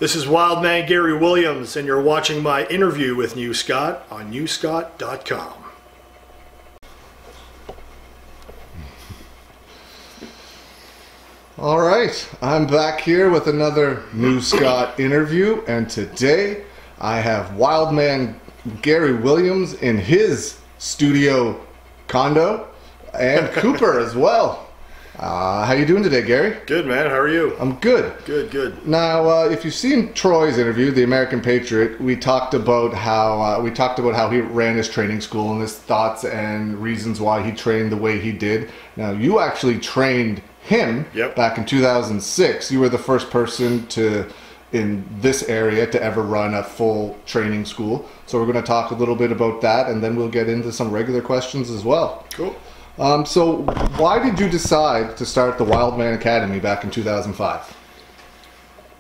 This is Wildman Gary Williams, and you're watching my interview with New Scott on newscott.com. All right, I'm back here with another New Scott interview, and today I have Wildman Gary Williams in his studio condo, and Cooper as well. How you doing today, Gary? Good, man. How are you? I'm good. Good. Now, if you've seen Troy's interview, The American Patriot, we talked about how he ran his training school and his thoughts and reasons why he trained the way he did. Now, you actually trained him back in 2006. You were the first person in this area to ever run a full training school. So we're going to talk a little bit about that, and then we'll get into some regular questions as well. Cool. So why did you decide to start the Wildman Academy back in 2005?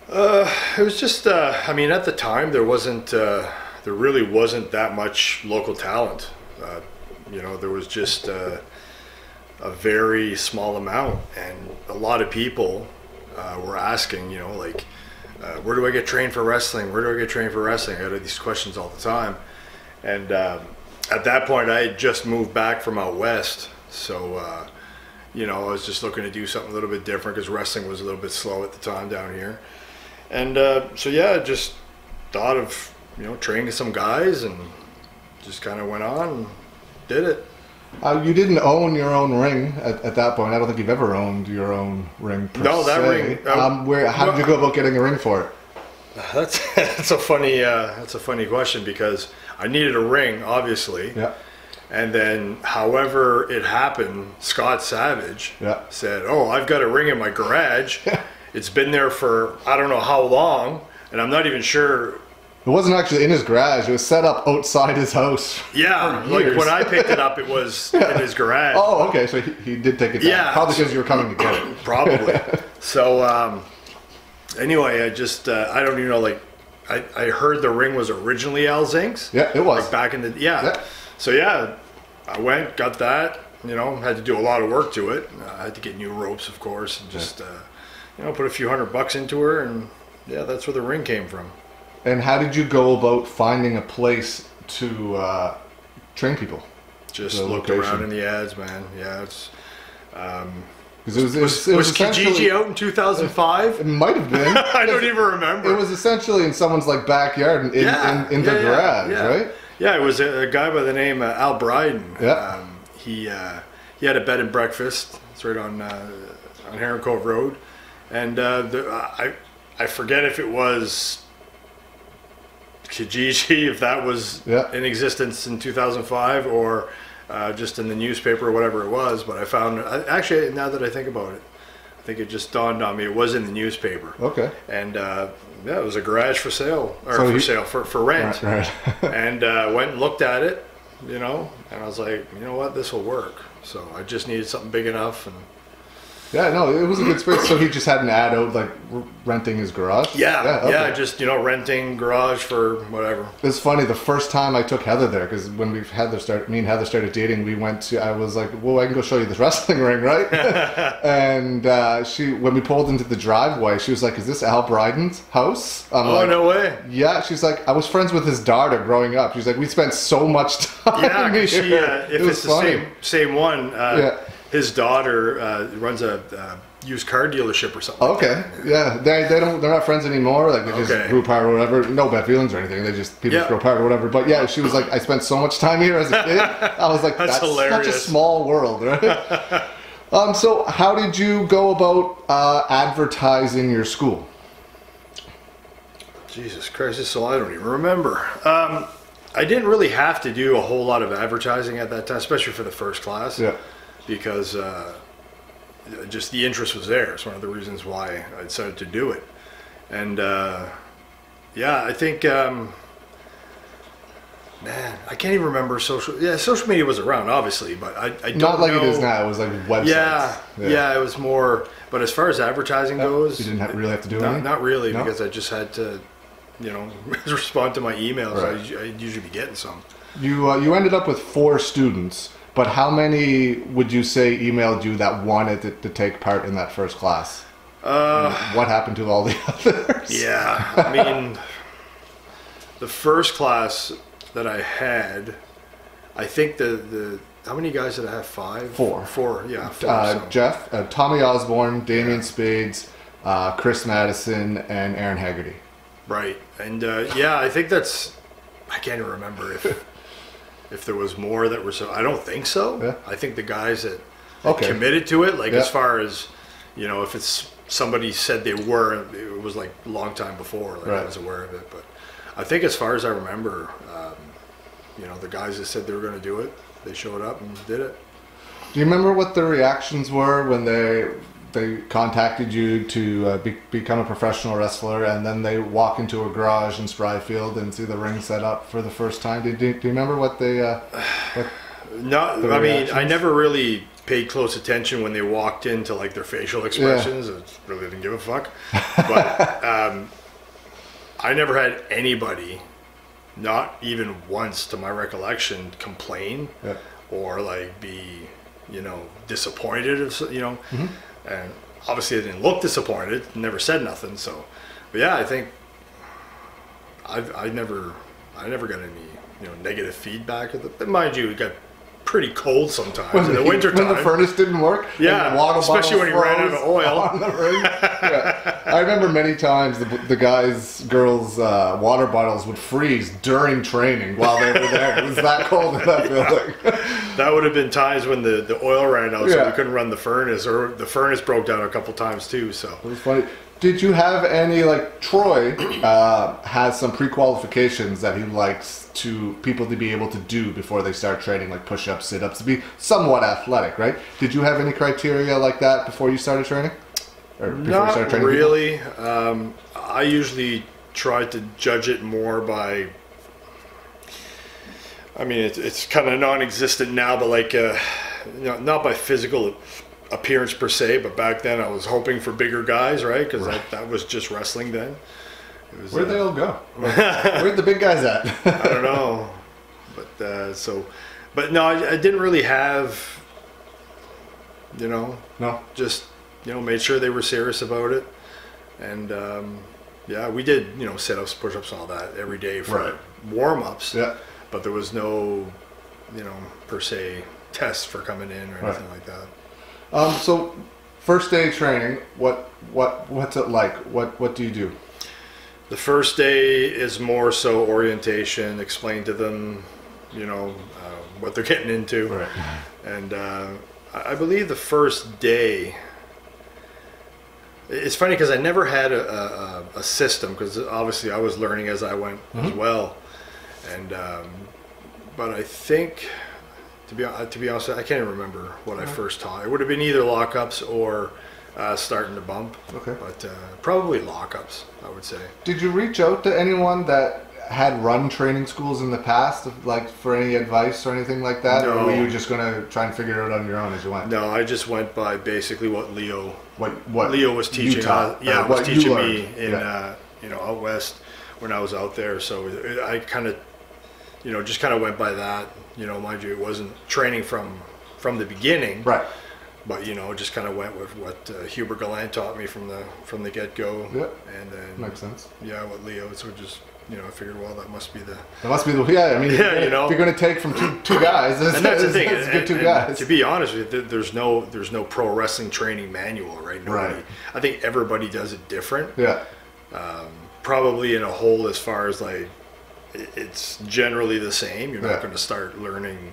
It was just, I mean, at the time there really wasn't that much local talent. There was just a very small amount, and a lot of people were asking, where do I get trained for wrestling? Where do I get trained for wrestling? I had these questions all the time. And at that point, I had just moved back from out west. So, I was just looking to do something a little bit different because wrestling was a little bit slow at the time down here. And I just thought of, training some guys, and just kind of went on and did it. You didn't own your own ring at that point. I don't think you've ever owned your own ring per No, that se. ring. How did you go about getting a ring for it? That's a funny question, because I needed a ring, obviously. Yeah. And then, however it happened, Scott Savage said, "Oh, I've got a ring in my garage. It's been there for I don't know how long, and I'm not even sure." It wasn't actually in his garage. It was set up outside his house. Yeah, like when I picked it up, it was in his garage. Oh, okay. So he did take it down. Yeah, probably because you were coming to get it. Probably. So anyway, I just I don't even know. Like I heard the ring was originally Al Zink's. Yeah, it was. Like back in the So I went, got that. Had to do a lot of work to it. I had to get new ropes, of course, and just put a few $100 into her, and that's where the ring came from. And how did you go about finding a place to train people? Just looked around in the ads, man. Yeah, it's. Was Kijiji out in 2005? It might have been. I don't even remember. It was essentially in someone's backyard in their garage, right? Yeah, it was a guy by the name of Al Bryden. Yeah. He had a bed and breakfast. It's right on Heron Cove Road, and I forget if it was Kijiji, if that was in existence in 2005, or just in the newspaper or whatever it was. But I found, actually, now that I think about it, I think it just dawned on me it was in the newspaper. Okay. And it was a garage for sale, or for rent. Right. And went and looked at it, and I was like, you know what, this will work. So I just needed something big enough, and it was a good space. So he just had an ad out, like renting his garage. Just renting garage for whatever. It's funny. The first time I took Heather there, because when me and Heather started dating, I was like, well, I can go show you this wrestling ring, right? And when we pulled into the driveway, she was like, "Is this Al Bryden's house?" I'm like, no way. Yeah, she's like, I was friends with his daughter growing up. She's like, we spent so much time. Yeah, because if it's the same one. His daughter runs a used car dealership or something. Okay, they're not friends anymore. Like they just grew apart or whatever. No bad feelings or anything. They just grew apart or whatever. But she was like, I spent so much time here as a kid. I was like, that's hilarious. Such a small world, right? So how did you go about advertising your school? Jesus Christ, so I don't even remember. I didn't really have to do a whole lot of advertising at that time, especially for the first class. Yeah. Because just the interest was there. It's one of the reasons why I decided to do it. And I think, man, I can't even remember social media was around, obviously, but I don't know. Not like it is now. It was like websites. Yeah, it was more, but as far as advertising goes. You didn't really have to do anything? Not really, because I just had to, respond to my emails. Right. I'd usually be getting some. You ended up with 4 students. But how many would you say emailed you that wanted to take part in that first class? What happened to all the others? Yeah, I mean, the first class that I had, I think how many guys did I have? Five? Four, yeah. Four, Jeff, Tommy Osborne, Damian Spades, Chris Madison, and Aaron Haggerty. Right, and I think I can't even remember if there was more that were I don't think so. Yeah. I think the guys that committed to it, like as far as, if it's somebody said they were, it was like a long time before, like I was aware of it. But I think as far as I remember, the guys that said they were going to do it, they showed up and did it. Do you remember what the reactions were when they contacted you to become a professional wrestler, and then they walk into a garage in Spryfield and see the ring set up for the first time? Do you remember what they? No, I mean, I never really paid close attention when they walked into like their facial expressions. I really didn't give a fuck. But I never had anybody, not even once to my recollection, complain or like be, disappointed or and obviously I didn't look disappointed, never said nothing. So, but yeah, I think I never got any negative feedback. But mind you, it got pretty cold sometimes in the winter time. When the furnace didn't work. Yeah, especially when you ran out of oil on the ring. I remember many times the guys, girls' water bottles would freeze during training while they were there. It was that cold in that building. That would have been times when the oil ran out, so we couldn't run the furnace, or the furnace broke down a couple times too. So it was funny. Did you have any, like Troy has some pre-qualifications that he likes people to be able to do before they start training, like push-ups, sit-ups, to be somewhat athletic, right? Did you have any criteria like that before you started training? Or before you started training really. I usually try to judge it more by, I mean, it's kind of non-existent now, but like, not by physical appearance per se, but back then I was hoping for bigger guys, right? Because that was just wrestling then. It was, where'd they all go? Where'd the big guys at? I don't know, but but no, I didn't really have, just made sure they were serious about it, and we did sit-ups, push-ups, all that every day for warm-ups. Yeah, but there was no per se tests for coming in or anything like that. So, first day training, what's it like? What do you do? The first day is more so orientation, explain to them, what they're getting into. Right. And I believe the first day, it's funny because I never had a system, because obviously I was learning as I went as well. And but I think, to be honest, I can't even remember what I first taught. It would have been either lockups or starting to bump. Okay. But probably lockups, I would say. Did you reach out to anyone that had run training schools in the past, like for any advice or anything like that? No. Or were you just going to try and figure it out on your own as you went? No, I just went by basically what Leo was teaching. Was teaching me in out west when I was out there. So I kind of just kind of went by that. Mind you, it wasn't training from the beginning, right? But just kind of went with what Huber Gallant taught me from the get go. Yeah, and then makes sense. Yeah, what Leo. So just I figured, well, that must be the. I mean, yeah, if you're going to take from two guys, and that's the thing. It's good two guys. To be honest with you, there's no pro wrestling training manual, right? Right. I think everybody does it different. Yeah. Probably in a whole, as far as like, it's generally the same. You're not going to start learning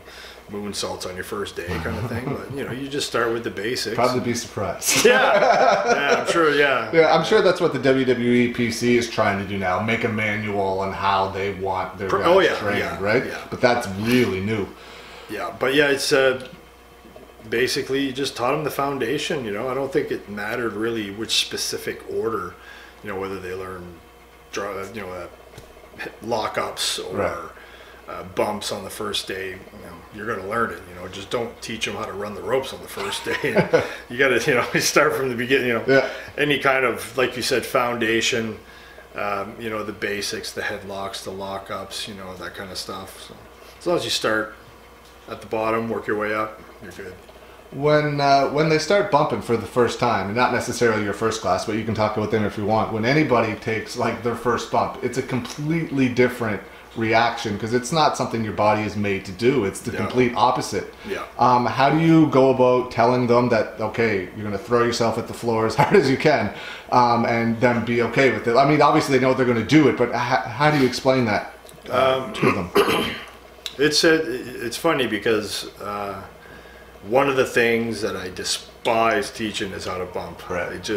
moonsaults on your first day, kind of thing. But you just start with the basics. Probably be surprised. Yeah, I'm sure. Yeah, I'm sure that's what the WWE PC is trying to do now. Make a manual on how they want their guys trained, right? Yeah. But that's really new. Yeah, but it's basically you just taught them the foundation. I don't think it mattered really which specific order. Whether they learn lockups or bumps on the first day. You're going to learn it. Just don't teach them how to run the ropes on the first day. You got to start from the beginning. Any kind of, like you said, foundation. The basics, the headlocks, the lockups. That kind of stuff. So as long as you start at the bottom, work your way up, you're good. When they start bumping for the first time, and not necessarily your first class, but you can talk about them if you want. When anybody takes like their first bump, it's a completely different reaction because it's not something your body is made to do. It's the complete opposite. Yeah. How do you go about telling them that, okay, you're going to throw yourself at the floor as hard as you can, and then be okay with it? I mean, obviously they know they're going to do it, but how do you explain that to them? It's funny because one of the things that I despise teaching is how to bump. Right.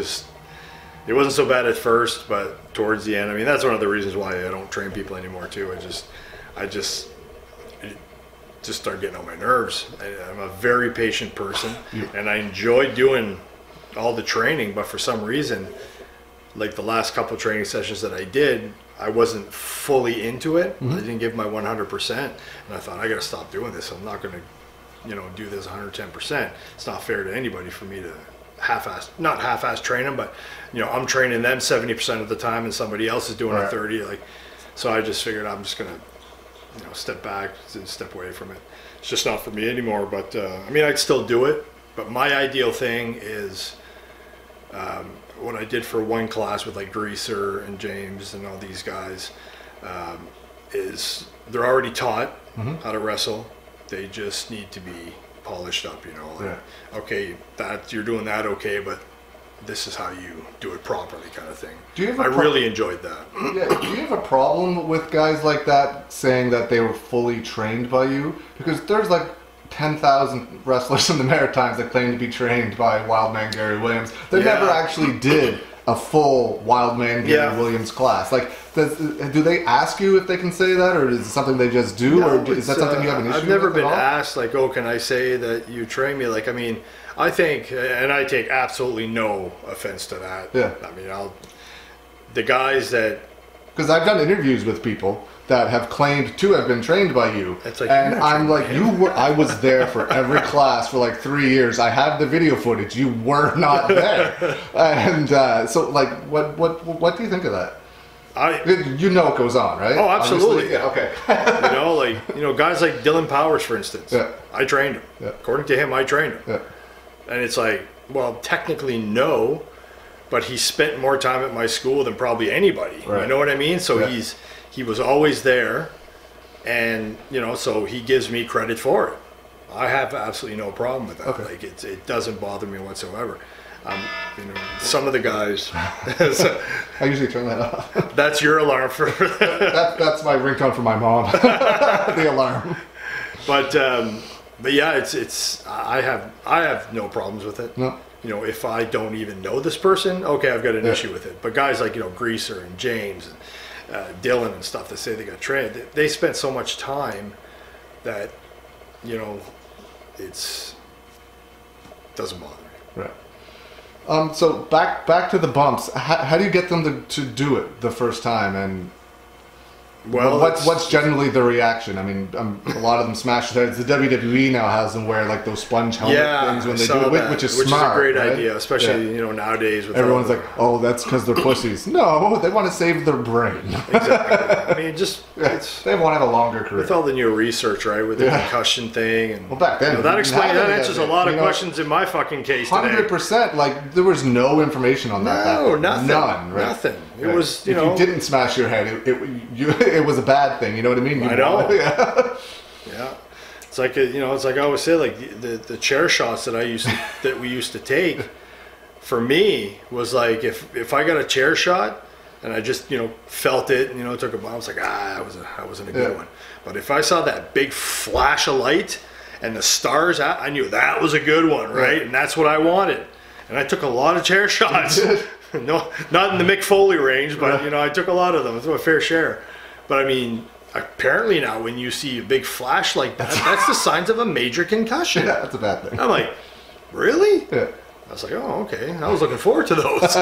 It wasn't so bad at first, but towards the end, I mean, that's one of the reasons why I don't train people anymore too. I just start getting on my nerves. I'm a very patient person, and I enjoy doing all the training, but for some reason, like the last couple of training sessions that I did, I wasn't fully into it. I didn't give my 100%, and I thought, I got to stop doing this. I'm not going to, do this 110%. It's not fair to anybody for me to not half-ass train them, but I'm training them 70% of the time and somebody else is doing it 30. So I just figured I'm just gonna step back and step away from it. It's just not for me anymore. But I mean, I'd still do it, but my ideal thing is what I did for one class with like Greaser and James and all these guys is they're already taught how to wrestle. They just need to be polished up, okay, that you're doing that, okay, but this is how you do it properly, kind of thing. I really enjoyed that. Yeah. Do you have a problem with guys like that saying that they were fully trained by you? Because there's like 10,000 wrestlers in the Maritimes that claim to be trained by Wildman Gary Williams. They never actually did a full Wildman Gary Williams class. Like, do they ask you if they can say that, or is it something they just do, or is that something you have an issue with? I've never been asked, like, oh, can I say that you train me? Like, I mean, I think, and I take absolutely no offense to that. Yeah. I mean, the guys that... Because I've done interviews with people that have claimed to have been trained by you, and I'm like, I was there for every class for like 3 years. I have the video footage. You were not there, and so like, what do you think of that? It goes on, right? Oh, absolutely. Yeah, okay. Guys like Dylan Powers, for instance. Yeah. I trained him. Yeah. According to him, I trained him. Yeah. And it's like, well, technically no, but he spent more time at my school than probably anybody. Right. You know what I mean? So he was always there, and so he gives me credit for it. I have absolutely no problem with that. Okay. Like it doesn't bother me whatsoever. Some of the guys. I usually turn that off. That's your alarm for. That's my ringtone for my mom. The alarm. But yeah, it's. I have no problems with it. No. If I don't even know this person, okay, I've got an issue with it. But guys like Greaser and James and Dylan and stuff that say they got trained, they spent so much time that it's doesn't bother me. Right. So back to the bumps. How do you get them to do it the first time? And what's generally the reaction? I mean, a lot of them smash their heads. The WWE now has them wear like those sponge helmet things when they do it, which is smart. Which is a great right? idea, especially nowadays. With everyone's like, oh, that's because they're pussies. No, they want to save their brain. Exactly. I mean, they want to have a longer career. With all the new research, right, with the concussion thing, and back then that answers a lot of questions in my fucking case today. 100%. Like there was no information on that. No, nothing. None. Right? Nothing. It was if you didn't smash your head, it was a bad thing. You know what I mean? I know. Yeah. It's like it's like I always say, like the chair shots that we used to take, for me was like if I got a chair shot and I just felt it, took a bomb, I was like that wasn't a good one. But if I saw that big flash of light and the stars, I knew that was a good one, right? And that's what I wanted. And I took a lot of chair shots. No, not in the Mick Foley range, but I took a lot of them. It's a fair share. But I mean, apparently now when you see a big flash like that, that's the signs of a major concussion. Yeah, that's a bad thing. I'm like, really? Yeah. I was like, oh, okay. I was looking forward to those.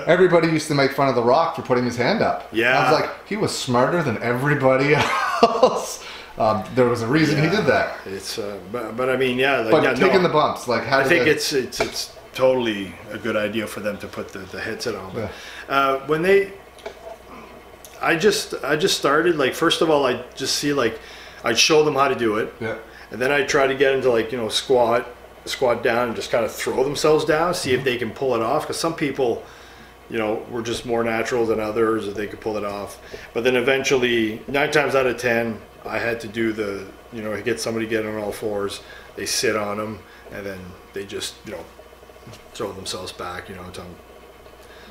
Everybody used to make fun of The Rock for putting his hand up. Yeah. I was like, he was smarter than everybody else. There was a reason he did that. It's, but I mean, taking the bumps, like how? I think it's totally a good idea for them to put the headset on. But, when I just started, like, first of all, I'd show them how to do it. Yeah. And then I try to get into, like, squat, squat down and just kind of throw themselves down, see if they can pull it off. Because some people, were just more natural than others, or they could pull it off. But then eventually, 9 times out of 10, I had to do get somebody get on all fours. They sit on them, and then they just, throw themselves back,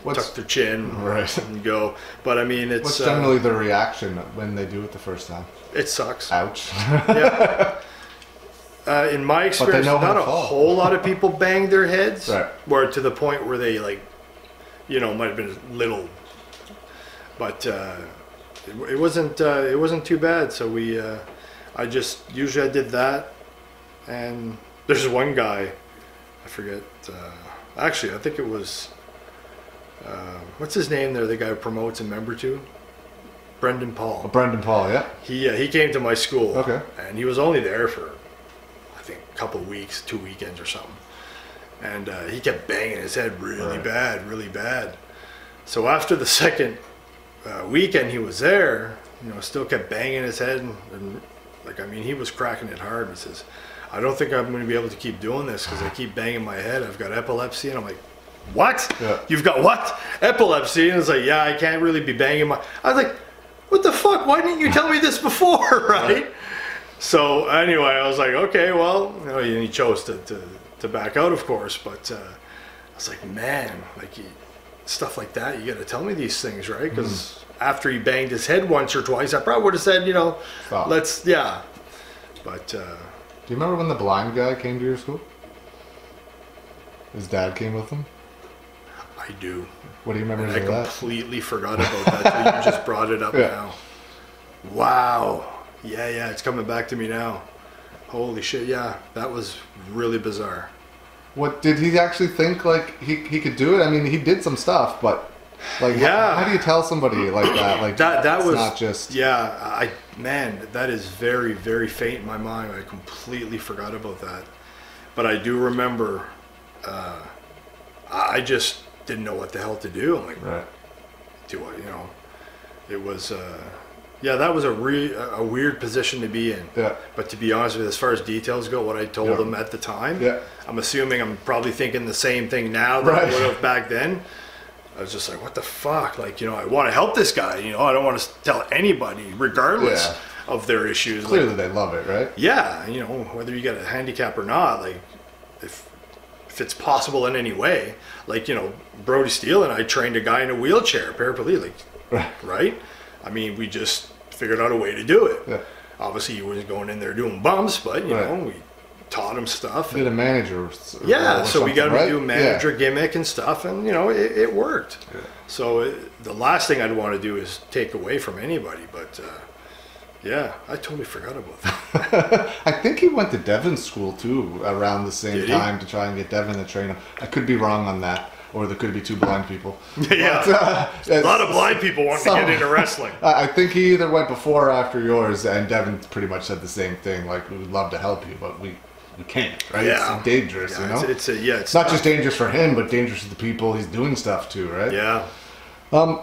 tuck their chin, right, and go. But I mean, it's what's generally their reaction when they do it the first time? It sucks. Ouch. Yeah. In my experience, not a whole lot of people bang their heads, right, where to the point where they might have been little, but it wasn't too bad. So I did that, and there's one guy, I forget. Actually, I think it was. What's his name there? The guy who promotes and member to? Brendan Paul. Oh, Brendan Paul, yeah. He came to my school. Okay. And he was only there for, I think, a couple of weeks, 2 weekends or something. And he kept banging his head really bad. So after the second weekend he was there, still kept banging his head. And he was cracking it hard. He says, I don't think I'm going to be able to keep doing this because I keep banging my head. I've got epilepsy. And I'm like, what? Yeah. You've got what? Epilepsy? And it's like, yeah, I can't really be banging my... I was like, what the fuck? Why didn't you tell me this before, right? So anyway, I was like, okay, well, he chose to back out, of course. But I was like, man, stuff like that, you got to tell me these things, right? Because after he banged his head once or twice, I probably would have said, stop. Let's, yeah. But... do you remember when the blind guy came to your school? His dad came with him? I do. What do you remember? I completely forgot about that. So you just brought it up now. Wow. Yeah, it's coming back to me now. Holy shit, yeah. That was really bizarre. What, did he actually think he could do it? I mean, he did some stuff, but how do you tell somebody like that? That was not just... Yeah, that is very, very faint in my mind. I completely forgot about that. But I do remember I just didn't know what the hell to do. I'm like, right. It was, that was a weird position to be in. Yeah. But to be honest with you, as far as details go, what I told them at the time, I'm assuming I'm probably thinking the same thing now that I would have back then. I was just like, what the fuck? I want to help this guy. I don't want to tell anybody, regardless of their issues. Clearly they love it, right? Yeah, whether you get a handicap or not, if it's possible in any way. Brody Steele and I trained a guy in a wheelchair, paraplegic, right? I mean, we just figured out a way to do it. Yeah. Obviously, he wasn't going in there doing bumps, but, we taught him stuff. Did a manager. So we got him to do manager gimmick and stuff, and, it worked. Yeah. So the last thing I'd want to do is take away from anybody, but... I totally forgot about that. I think he went to Devon's school too around the same time to try and get Devon to train him. I could be wrong on that, or there could be 2 blind people. Yeah, but, a lot of blind people want to get into wrestling. I think he either went before or after yours, and Devon pretty much said the same thing. We would love to help you, but we can't, right? Yeah. It's dangerous, It's not just dangerous for him, but dangerous to the people he's doing stuff to, right? Yeah.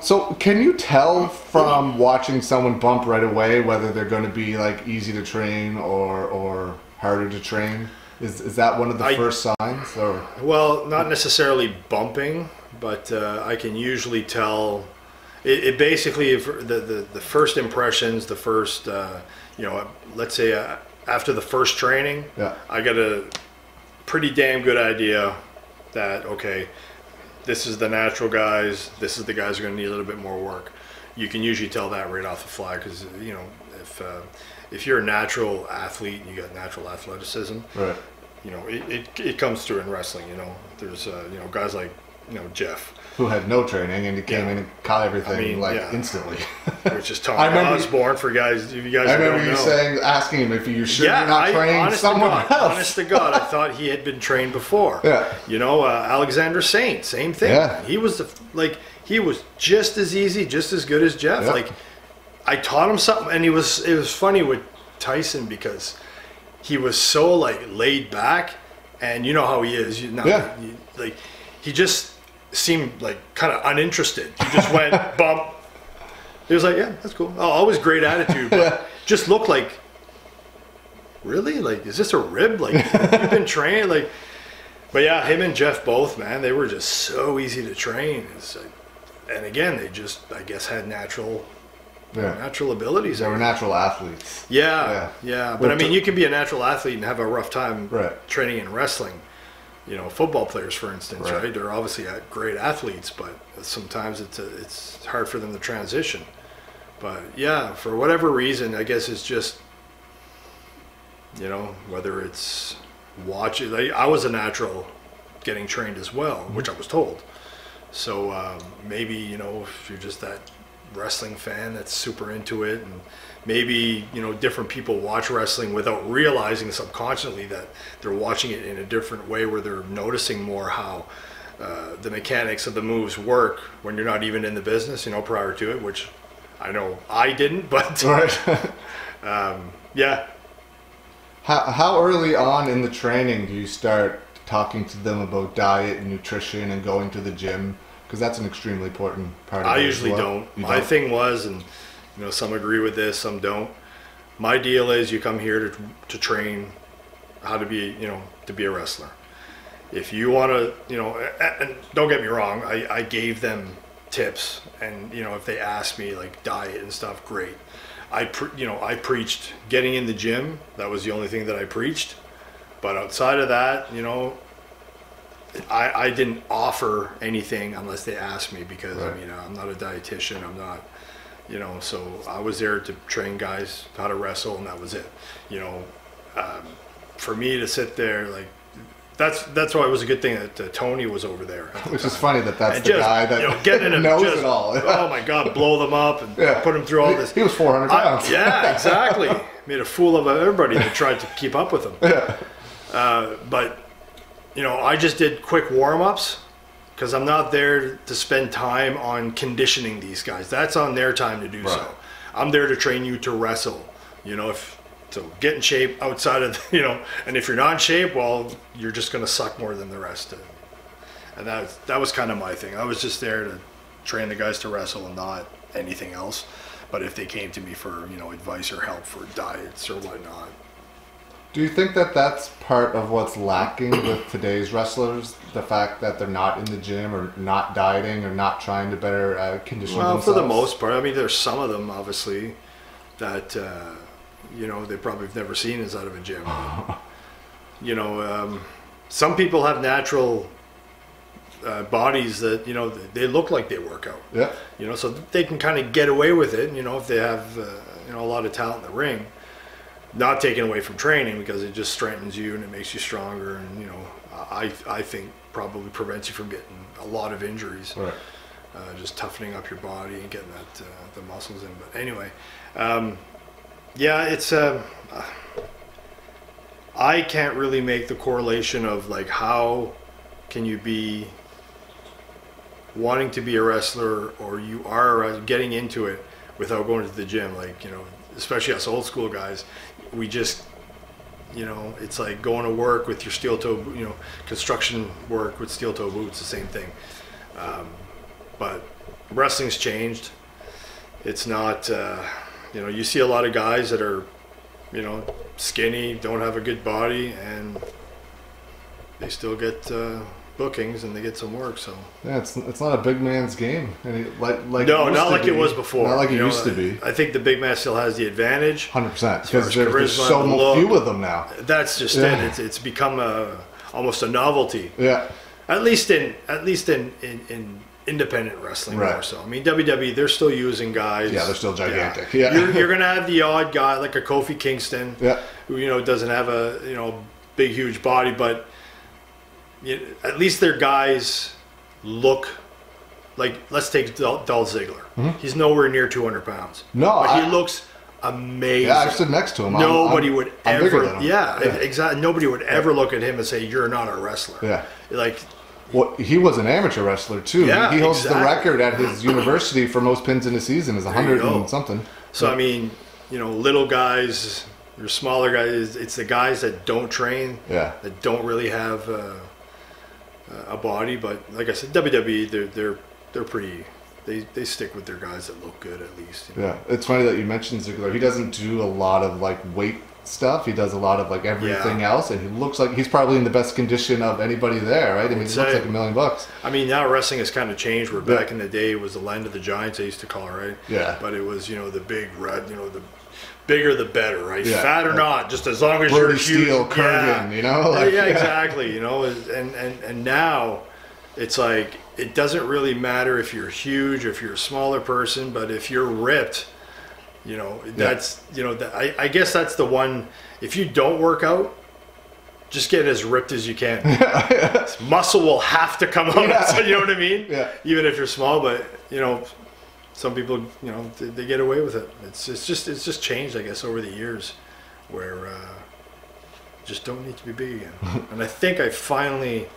So can you tell from watching someone bump right away whether they're going to be easy to train or harder to train? Is that one of the first signs? Or? Well, not necessarily bumping, but I can usually tell. It basically the first impressions, the first let's say after the first training, I got a pretty damn good idea that this is the natural guys. This is the guys who are going to need a little bit more work. You can usually tell that right off the fly because if you're a natural athlete and you got natural athleticism, right? It comes through in wrestling. There's guys like Jeff, who had no training and he came in and caught everything instantly. Which is Tommy Osborne for guys. If you guys, I remember you asking him if you're sure you're not trained someone else. Honest to God, I thought he had been trained before. Yeah. Alexander Saint, same thing. Yeah. He was he was just as easy, just as good as Jeff. Yeah. I taught him something, and it was funny with Tyson because he was so laid back, and you know how he is. He just seemed kind of uninterested. He just went bump. He was like, yeah, that's cool. Oh, always great attitude, but just looked like really? Like, is this a rib? Like, you've been trained? Like, but yeah, him and Jeff both, man, they were just so easy to train. It's like, and again, they just, I guess, had natural abilities. They were natural athletes. Yeah. But I mean, you can be a natural athlete and have a rough time training in wrestling. You know, football players, for instance, right? They're obviously great athletes, but sometimes it's hard for them to transition. But yeah, for whatever reason, I guess it's just, you know, whether it's watching. Like, I was a natural getting trained as well, which I was told. So maybe, you know, if you're just that wrestling fan that's super into it, and maybe, you know, different people watch wrestling without realizing subconsciously that they're watching it in a different way, where they're noticing more how the mechanics of the moves work when you're not even in the business, you know, prior to it, which I know I didn't, but yeah. How early on in the training do you start talking to them about diet and nutrition and going to the gym? Because that's an extremely important part of it. I usually don't. My thing was, and you know, some agree with this, some don't. My deal is, you come here to train how to be, you know, to be a wrestler. If you want to, you know, and don't get me wrong, I gave them tips, and you know, if they asked me like diet and stuff, great. I preached getting in the gym. That was the only thing that I preached. But outside of that, you know, I didn't offer anything unless they asked me, because I mean, I'm not a dietitian. I'm not, you know, so I was there to train guys how to wrestle, and that was it. You know, for me to sit there, like, that's why it was a good thing that Tony was over there. Which is funny that's and the just, guy that, you know, getting him knows just, it all. Oh my God, blow them up and put him through all this. He was 400 pounds. Yeah, exactly. Made a fool of everybody that tried to keep up with him. But you know, I just did quick warm-ups, because I'm not there to spend time on conditioning these guys. That's on their time to do so. I'm there to train you to wrestle. You know, so get in shape outside of, you know, and if you're not in shape, well, you're just going to suck more than the rest. And that was kind of my thing. I was just there to train the guys to wrestle and not anything else. But if they came to me for, you know, advice or help for diets or whatnot. Do you think that that's part of what's lacking with today's wrestlers? The fact that they're not in the gym, or not dieting, or not trying to better condition themselves? Well, for the most part. I mean, there's some of them, obviously, that, you know, they probably have never seen inside of a gym. You know, some people have natural bodies that, you know, they look like they work out. Yeah. You know, so they can kind of get away with it, you know, if they have, you know, a lot of talent in the ring. Not taken away from training, because it just strengthens you and it makes you stronger, and you know, I think probably prevents you from getting a lot of injuries. Just toughening up your body and getting that the muscles in. But anyway, yeah, it's I can't really make the correlation of like, how can you be wanting to be a wrestler, or you are getting into it without going to the gym. Like, you know, especially us old school guys, we just, you know, it's like going to work with your steel toe, you know, construction work with steel toe boots, the same thing. But wrestling's changed. It's not, you know, you see a lot of guys that are, you know, skinny, don't have a good body, and they still get bookings and they get some work. So yeah, it's not a big man's game, and no, not like it was before. Not like it used to be. I think the big man still has the advantage. 100%, because there's so few of them now. That's just it. It's become almost a novelty. Yeah. At least in independent wrestling, more so. I mean, WWE, they're still using guys. Yeah, they're still gigantic. Yeah. You're gonna have the odd guy like a Kofi Kingston, who, you know, doesn't have a, you know, big huge body, but at least their guys look like, let's take Dolph Ziggler. Mm-hmm. He's nowhere near 200 pounds. No, but he looks amazing. Yeah, I stood next to him. Nobody would ever. Yeah, exactly. Nobody would ever look at him and say, "You're not a wrestler." Yeah, like. Well, he was an amateur wrestler too. Yeah, he holds the record at his university for most pins in a season, is 100 and something. So I mean, you know, little guys, or smaller guys. It's the guys that don't train. Yeah. That don't really have a body, but like I said, WWE, they're pretty. They stick with their guys that look good, at least. You know? Yeah, it's funny that you mentioned Ziggler. He doesn't do a lot of like weight stuff. He does a lot of like everything else, and he looks like he's probably in the best condition of anybody there, right? I mean, he looks like $1 million. I mean, now wrestling has kind of changed. Where back in the day, it was the land of the giants, they used to call it, right? Yeah. But it was, you know, the big red, you know, the bigger the better, right? Yeah. Fat or not, just as long as Brody you're huge. Steele, Kurgan, you know? Like, yeah, exactly. You know, and now it's like it doesn't really matter if you're huge or if you're a smaller person, but if you're ripped, you know, that's you know, I guess that's the one. If you don't work out, just get as ripped as you can. Muscle will have to come out. So, you know what I mean? Yeah. Even if you're small, but you know, some people, you know, they get away with it. It's just changed, I guess, over the years, where just don't need to be big again. And I think I finally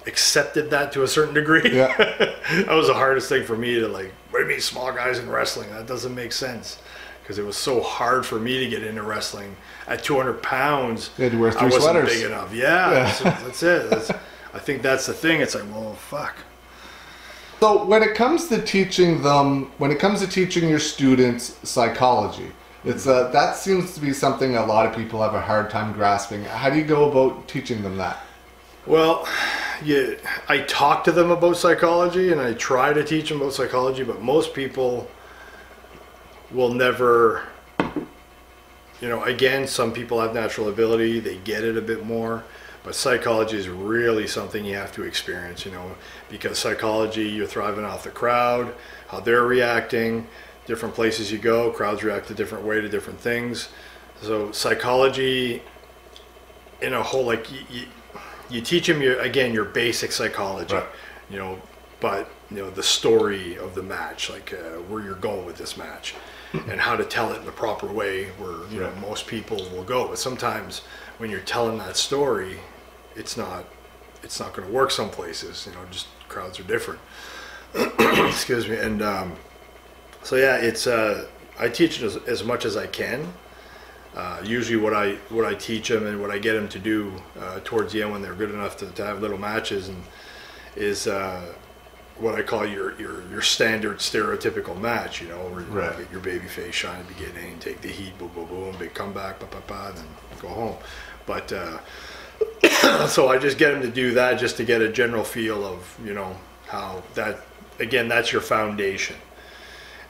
accepted that to a certain degree. Yeah. That was the hardest thing for me to like. What do you mean, small guys in wrestling? That doesn't make sense. Because it was so hard for me to get into wrestling. At 200 pounds, you had to wear 3 I wasn't sweaters. big enough. Yeah. So that's it. I think that's the thing. It's like, well, fuck. So when it comes to teaching your students psychology, it's that seems to be something a lot of people have a hard time grasping. How do you go about teaching them that? Well, yeah, I talk to them about psychology and I try to teach them about psychology, but most people will never, you know, again, some people have natural ability, they get it a bit more, but psychology is really something you have to experience, you know, because psychology, you're thriving off the crowd, how they're reacting, different places you go, crowds react a different way to different things. So psychology in a whole, like, you teach them your basic psychology, right. You know, but you know the story of the match, like where you're going with this match, and how to tell it in the proper way, where you know most people will go. But sometimes when you're telling that story, it's not going to work. Some places, you know, just crowds are different. Excuse me, and so yeah, it's I teach it as much as I can. Usually what I teach them and what I get them to do towards the end when they're good enough to have little matches and is what I call your standard stereotypical match, you know, where you get your baby face shine at the beginning, take the heat, boom, boom, boom, big comeback, and then go home. But so I just get them to do that just to get a general feel of, you know, how that, again, that's your foundation.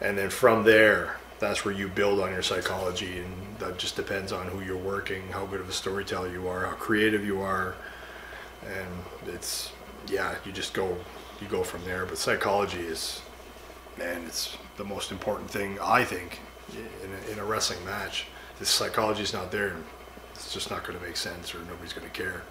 And then from there, that's where you build on your psychology, and that just depends on who you're working, how good of a storyteller you are, how creative you are, and it's, yeah, you go from there. But psychology is, man, it's the most important thing, I think, in a wrestling match. If psychology is not there, it's just not going to make sense, or nobody's going to care.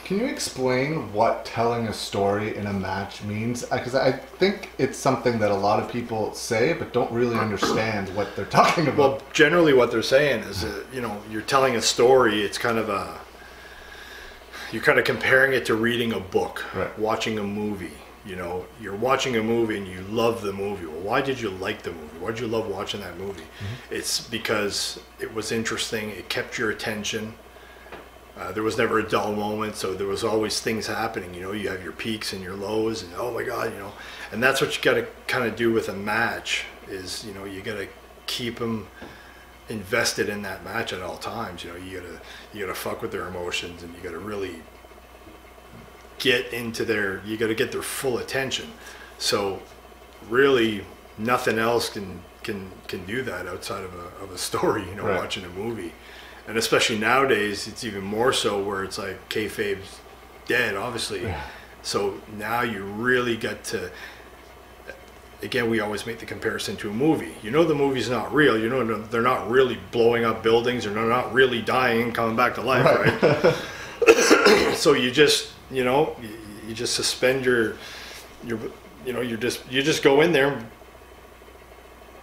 Can you explain what telling a story in a match means? Because I think it's something that a lot of people say but don't really understand what they're talking about. Well, generally what they're saying is that, you know, you're telling a story, it's kind of you're kind of comparing it to reading a book, watching a movie. You know, you're watching a movie and you love the movie. Well, why did you like the movie? Why did you love watching that movie? Mm-hmm. It's because it was interesting, it kept your attention. There was never a dull moment, so there was always things happening. You know, you have your peaks and your lows, and oh my God, you know, and that's what you got to kind of do with a match. Is, you know, you got to keep them invested in that match at all times. You know, you gotta fuck with their emotions, and you got to really get into you got to get their full attention. So really, nothing else can do that outside of a story. You know, watching a movie. And especially nowadays, it's even more so where it's like kayfabe's dead, obviously. Yeah. So now you really got to, again, we always make the comparison to a movie. You know the movie's not real. You know they're not really blowing up buildings, or they're not really dying and coming back to life, right? So you just, you know, you just suspend you know, you just go in there and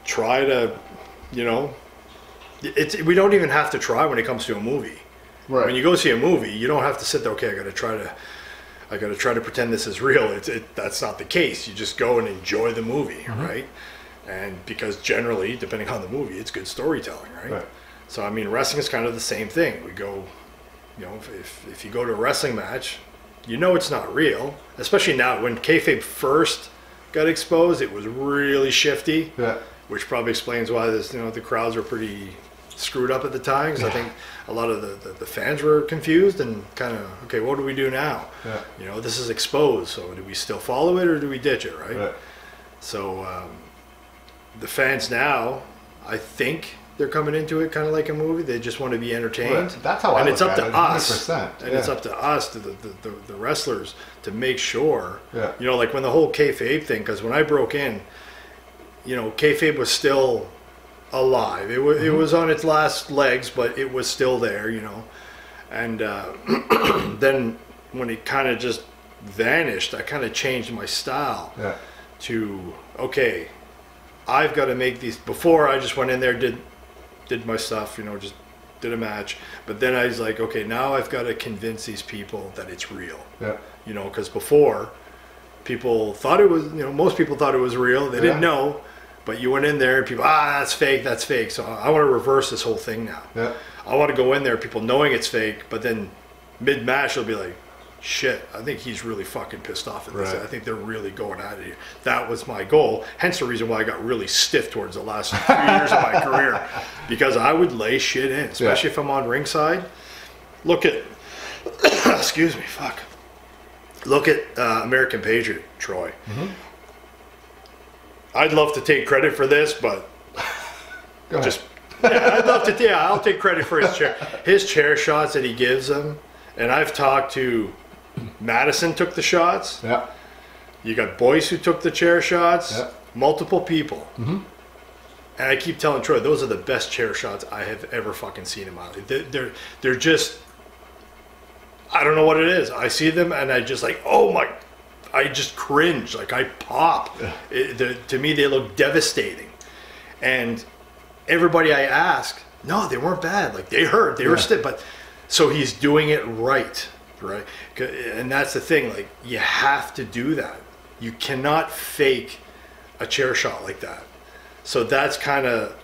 try to, you know, we don't even have to try when it comes to a movie. Right. When you go see a movie, you don't have to sit there, okay, I got to try to pretend this is real. That's not the case. You just go and enjoy the movie, mm-hmm. right? And because generally, depending on the movie, it's good storytelling, right? So I mean, wrestling is kind of the same thing. We go, you know, if you go to a wrestling match, you know it's not real. Especially now, when kayfabe first got exposed, it was really shifty. Yeah. Which probably explains why the crowds are pretty screwed up at the time because I think a lot of the fans were confused and kind of, okay, what do we do now? Yeah. You know, this is exposed, so do we still follow it or do we ditch it, right? So the fans now, I think they're coming into it kind of like a movie. They just want to be entertained. Right. That's how I look it's up at to it, us. 100%. And it's up to us, to the wrestlers, to make sure. Yeah. You know, like when the whole kayfabe thing, because when I broke in, you know, kayfabe was still alive. It was on its last legs, but it was still there, you know. And then when it kind of just vanished, I kind of changed my style to, okay, I've got to make these. Before I just went in there, did my stuff, you know, just did a match. But then I was like, okay, now I've got to convince these people that it's real. Yeah. You know, because before people thought it was, you know, most people thought it was real. They didn't know. But you went in there and people, that's fake, that's fake. So I want to reverse this whole thing now. Yeah. I want to go in there, people knowing it's fake, but then mid-match they'll be like, shit, I think he's really fucking pissed off at this. I think they're really going at it here. That was my goal. Hence the reason why I got really stiff towards the last 3 years of my career. Because I would lay shit in, especially if I'm on ringside. Look at, excuse me, fuck. Look at American Patriot, Troy. Mm-hmm. I'd love to take credit for this, but just I'd love to. Yeah, I'll take credit for his chair shots that he gives them. And I've talked to Madison took the shots. Yeah. You got Boyce who took the chair shots. Yeah. Multiple people. Mm-hmm. And I keep telling Troy, those are the best chair shots I have ever fucking seen in my life. They're just, I don't know what it is. I see them and I just like, oh my. I just cringe, like I pop. To me, they look devastating. And everybody I ask, no, they weren't bad. Like they hurt, they were stiff. But so he's doing it right? And that's the thing. Like you have to do that. You cannot fake a chair shot like that. So that's kind of,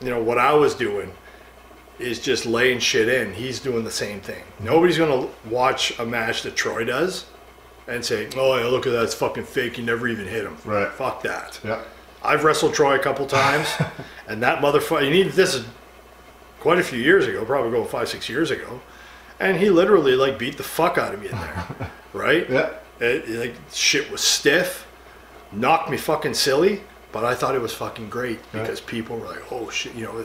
you know, what I was doing is just laying shit in. He's doing the same thing. Nobody's gonna watch a match that Troy does and say, oh, yeah, look at that, it's fucking fake, you never even hit him. Right. Fuck that. Yeah. I've wrestled Troy a couple times, and that motherfucker, this is quite a few years ago, probably going 5-6 years ago, and he literally, like, beat the fuck out of me in there. Right? Yeah. Like, shit was stiff, knocked me fucking silly, but I thought it was fucking great because people were like, oh, shit, you know,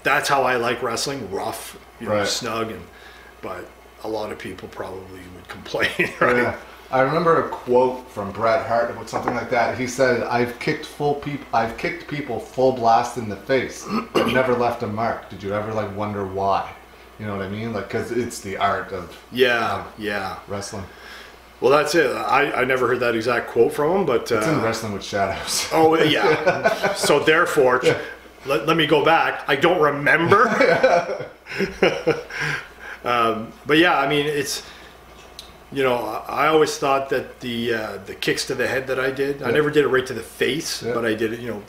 that's how I like wrestling, rough, you know, snug, but a lot of people probably would complain, right? Yeah. I remember a quote from Bret Hart about something like that. He said, I've kicked people full blast in the face, but never left a mark. Did you ever like wonder why? You know what I mean? Like, because it's the art of wrestling. Well, that's it. I never heard that exact quote from him, but it's in Wrestling with Shadows. Oh yeah. So therefore, let me go back. I don't remember. But yeah, I mean, it's, you know, I always thought that the kicks to the head that I did, I never did it right to the face, but I did it, you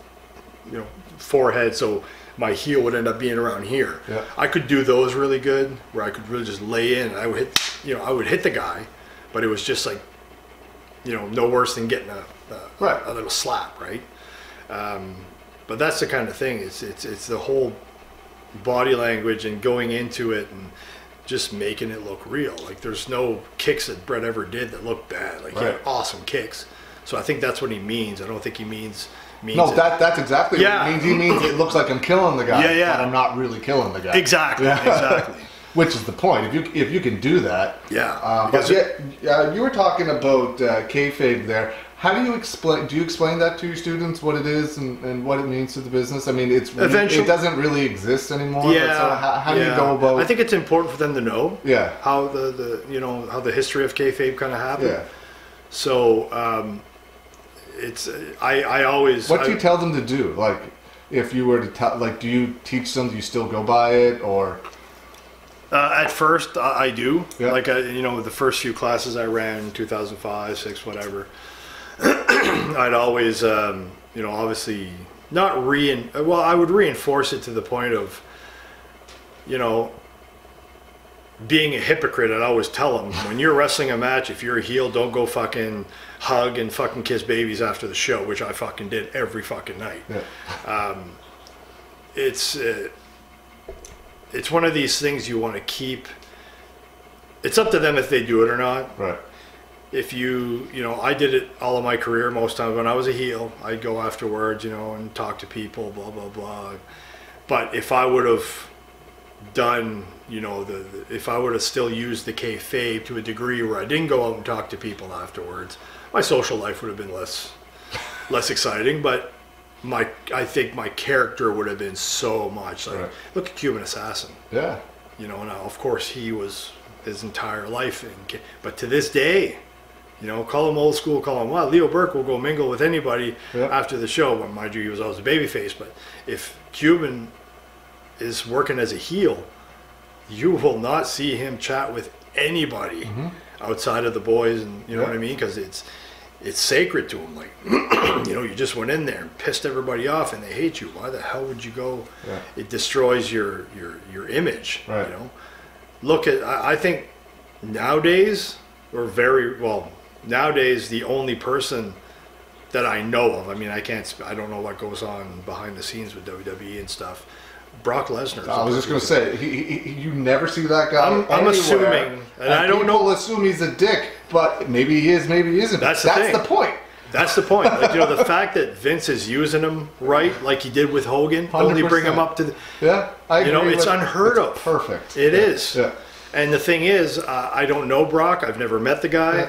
know, forehead, so my heel would end up being around here. Yeah. I could do those really good, where I could really just lay in. I would hit, you know, I would hit the guy, but it was just like, you know, no worse than getting a little slap, right? But that's the kind of thing. It's the whole body language and going into it and just making it look real. Like there's no kicks that Bret ever did that looked bad. Like he had awesome kicks. So I think that's what he means. I don't think he means no, that's exactly what he means. He means it looks like I'm killing the guy, but I'm not really killing the guy. Exactly, exactly. Which is the point. If you can do that. Yeah. But you were talking about kayfabe there. How do you explain? Do you explain that to your students what it is and what it means to the business? I mean, it doesn't really exist anymore. Yeah. So how do you go about? I think it's important for them to know. Yeah. How how the history of kayfabe kind of happened. Yeah. So it's I always. What do you tell them to do? Like, if you were to tell, like, do you teach them? Do you still go by it or? At first, I do. Yeah. Like, the first few classes I ran, 2005, 6, whatever. I'd always, obviously not I would reinforce it to the point of, being a hypocrite. I'd always tell them, when you're wrestling a match, if you're a heel, don't go fucking hug and fucking kiss babies after the show, which I fucking did every fucking night. Yeah. it's one of these things you want to keep. It's up to them if they do it or not. Right. If I did it all of my career. Most times when I was a heel, I'd go afterwards, and talk to people, blah blah blah. But if I would have done, if I would have still used the kayfabe to a degree where I didn't go out and talk to people afterwards, my social life would have been less exciting. But I think my character would have been so much like, look at Cuban Assassin. Yeah. Now of course he was his entire life, but to this day, call him old school, call him Leo Burke will go mingle with anybody after the show. Well, mind you, he was always a babyface, but if Cuban is working as a heel, you will not see him chat with anybody outside of the boys, and you know what I mean, because it's sacred to him. Like you just went in there and pissed everybody off, and they hate you. Why the hell would you go? Yeah. It destroys your image. Right. Look at, I think nowadays, nowadays the only person that I know of, I mean, I don't know what goes on behind the scenes with WWE and stuff. Brock Lesnar. I was just going to say, you never see that guy. I'm assuming, and I don't know. People assume he's a dick, but maybe he is, maybe he isn't. That's the point. That's the point. Like, the fact that Vince is using him right, like he did with Hogan, 100%. Only bring him up to the. Yeah, I agree. It's unheard of. Perfect. It is. Yeah. And the thing is, I don't know Brock. I've never met the guy,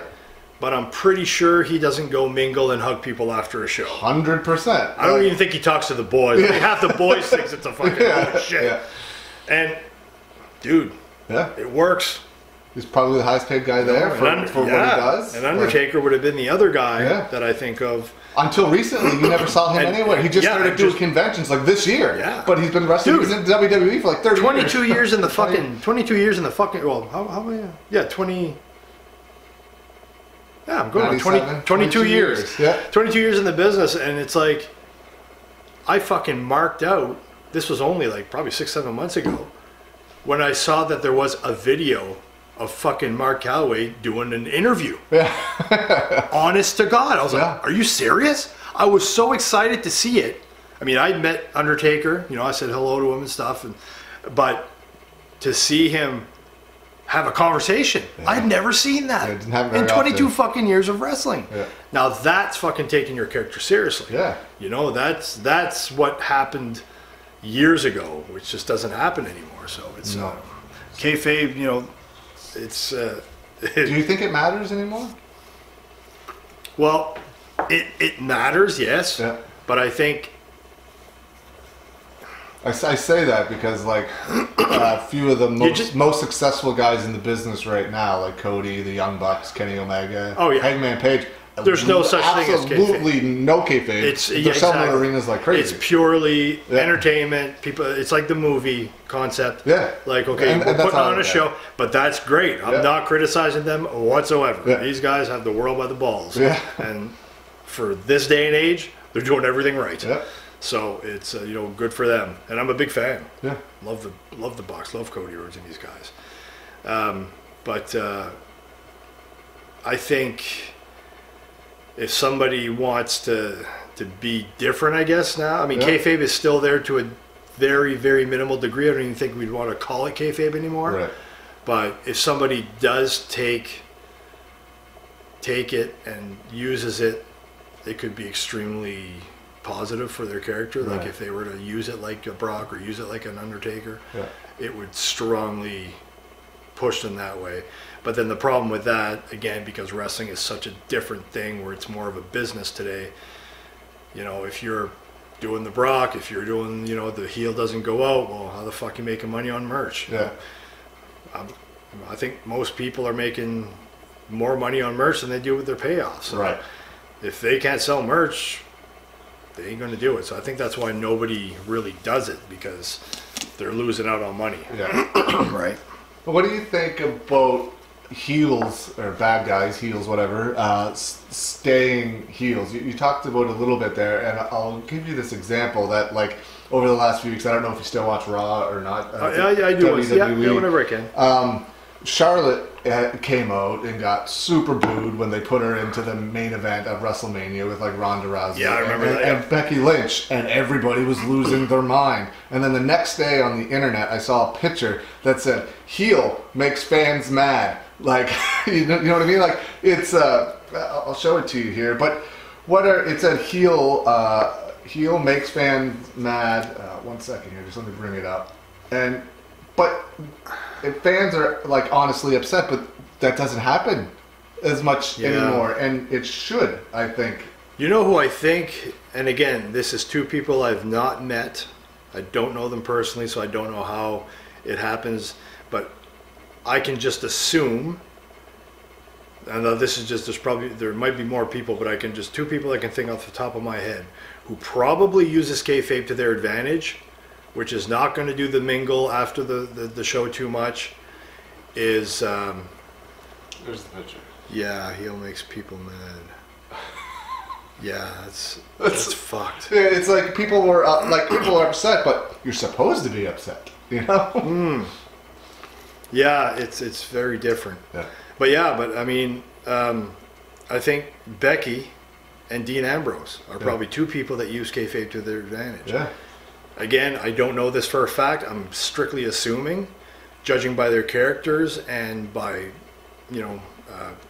but I'm pretty sure he doesn't go mingle and hug people after a show. 100%. I don't even think he talks to the boys. Like, half the boys thinks it's a fucking bullshit. Yeah. And, dude, it works. He's probably the highest paid guy there for what he does. And Undertaker would have been the other guy that I think of. Until recently, you never saw him anywhere. He just started doing conventions like this year. Yeah. But he's been wrestling in WWE for like 30 years. 22 years in the fucking, well, how many? Yeah, 20. Yeah, I'm going on 22 years. Yeah. 22 years in the business, and it's like, I fucking marked out, this was only like probably 6-7 months ago, when I saw that there was a video of fucking Mark Calloway doing an interview. Yeah. Honest to God. I was like, are you serious? I was so excited to see it. I mean, I'd met Undertaker, I said hello to him and stuff, but to see him have a conversation, I'd never seen that in 22 fucking years of wrestling. Yeah. Now that's fucking taking your character seriously. Yeah. That's what happened years ago, which just doesn't happen anymore. So it's kayfabe, it's. Do you think it matters anymore? Well, it matters, yes. Yeah. But I think. I say that because, like, a few of the most successful guys in the business right now, like Cody, the Young Bucks, Kenny Omega, Hangman Page. There's no such thing as kayfabe. Absolutely no kayfabe. They're selling arenas like crazy. It's purely entertainment. People, it's like the movie concept. Yeah. Like, okay, we're putting on a show, but that's great. I'm not criticizing them whatsoever. Yeah. These guys have the world by the balls. Yeah. And for this day and age, they're doing everything right. Yeah. So it's good for them, and I'm a big fan. Yeah. Love the Bucks. Love Cody Rhodes and these guys. But I think. If somebody wants to be different, I guess now. I mean, kayfabe is still there to a very, very minimal degree. I don't even think we'd want to call it kayfabe anymore. Right. But if somebody does take it and uses it, it could be extremely positive for their character. Right. Like if they were to use it like a Brock or use it like an Undertaker, it would strongly push them that way. But then the problem with that, again, because wrestling is such a different thing where it's more of a business today, if you're doing the Brock, if you're doing, the heel doesn't go out, well, how the fuck you making money on merch? Yeah. I think most people are making more money on merch than they do with their payoffs. So right. If they can't sell merch, they ain't going to do it. So I think that's why nobody really does it, because they're losing out on money. Yeah. Right. Well, what do you think about heels or bad guys, heels, whatever, staying heels? You talked about it a little bit there, and I'll give you this example that, like, over the last few weeks, I don't know if you still watch Raw or not. I do. Yeah, whenever I can. Charlotte came out and got super booed when they put her into the main event of WrestleMania with like Ronda Rousey. Yeah, I remember that. And Becky Lynch, and everybody was losing their mind. And then the next day on the internet, I saw a picture that said, "Heel makes fans mad." Like, you know what I mean? Like, it's, I'll show it to you here, but it said heel makes fans mad. One second here, just let me bring it up. But fans are like honestly upset, but that doesn't happen as much anymore, and it should, I think. You know who I think, and again, this is two people I've not met. I don't know them personally, so I don't know how it happens, but I can just assume, and this is just, there might be more people, but two people I can think off the top of my head who probably uses kayfabe to their advantage, which is not going to do the mingle after the show too much, is... There's the picture. Yeah, heel makes people mad. Yeah, that's fucked. Yeah, it's like people are upset, but you're supposed to be upset, you know? Yeah, it's very different. Yeah. But I mean, I think Becky and Dean Ambrose are probably two people that use kayfabe to their advantage. Yeah. Again, I don't know this for a fact. I'm strictly assuming, judging by their characters and by,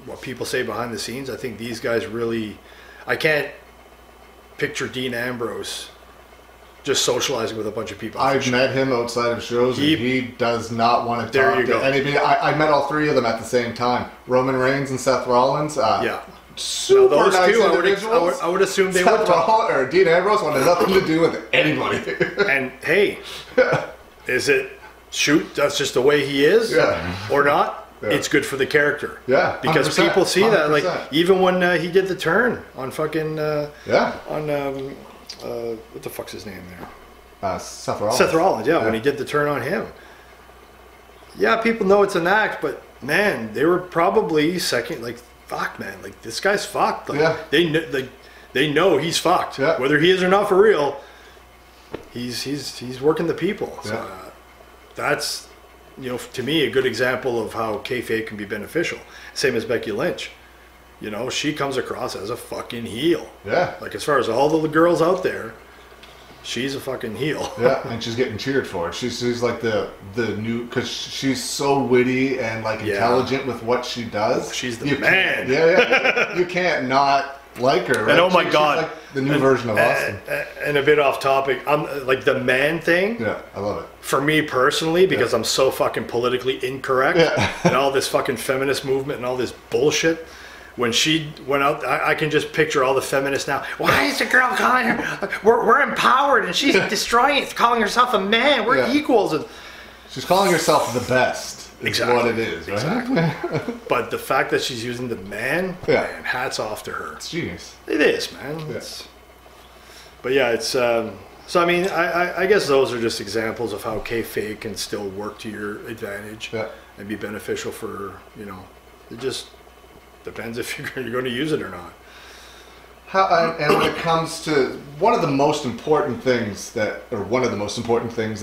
what people say behind the scenes. I think these guys really... I can't picture Dean Ambrose just socializing with a bunch of people. I've met him outside of shows, and he does not want to talk to anybody. I met all three of them at the same time. Roman Reigns and Seth Rollins. Yeah. Super those nice two, individuals. I would assume they would talk. Or Dean Ambrose wanted nothing to do with anybody. And hey, is it that's just the way he is, or not? Yeah. It's good for the character. Yeah, because people see 100%. That. Like even when he did the turn on fucking on what the fuck's his name there? Seth Rollins. Seth Rollins. Yeah, when he did the turn on him. Yeah, people know it's an act, but man, they were probably second. Like, fuck, man, like this guy's fucked. Like, they know he's fucked. Yeah. Whether he is or not for real, he's working the people. So that's, to me, a good example of how kayfabe can be beneficial. Same as Becky Lynch. She comes across as a fucking heel. Yeah. Like, as far as all the girls out there, she's a fucking heel. Yeah, and she's getting cheered for it. She's like the new, because she's so witty and like intelligent with what she does. She's the man. You can't not like her, right? And oh my God. She's like the new version of Austin. And a bit off topic, I'm like the man thing. Yeah, I love it. For me personally, because I'm so fucking politically incorrect and all this fucking feminist movement and all this bullshit. When she went out, I can just picture all the feminists now. Why is the girl calling her? We're empowered, and she's destroying it, calling herself a man. We're equals. And she's calling herself the best. Is what it is, right? Exactly. But the fact that she's using the man, man, hats off to her. It's genius. It is, man. Yeah. But yeah, it's... so, I mean, I guess those are just examples of how kayfabe can still work to your advantage and be beneficial for, it just depends if you're going to use it or not. And when it comes to one of the most important things that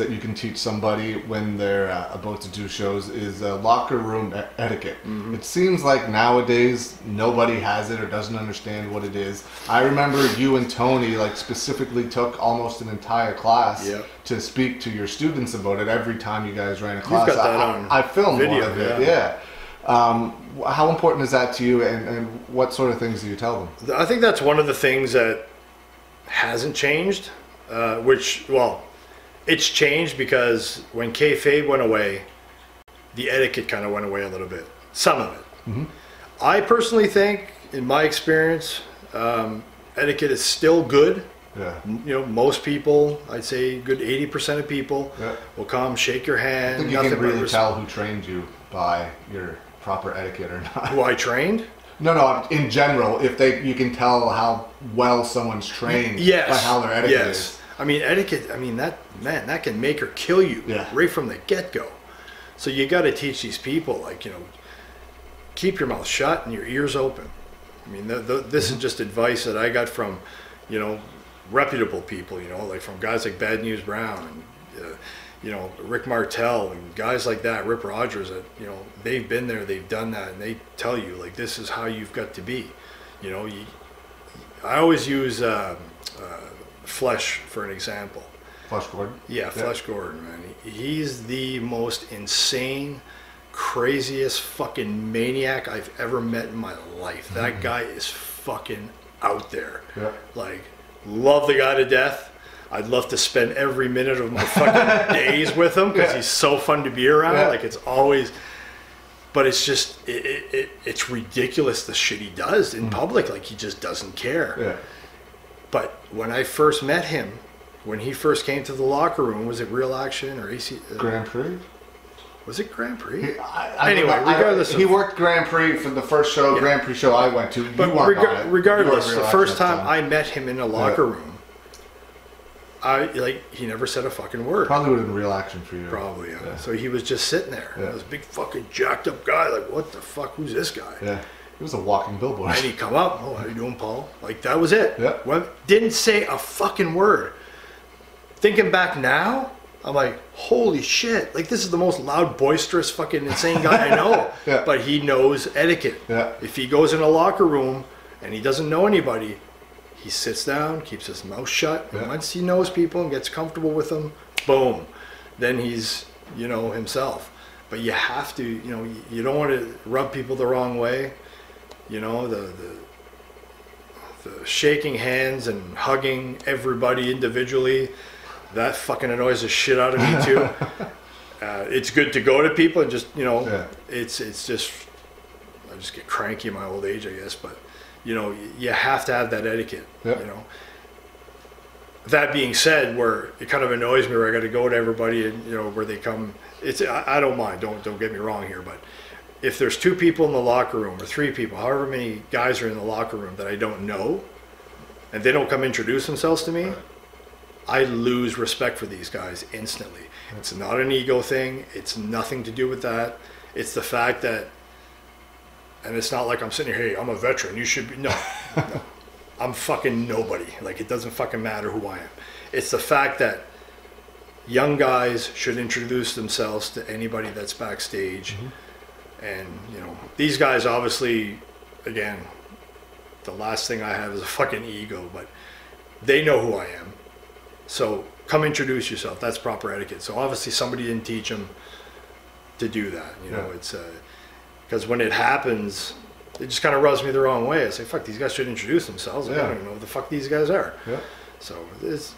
you can teach somebody when they're about to do shows is locker room etiquette. Mm-hmm. It seems like nowadays nobody has it or doesn't understand what it is. I remember you and Tony specifically took almost an entire class to speak to your students about it every time you guys ran a class. You've got that on I filmed video, one of it, how important is that to you, and what sort of things do you tell them? I think that's one of the things that hasn't changed, it's changed because when kayfabe went away, the etiquette kind of went away a little bit. Some of it. Mm-hmm. I personally think, in my experience, etiquette is still good. Yeah. Most people, I'd say good 80% of people will come, shake your hand. I think you can really tell who trained you by your proper etiquette or not. Who I trained? No, in general, you can tell how well someone's trained by how their etiquette is. I mean, etiquette, that can make or kill you right from the get-go. So you got to teach these people, keep your mouth shut and your ears open. I mean, this is just advice that I got from, reputable people, from guys like Bad News Brown you know, Rick Martel and guys like that, Rip Rogers, that, you know, they've been there, they've done that, and they tell you, like, this is how you've got to be. You know, I always use Flesh for an example. Flesh Gordon? Yeah, Flesh Gordon, man. He's the most insane, craziest fucking maniac I've ever met in my life. That guy is fucking out there. Yeah. Like, love the guy to death. I'd love to spend every minute of my fucking days with him because he's so fun to be around. Yeah. Like, it's always, but it's just, it's ridiculous the shit he does in public. Like, he just doesn't care. Yeah. But when I first met him, when he first came to the locker room, was it Real Action or AC? Grand Prix? Was it Grand Prix? Anyway, regardless he worked Grand Prix for the first show, Grand Prix show I went to. But regardless, the first time I met him in a locker room, he never said a fucking word. Probably would have been Real Action for you. Probably, yeah. So he was just sitting there. Yeah. This big fucking jacked up guy. Like, what the fuck? Who's this guy? Yeah. He was a walking billboard. And he'd come up. Oh, how you doing, Paul? Like, that was it. Yeah. Didn't say a fucking word. Thinking back now, I'm like, holy shit. Like, this is the most loud, boisterous, fucking insane guy I know. Yeah. But he knows etiquette. Yeah. If he goes in a locker room and he doesn't know anybody, he sits down, keeps his mouth shut, and once he knows people and gets comfortable with them, boom, then he's, you know, himself. But you have to, you know, you don't want to rub people the wrong way. You know, the shaking hands and hugging everybody individually, that fucking annoys the shit out of me too. It's good to go to people and just, you know, it's just, I just get cranky in my old age, I guess, but you know, you have to have that etiquette, you know. That being said, where it kind of annoys me where I got to go to everybody and, you know, where they come, I don't mind, don't get me wrong here, but if there's 2 people in the locker room or 3 people, however many guys are in the locker room that I don't know, and they don't come introduce themselves to me, I lose respect for these guys instantly. It's not an ego thing. It's nothing to do with that. It's the fact that, and it's not like I'm sitting here, hey, I'm a veteran, you should be, no. I'm fucking nobody. Like, it doesn't fucking matter who I am. It's the fact that young guys should introduce themselves to anybody that's backstage. And, you know, these guys obviously, again, the last thing I have is a fucking ego, but they know who I am. So come introduce yourself. That's proper etiquette. So obviously somebody didn't teach them to do that. You know, it's because when it happens, it just kind of rubs me the wrong way. I say, fuck, these guys should introduce themselves. I don't even know who the fuck these guys are. So it's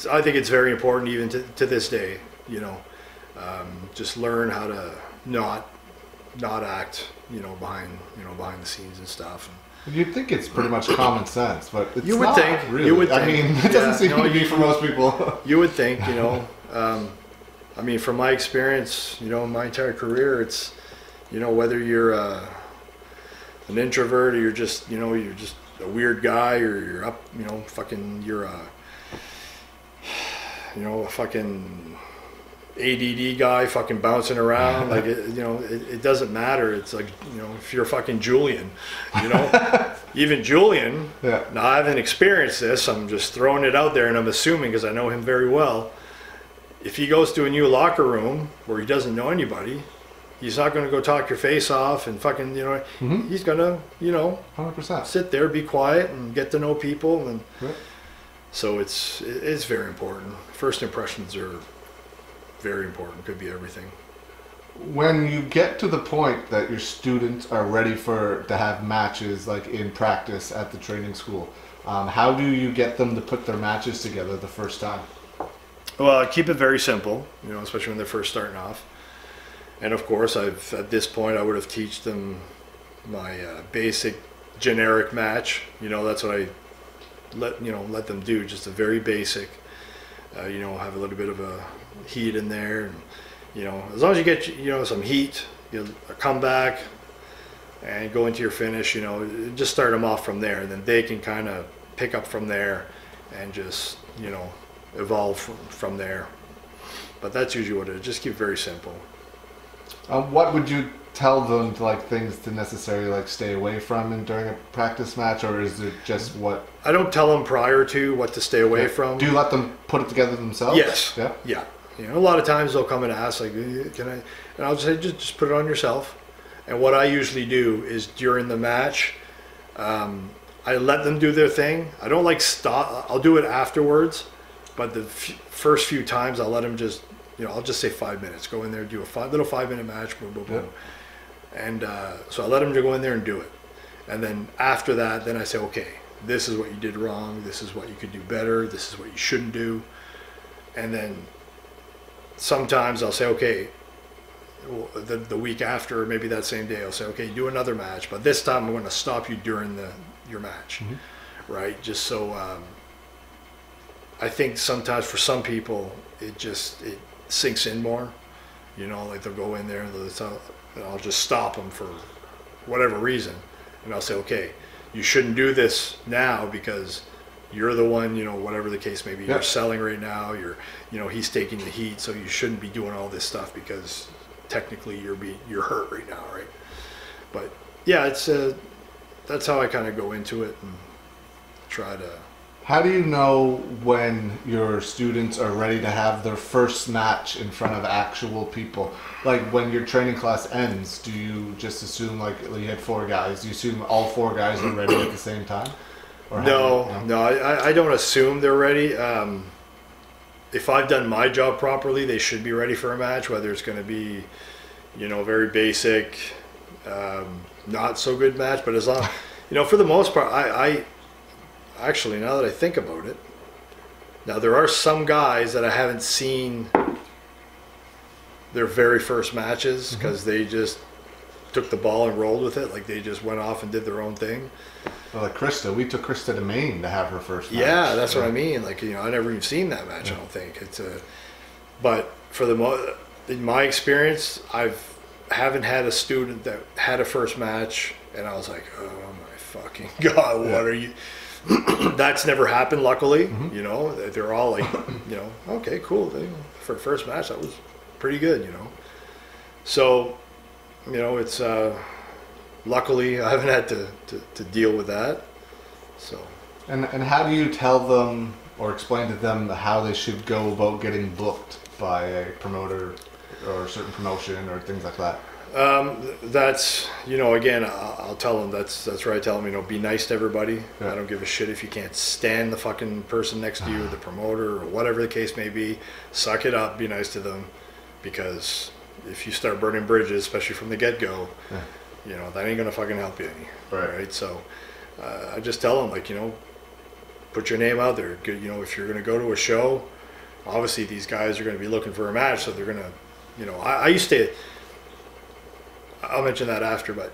I think it's very important even to this day, you know, just learn how to not act, you know, behind the scenes and stuff. You'd think it's pretty much common sense, but it's you would not, think. really. You would think. I mean, it doesn't seem to be for most people. You would think, you know. I mean, from my experience, you know, my entire career, it's, you know, whether you're an introvert or you're just a weird guy or you're up, you know, fucking, you're a fucking ADD guy fucking bouncing around, like, it doesn't matter. It's like, you know, if you're fucking Julian, you know, even Julian, now I haven't experienced this, I'm just throwing it out there and I'm assuming because I know him very well, if he goes to a new locker room where he doesn't know anybody, he's not going to go talk your face off and fucking, you know, he's going to, you know, 100% sit there, be quiet and get to know people. And so it's very important. First impressions are very important. Could be everything. When you get to the point that your students are ready to have matches, like in practice at the training school, how do you get them to put their matches together the first time? Well, I keep it very simple, you know, especially when they're first starting off. And of course, at this point, I would have taught them my basic generic match. You know, that's what I let them do, just a very basic. You know, have a little bit of a heat in there, and you know, as long as you get, you know, some heat, you'll come back and go into your finish. You know, just start them off from there, and then they can kind of pick up from there and just, you know, evolve from there. But that's usually what it is. Just keep it very simple. What would you tell them like things to necessarily like stay away from and during a practice match, or is it just what? I don't tell them prior to what to stay away from. Do you let them put it together themselves? Yes. Yeah. Yeah. You know, a lot of times they'll come and ask, like, can I? And I'll say, just put it on yourself. And what I usually do is during the match, I let them do their thing. I don't like stop. I'll do it afterwards, but the first few times I'll let them just, you know, I'll just say 5 minutes. Go in there, do a little 5-minute match, boom, boom, boom. And so I let them go in there and do it. And then after that, then I say, okay, this is what you did wrong. This is what you could do better. This is what you shouldn't do. And then sometimes I'll say, okay, the week after, or maybe that same day, I'll say, okay, do another match, but this time I'm going to stop you during your match, right? Just so I think sometimes for some people it sinks in more, you know, like they'll go in there and I'll just stop them for whatever reason, and I'll say, okay, you shouldn't do this now because you're the one, you know, whatever the case may be, you're selling right now, he's taking the heat, so you shouldn't be doing all this stuff because technically you're hurt right now, right? But yeah, that's how I kind of go into it and try to. How do you know when your students are ready to have their first match in front of actual people? Like when your training class ends, do you just assume like you had 4 guys? Do you assume all 4 guys are ready at the same time? Or no, I don't assume they're ready. If I've done my job properly, they should be ready for a match, whether it's going to be, you know, very basic, not so good match, but as long, you know, for the most part, I actually, now that I think about it, now there are some guys that I haven't seen their very first matches because they just took the ball and rolled with it, like they just went off and did their own thing. Well, like Krista, we took Krista to Maine to have her first match. Yeah, that's what I mean. Like, you know, I never even seen that match. I don't think it's but for in my experience, haven't had a student that had a first match, and I was like, oh my fucking god, what are you? That's never happened. Luckily, you know, they're all like, you know, okay, cool. For first match, that was pretty good, you know. So, you know, it's. Luckily, I haven't had to deal with that. So. And how do you tell them or explain to them how they should go about getting booked by a promoter or a certain promotion or things like that? That's, you know, again, I'll tell them that's right. I tell them, you know, be nice to everybody. I don't give a shit if you can't stand the fucking person next to you, the promoter, or whatever the case may be. Suck it up, be nice to them, because if you start burning bridges, especially from the get-go, you know, that ain't gonna fucking help you any. Right? So I just tell them, like, you know, put your name out there. You know, if you're gonna go to a show, obviously these guys are gonna be looking for a match, so they're gonna, you know, I used to, I'll mention that after, but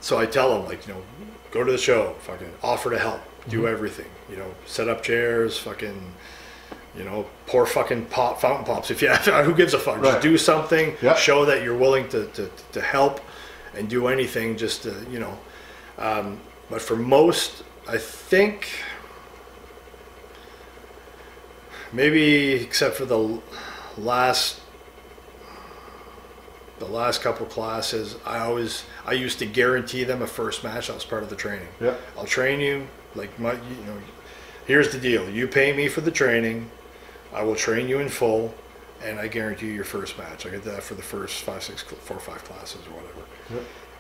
so I tell them, like, you know, go to the show, fucking offer to help, do everything, you know, set up chairs, fucking, you know, pour fucking fountain pops if you have, who gives a fuck, just do something, show that you're willing to help and do anything, just to, you know, but for most, I think, maybe except for the last couple classes, I used to guarantee them a first match. That was part of the training. I'll train you, like, you know, here's the deal, you pay me for the training, I will train you in full, and I guarantee you your first match. I get that for the first 4 or 5 classes or whatever.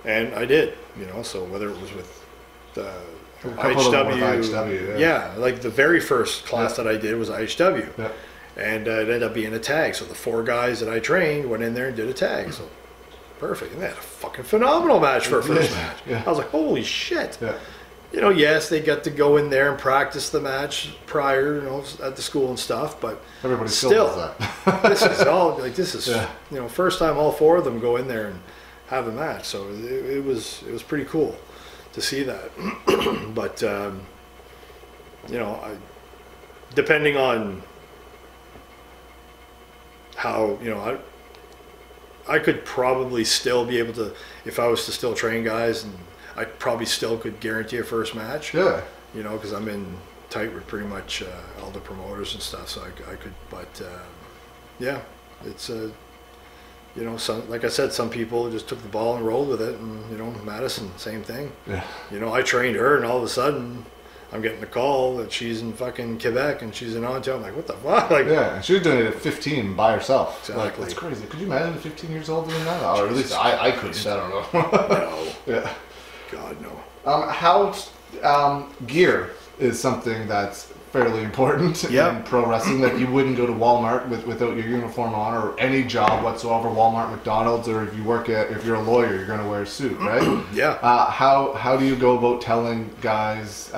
And I did, you know, so whether it was with IHW, like the very first class that I did was IHW, and it ended up being a tag. So the 4 guys that I trained went in there and did a tag. So perfect, and they had a fucking phenomenal match for a first match. I was like, holy shit. You know, yes, they got to go in there and practice the match prior, you know, at the school and stuff, but everybody still does that. this is you know, first time all 4 of them go in there and have a match. So it was pretty cool to see that. But you know, depending on how, you know, I could probably still be able to, if I was to still train guys, and I probably still could guarantee a first match. You know, because I'm in tight with pretty much all the promoters and stuff, so I could. But yeah, it's you know, some, like I said, some people just took the ball and rolled with it, and you know, Madison, same thing. Yeah. You know, I trained her, and all of a sudden, I'm getting a call that she's in fucking Quebec and she's in Ontario. I'm like, what the fuck? Like, yeah, and she was doing it at 15 by herself. Exactly. Like, that's crazy. Could you imagine 15 years old doing that? Or at least I couldn't. I don't know. No. Yeah. God, no. How gear is something that's fairly important in pro wrestling. That you wouldn't go to Walmart without your uniform on, or any job whatsoever, Walmart, McDonald's, or if you're a lawyer, you're going to wear a suit, right? Yeah. How do you go about telling guys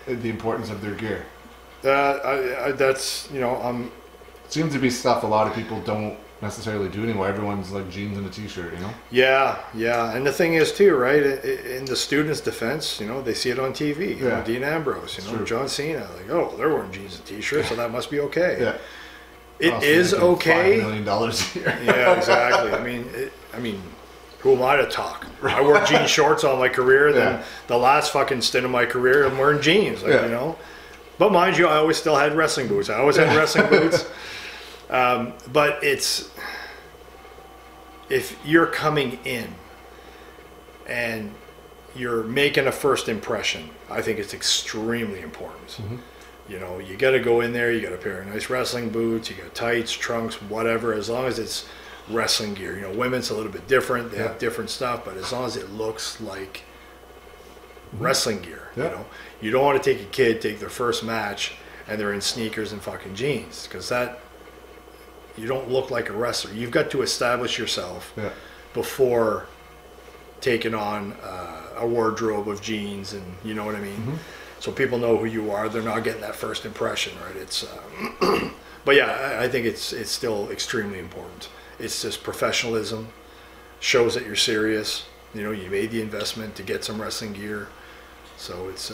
the importance of their gear? That's, you know, seems to be stuff a lot of people don't necessarily do anymore. Everyone's like jeans and a t-shirt, you know? Yeah. And the thing is too, right, in the students' defense, you know, they see it on TV. You know, Dean Ambrose, you know, true. John Cena, like, oh, they're wearing jeans and t-shirts, so that must be okay. Yeah. It is okay. $5 million a year. Yeah, exactly. I mean, who am I to talk? I wore jean shorts all my career. Then the last fucking stint of my career, I'm wearing jeans, like, you know. But mind you, I always still had wrestling boots. I always had wrestling boots. But it's, if you're coming in and you're making a first impression, I think it's extremely important. Mm-hmm. You know, you got to go in there, you got a pair of nice wrestling boots, you got tights, trunks, whatever, as long as it's wrestling gear. You know, women's a little bit different, they have different stuff, but as long as it looks like wrestling gear, you know. You don't want to take a kid, take their first match, and they're in sneakers and fucking jeans, because that, you don't look like a wrestler. You've got to establish yourself before taking on a wardrobe of jeans, and you know what I mean? Mm-hmm. So people know who you are. They're not getting that first impression, right? It's, but yeah, I think it's still extremely important. It's just professionalism, shows that you're serious. You know, you made the investment to get some wrestling gear. So it's,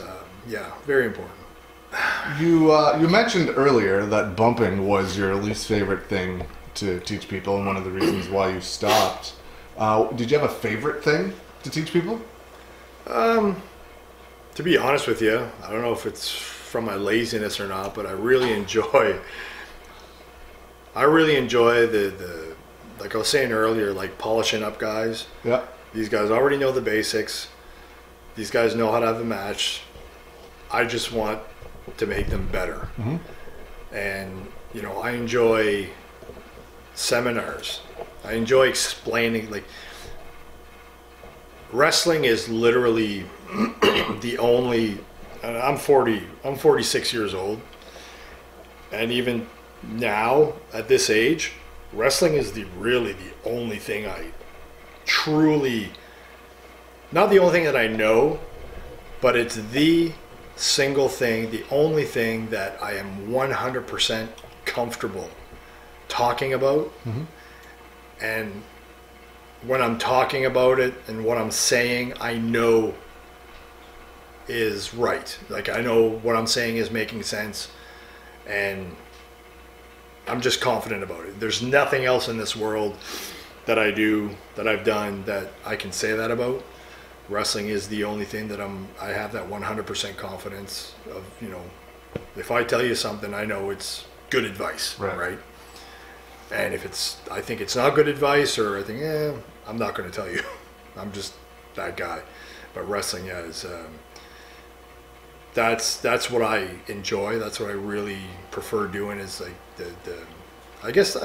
very important. You mentioned earlier that bumping was your least favorite thing to teach people, and one of the reasons why you stopped. Did you have a favorite thing to teach people? To be honest with you, I don't know if it's from my laziness or not, but I really enjoy the like I was saying earlier, like polishing up guys. Yeah. These guys already know the basics. These guys know how to have a match. I just want to make them better. Mm-hmm. And, you know, I enjoy seminars. I enjoy explaining, like, wrestling is literally the only, and I'm 46 years old, and even now at this age, wrestling is really the only thing I truly, not the only thing that I know, but it's the single thing, the only thing that I am 100% comfortable talking about. Mm-hmm. And when I'm talking about it and what I'm saying, I know is right. Like, I know what I'm saying is making sense, and I'm just confident about it. There's nothing else in this world that I do, that I've done, that I can say that about. Wrestling is the only thing that I have that 100% confidence of, you know, if I tell you something, I know it's good advice, right? And if I think it's not good advice, or I think, I'm not going to tell you. I'm just that guy. But wrestling, is, that's what I enjoy. That's what I really prefer doing, is like I guess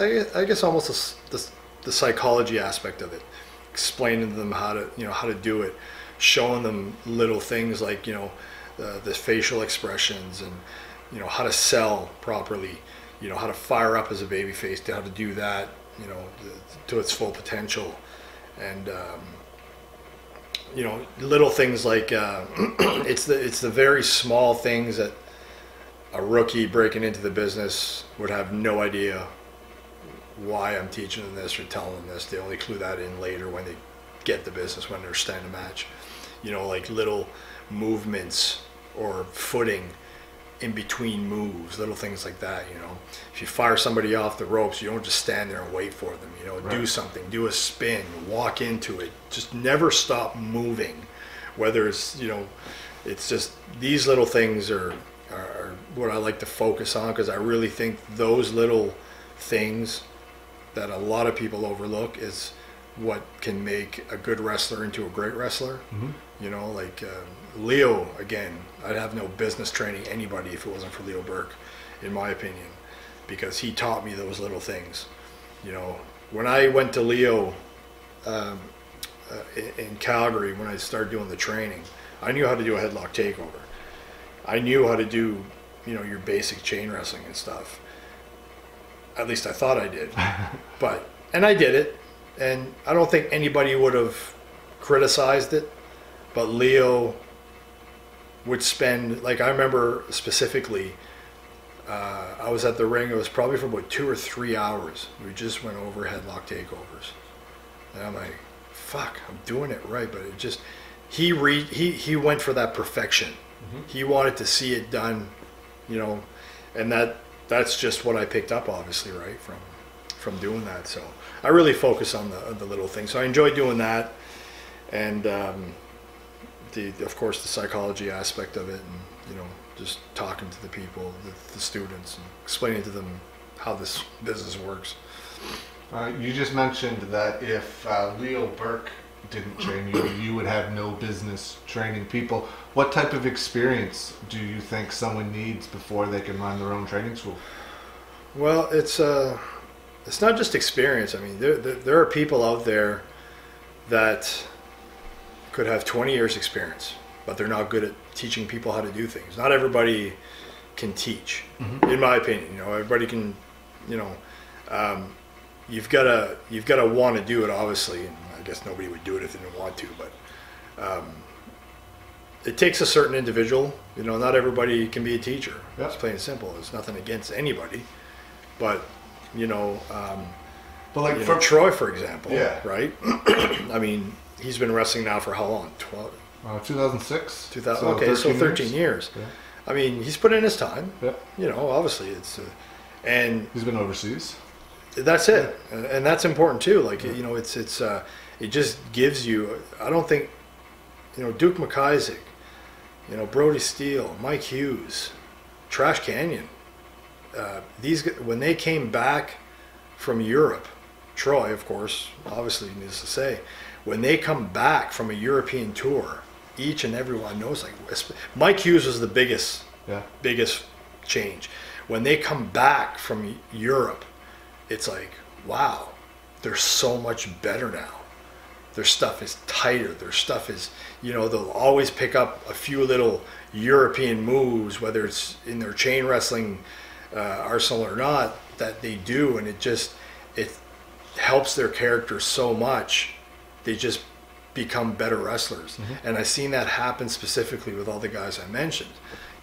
almost the psychology aspect of it, explaining to them how to do it, showing them little things like, you know, the facial expressions, and, you know, how to sell properly, you know, how to fire up as a babyface, how to do that, you know, to its full potential. And you know, little things like it's the very small things that a rookie breaking into the business would have no idea why I'm teaching them this or telling them this. They only clue that in later when they get the business, when they're starting a match. You know, like little movements or footing in between moves, little things like that. You know, if you fire somebody off the ropes, you don't just stand there and wait for them. You know, do something, do a spin, walk into it. Just never stop moving. Whether it's, you know, it's just these little things are what I like to focus on, because I really think those little things that a lot of people overlook is what can make a good wrestler into a great wrestler. You know, like Leo, again, I'd have no business training anybody if it wasn't for Leo Burke, in my opinion, because he taught me those little things. You know, when I went to Leo in Calgary, when I started doing the training, I knew how to do a headlock takeover. I knew how to do, you know, your basic chain wrestling and stuff. At least I thought I did. And I did it. And I don't think anybody would have criticized it. But Leo would spend, like, I remember specifically, I was at the ring, it was probably for about 2 or 3 hours. We just went over headlock takeovers. And I'm like, fuck, I'm doing it right. But it just, he went for that perfection. He wanted to see it done, you know, and that's just what I picked up, obviously, right, from doing that. So I really focus on the little things. So I enjoy doing that, and of course the psychology aspect of it, and you know, just talking to the people, the students, and explaining to them how this business works. You just mentioned that if Leo Burke didn't train you, you would have no business training people. What type of experience do you think someone needs before they can run their own training school? Well, it's not just experience. I mean, there are people out there that could have 20 years experience, but they're not good at teaching people how to do things. Not everybody can teach, in my opinion. You know, everybody can, you know, you've got to want to do it, obviously. And I guess nobody would do it if they didn't want to, but it takes a certain individual. You know, not everybody can be a teacher. Yep. It's plain and simple. It's nothing against anybody, but you know, but like for Troy, for example, yeah, right? I mean, he's been wrestling now for how long? 2006. 2000. Okay, so 13 years. Yeah. I mean, he's put in his time. Yeah. You know, obviously it's, and he's been overseas. That's it, and that's important too. Like, you know, it just gives you. I don't think, you know, Duke McIsaac, you know, Brody Steele, Mike Hughes, Trash Canyon. These, when they came back from Europe, Troy, of course, obviously needs to say, when they come back from a European tour, each and every one knows, like, Mike Hughes was the biggest change. When they come back from Europe, it's like, wow, they're so much better now. Their stuff is tighter. Their stuff is, you know, they'll always pick up a few little European moves, whether it's in their chain wrestling arsenal or not, that they do, and it helps their character so much. They just become better wrestlers. And I've seen that happen specifically with all the guys I mentioned.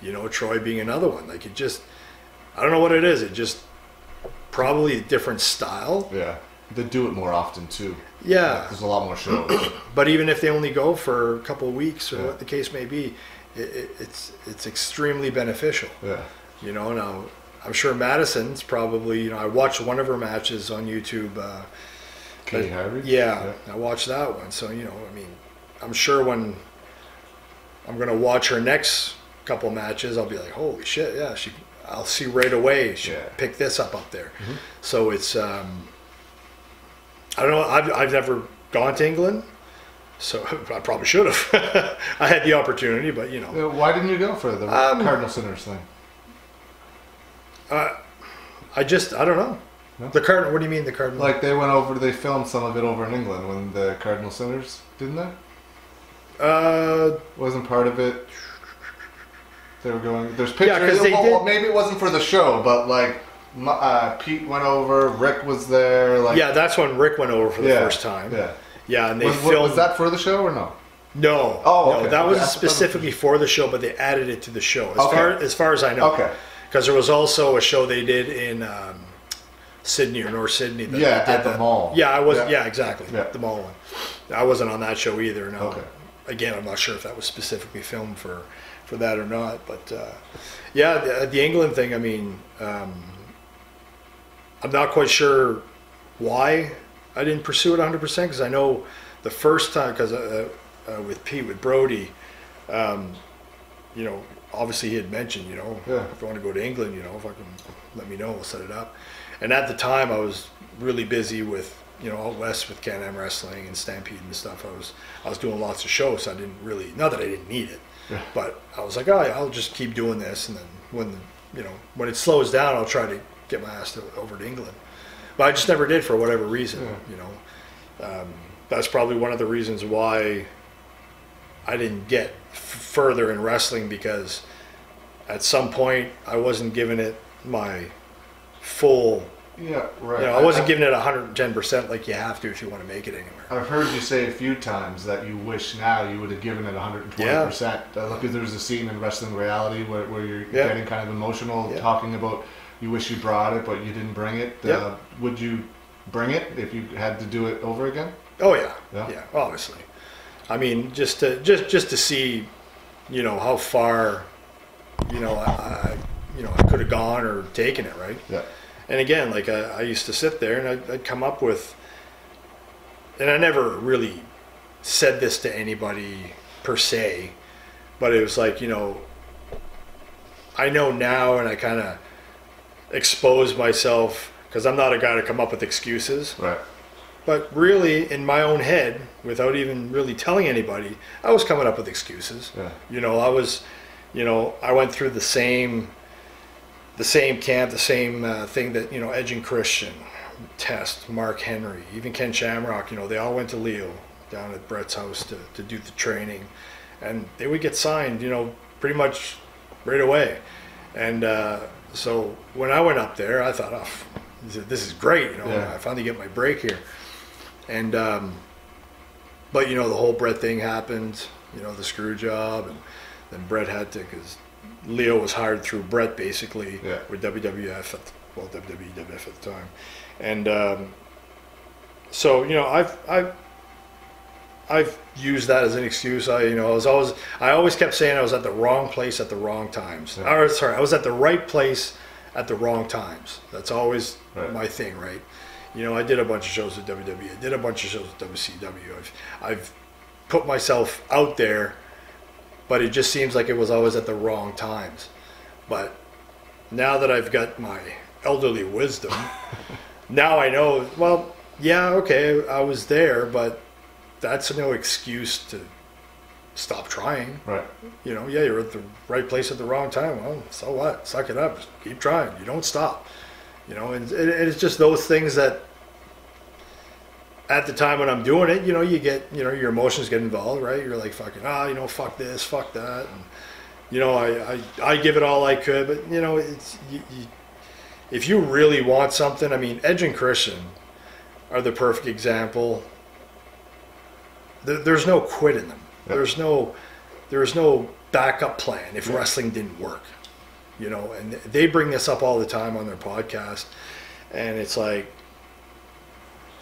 You know, Troy being another one. Like, it just, I don't know what it is. It just, probably a different style. Yeah, they do it more often too. Yeah, like, there's a lot more shows. But even if they only go for a couple of weeks or what the case may be, it's extremely beneficial. Yeah, you know. Now I'm sure Madison's probably, you know, I watched one of her matches on YouTube. Kay Harvey. Yeah, I watched that one. So, you know, I mean, I'm sure when I'm gonna watch her next couple matches, I'll be like, holy shit, yeah, I'll see right away she pick this up there. So it's I don't know, I've never gone to England, so I probably should have. I had the opportunity, but you know. Why didn't you go for the Cardinal Sinners thing? I don't know. No? The Cardinal, what do you mean the Cardinal? Like, they filmed some of it over in England when the Cardinal Sinners, didn't they? Wasn't part of it. They were going. There's pictures. Yeah, because well, maybe it wasn't for the show, but like Pete went over. Rick was there. Like, yeah, that's when Rick went over for the first time. Yeah, and they filmed. Was that for the show or no? No. Oh, okay. No, that was specifically for the show, but they added it to the show. As far as I know. Okay. Because there was also a show they did in Sydney or North Sydney. That they did at the mall. Yeah, I was. Yeah, exactly. Yeah. The mall one. I wasn't on that show either. No. Okay. Again, I'm not sure if that was specifically filmed for that or not, but the England thing, I mean, I'm not quite sure why I didn't pursue it 100%, because I know the first time, because with Pete, with Brody, you know, obviously he had mentioned, you know, Yeah. if you want to go to England, you know, if I can, let me know, we'll set it up. And at the time I was really busy with, you know, out west with Can-Am Wrestling and Stampede and stuff. I was doing lots of shows, so I didn't really, not that I didn't need it, Yeah. but I was like, oh, yeah, I'll just keep doing this, and then when it slows down, I'll try to get my ass over to England. But I just never did for whatever reason, you know. That's probably one of the reasons why I didn't get further in wrestling, because at some point I wasn't giving it my full. Yeah, right. You know, I wasn't giving it 110% like you have to if you want to make it anywhere. I've heard you say a few times that you wish now you would have given it 120%. Look, there's a scene in Wrestling Reality where you're getting kind of emotional, talking about you wish you brought it, but you didn't bring it. Would you bring it if you had to do it over again? Oh yeah, obviously. I mean, just to see, you know, how far, you know, I could have gone or taken it, right? Yeah. And again, like I used to sit there and I'd come up with, and I never really said this to anybody per se, but it was like, you know, I know now, and I kind of expose myself, because I'm not a guy to come up with excuses. Right. But really, in my own head, without even really telling anybody, I was coming up with excuses. Yeah. You know, I went through the same camp, the same thing that, you know, Edge and Christian, Test, Mark Henry, even Ken Shamrock, you know, they all went to Leo down at Brett's house to do the training, and they would get signed, you know, pretty much right away. And so when I went up there, I thought, oh, this is great, you know, I finally get my break here. And but, you know, the whole Brett thing happened, you know, the screw job, and then Brett had to, because Leo was hired through Brett basically with WWF, WWF at the time. And so, you know, I've used that as an excuse. I always kept saying I was at the wrong place at the wrong times. Yeah. Or sorry, I was at the right place at the wrong times. That's always my thing, right? You know, I did a bunch of shows with WWE. I did a bunch of shows with WCW. I've put myself out there, but it just seems like it was always at the wrong times. But now that I've got my elderly wisdom, now I know, well, yeah, okay, I was there, but that's no excuse to stop trying. Right. You know, yeah, you're at the right place at the wrong time. Well, so what? Suck it up. Just keep trying. You don't stop. You know, and it's just those things that at the time when I'm doing it, you know, you get, you know, your emotions get involved, right? You're like, fucking, you know, fuck this, fuck that. And, you know, I give it all I could, but, you know, it's, if you really want something, I mean, Edge and Christian are the perfect example. There's no quit in them. Yep. There's no backup plan if wrestling didn't work. You know, and they bring this up all the time on their podcast, and it's like,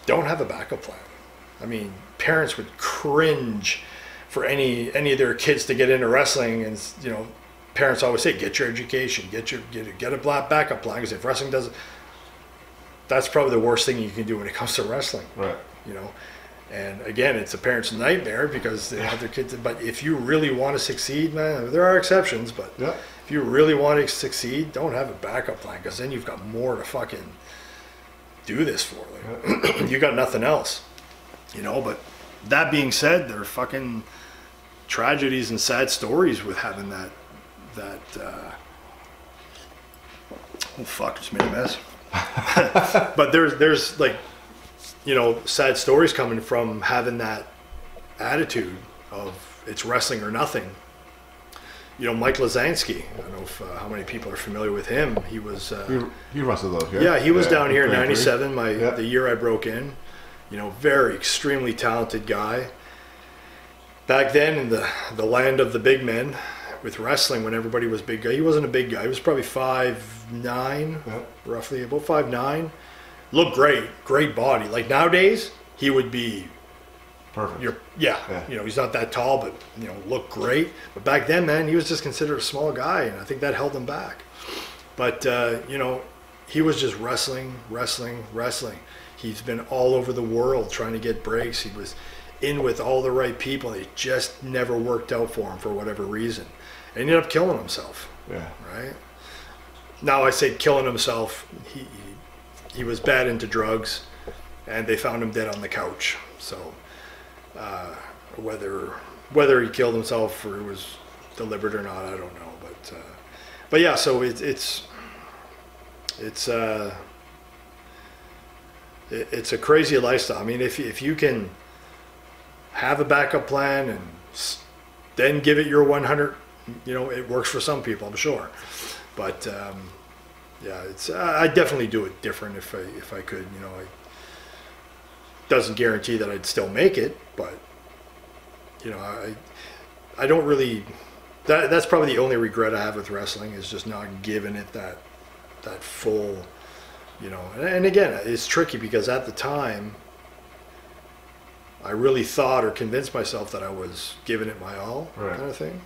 don't have a backup plan. I mean, parents would cringe for any of their kids to get into wrestling, and, you know, parents always say, get your education, get a backup plan, because if wrestling doesn't, that's probably the worst thing you can do when it comes to wrestling. Right. You know, and again, it's a parent's nightmare because they have their kids. But if you really want to succeed, man, there are exceptions, but if you really want to succeed, don't have a backup plan, because then you've got more to fucking do this for. Like, you got nothing else, you know. But that being said, there are fucking tragedies and sad stories with having that. Oh fuck! Just made a mess. But there's like, you know, sad stories coming from having that attitude of it's wrestling or nothing. You know, Mike Lazansky, I don't know if, how many people are familiar with him. He was... he wrestled out here. Yeah, he was down here in 97, the year I broke in. You know, very extremely talented guy. Back then, in the land of the big men, with wrestling, when everybody was big guy, he wasn't a big guy. He was probably 5'9", roughly, about 5'9". Looked great body. Like nowadays, he would be perfect. You know, he's not that tall, but, you know, looked great. But back then, man, he was just considered a small guy, and I think that held him back. But you know, he was just wrestling. He's been all over the world trying to get breaks. He was in with all the right people. It just never worked out for him for whatever reason. ended up killing himself. Yeah. Right. Now I say killing himself. He was bad into drugs, and they found him dead on the couch. So whether he killed himself or it was deliberate or not, I don't know. But yeah. So it's a crazy lifestyle. I mean, if you can have a backup plan and then give it your 100, it works for some people, I'm sure. But yeah, I definitely do it different if I could. It doesn't guarantee that I'd still make it, but I don't really. That's probably the only regret I have with wrestling, is just not giving it that full. And again, it's tricky because at the time, I really thought or convinced myself that I was giving it my all, right. Kind of thing.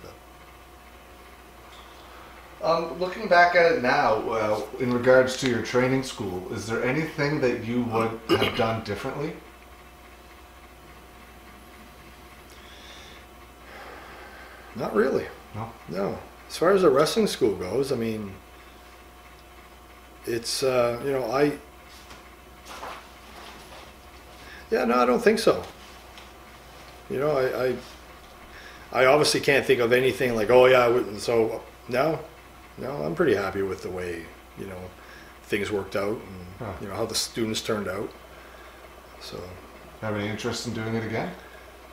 Looking back at it now, in regards to your training school, is there anything that you would have done differently? Not really. No. As far as the wrestling school goes, I mean, it's I don't think so. I obviously can't think of anything like, oh yeah, so no, I'm pretty happy with the way things worked out and how the students turned out. So, have any interest in doing it again?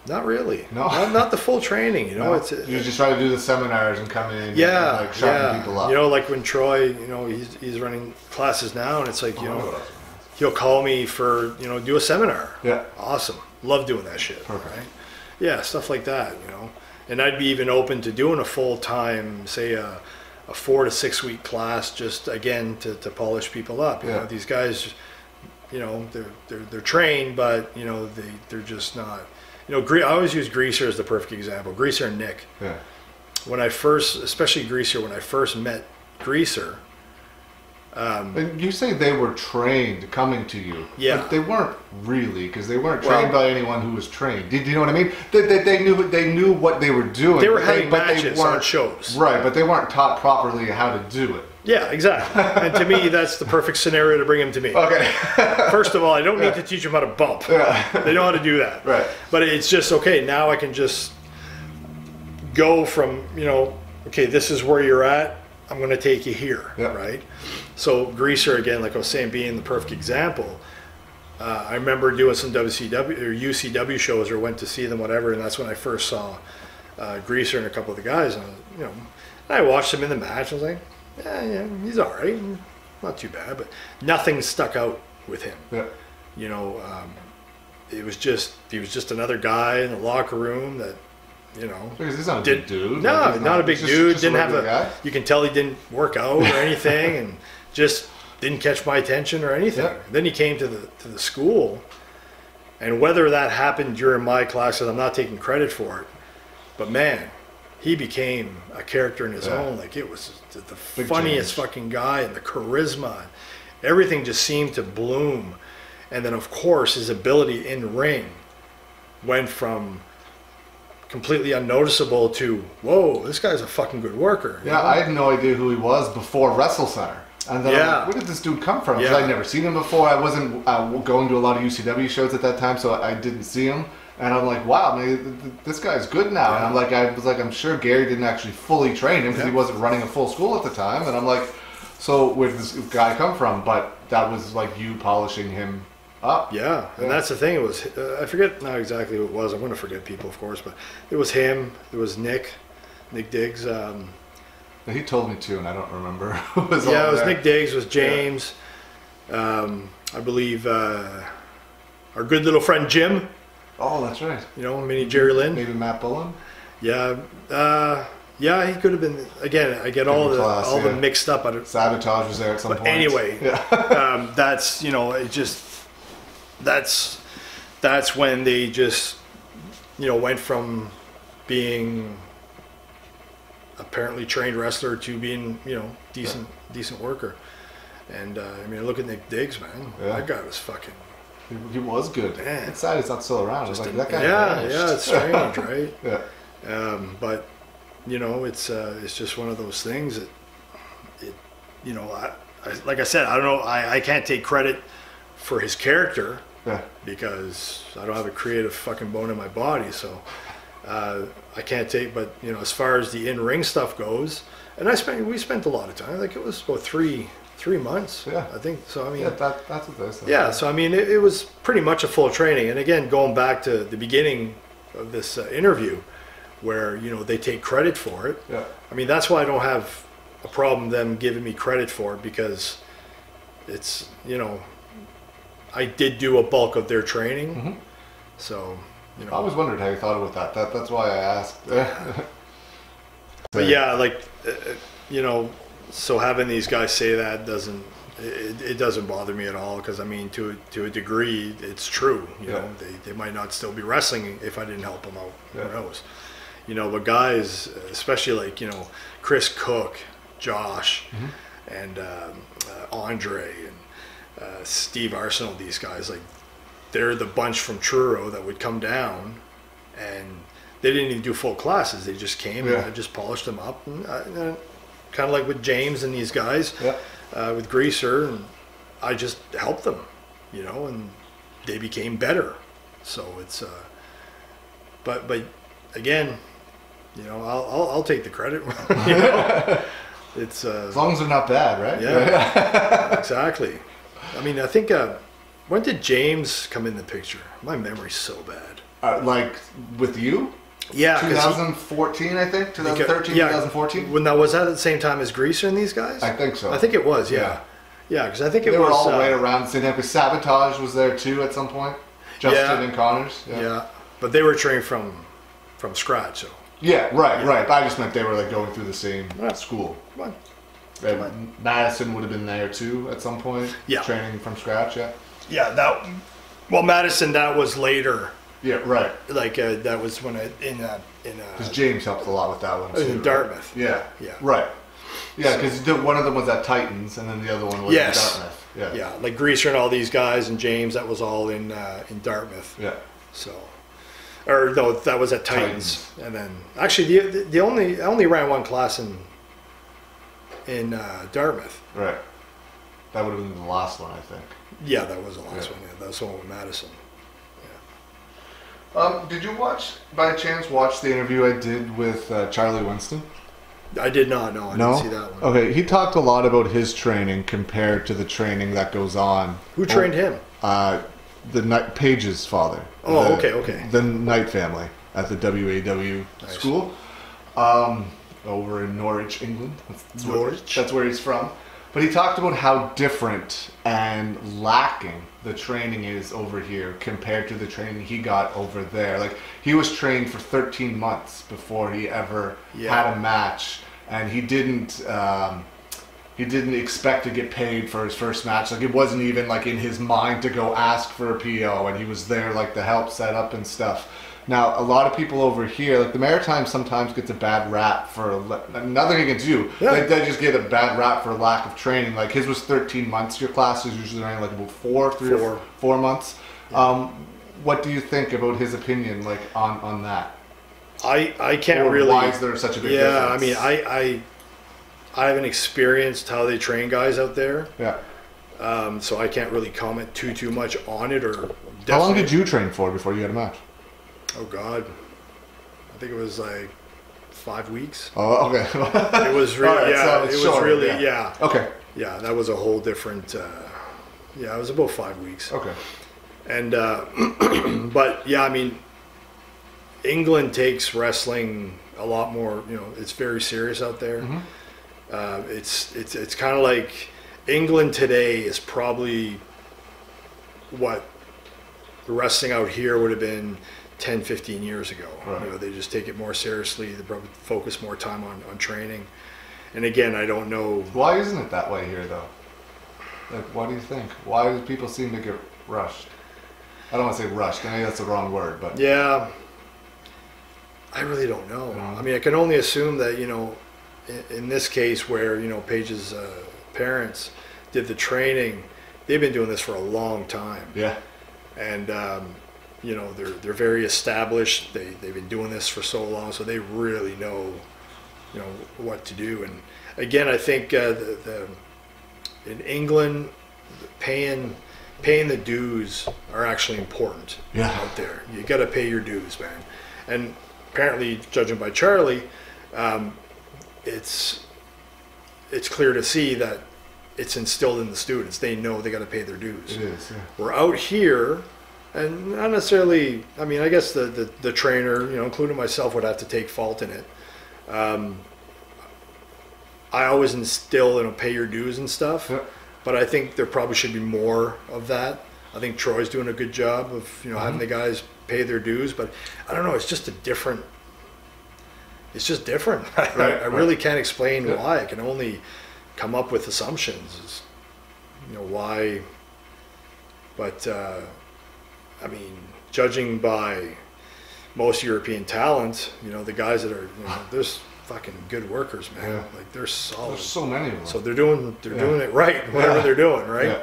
Not really. No, not the full training. No. It's you just try to do the seminars and come in. Yeah, and sharpen people up. Like when Troy, he's running classes now, and it's like he'll call me for do a seminar. Yeah, awesome. Love doing that shit. Perfect. Right? Yeah, stuff like that. And I'd be even open to doing a full time, say a 4 to 6 week class, just again to polish people up. These guys, they're trained, but they're just not. I always use Greaser as the perfect example. Greaser and Nick. Yeah. Especially Greaser, when I first met Greaser. And you say they were trained coming to you. Yeah. But they weren't really, because they weren't trained by anyone who was trained. Do you know what I mean? They knew what they were doing. They were having matches on shows. Right, but they weren't taught properly how to do it. Yeah, exactly. And to me, that's the perfect scenario to bring them to me. Okay. First of all, I don't need to teach them how to bump. Yeah. They know how to do that. Right. But it's just, okay, now I can just go from, okay, this is where you're at. I'm going to take you here, right? So Greaser, again, like I was saying, being the perfect example, I remember doing some WCW or UCW shows or went to see them, whatever, and that's when I first saw Greaser and a couple of the guys. And, and I watched them in the match. I was like, yeah, he's all right. Not too bad, but nothing stuck out with him. Yeah. He was just another guy in the locker room that, because he's not a big dude. No, not a big dude. Didn't have guy. You can tell he didn't work out or anything, and just didn't catch my attention or anything. Yeah. Then he came to the school, and whether that happened during my classes, I'm not taking credit for it. But man, he became a character in his own. Like, it was the Big funniest change. fucking guy, and the charisma, everything just seemed to bloom. And then of course his ability in the ring went from completely unnoticeable to, whoa, this guy's a fucking good worker. Yeah, I had no idea who he was before Wrestle Center. And then I'm like, where did this dude come from? Because I'd never seen him before. I wasn't going to a lot of UCW shows at that time, so I didn't see him. And I'm like, wow, man, this guy's good now. Yeah. And I was like, I'm sure Gary didn't actually fully train him because he wasn't running a full school at the time. And I'm like, so where did this guy come from? But that was like you polishing him up. Yeah, and that's the thing. It was I forget now exactly who it was. I'm going to forget people, of course, but it was him. It was Nick Diggs. He told me too, and I don't remember who was. Yeah, it was Nick Diggs. It was James. I believe our good little friend Jim. Oh, that's right. Mini Jerry Lynn. Maybe Matt Bullen. Yeah, yeah, he could have been. Again, I get all the mixed up. Sabotage was there at some point. Anyway, that's it just. That's when they just went from being apparently trained wrestler to being decent worker. And I mean, look at Nick Diggs, man. That guy was fucking. He was good. Man. It's sad he's not still around. It's like that guy. Yeah, it's strange, right? Yeah. But you know, it's just one of those things that, you know, like I said, I don't know, I can't take credit for his character because I don't have a creative fucking bone in my body, so I can't take. But you know, as far as the in-ring stuff goes, and we spent a lot of time. Like it was about three months. Yeah, I think so. I mean, that's what this is. Yeah, so I mean, it was pretty much a full training. And again, going back to the beginning of this interview, where you know they take credit for it. Yeah. I mean, that's why I don't have a problem them giving me credit for it, because it's, you know, I did do a bulk of their training. Mm-hmm. So, you know. I always wondered how you thought about that. That's why I asked. But yeah, like, you know, so having these guys say that it doesn't bother me at all, because I mean, to a degree, it's true. You know, they might not still be wrestling if I didn't help them out. Who knows? You know, but guys, especially like, you know, Chris Cook, Josh, and Andre and Steve Arsenal, these guys, like, they're the bunch from Truro that would come down, and they didn't even do full classes. They just came and I just polished them up, and kind of like with James and these guys, with Greaser, and I just helped them, you know, and they became better. So it's, but again, you know, I'll take the credit. You know? It's as long as they're not bad, right? Yeah, exactly. I mean, I think when did James come in the picture? My memory's so bad. Like with you? Yeah, 2014, I think. 2013, 2014. When that was that at the same time as Greaser and these guys? I think so. I think it was. Yeah, because I think they it were was all right around the same time. Because Sabotage was there too at some point. Justin and Connors. Yeah, but they were trained from scratch. So. Yeah, right. I just meant they were like going through the same school. Come on. Madison would have been there too at some point. Yeah. Training from scratch, Yeah, Madison, that was later. Yeah, right. Like that was when because James helped a lot with that one too. In Dartmouth. Yeah. Right. Yeah, because one of them was at Titans, and then the other one was in Dartmouth. Yeah, like Greaser and all these guys, and James, that was all in Dartmouth. Yeah. So. Or no, that was at Titans. And then actually I only ran one class in Dartmouth. Right. That would have been the last one, I think. Yeah, that was the last one. Yeah, that was the one with Madison. Yeah. Did you by chance watch the interview I did with Charlie Winston? I did not. No, I didn't see that one. Okay, he talked a lot about his training compared to the training that goes on. Who trained him? The Page's father. Oh, okay. The Knight family at the WAW school over in Norwich, England. That's where he's from. But he talked about how different and lacking the training is over here compared to the training he got over there. Like, he was trained for 13 months before he ever had a match, and he didn't expect to get paid for his first match. Like, it wasn't even like in his mind to go ask for a PO, and he was there like to help set up and stuff. Now, a lot of people over here, like the Maritime sometimes gets a bad rap for nothing against you. Yeah. They just get a bad rap for lack of training. Like, his was 13 months. Your class is usually around like about 4 months. Yeah. What do you think about his opinion, like on that? I can't really. Why is there such a big difference? I mean, I haven't experienced how they train guys out there. Yeah. So I can't really comment too much on it. How long did you train for before you had a match? Oh God, I think it was like 5 weeks. Oh, okay. It was really, right, it was really, Okay. Yeah, that was a whole different. It was about 5 weeks. Okay. And but yeah, I mean, England takes wrestling a lot more. You know, it's very serious out there. Mm-hmm. It's kind of like England today is probably what wrestling out here would have been 10, 15 years ago. Right. You know, they just take it more seriously. They probably focus more time on training. And again, I don't know. Why isn't it that way here, though? Like, what do you think? Why do people seem to get rushed? I don't want to say rushed. Maybe that's the wrong word, but yeah, I really don't know. I mean, I can only assume that, you know, in this case where, you know, Paige's parents did the training, they've been doing this for a long time. Yeah. And you know, they're very established. They've been doing this for so long, so they really know what to do. And again, I think in England, paying the dues are actually important out there. You got to pay your dues, man. And apparently, judging by Charlie, it's clear to see that it's instilled in the students. They know they got to pay their dues. It is. Yeah. We're out here, and not necessarily. I mean, I guess the trainer, including myself, would have to take fault in it. I always instill, pay your dues and stuff. Yeah. But I think there probably should be more of that. I think Troy's doing a good job of having the guys pay their dues. But I don't know. It's just different. Right, I really can't explain why. I can only come up with assumptions. Why. But I mean, judging by most European talent, the guys that are, there's fucking good workers, man. Yeah. Like they're solid. There's so many of them. So they're doing it right, whatever they're doing, right? Yeah.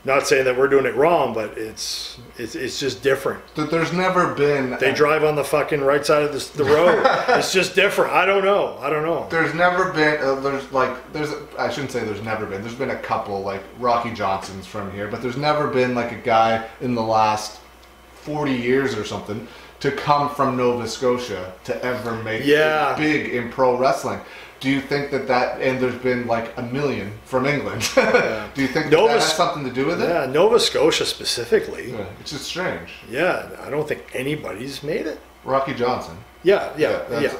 Not saying that we're doing it wrong, but it's just different. There's never been. They drive on the fucking right side of the road. It's just different. I don't know. There's never been. I shouldn't say there's never been. There's been a couple, like Rocky Johnson's from here, but there's never been like a guy in the last 40 years or something to come from Nova Scotia to ever make it big in pro wrestling. Do you think that and there's been like a million from England. Do you think that has something to do with it? Yeah, Nova Scotia specifically. Yeah, it's just strange. Yeah, I don't think anybody's made it. Rocky Johnson. Yeah.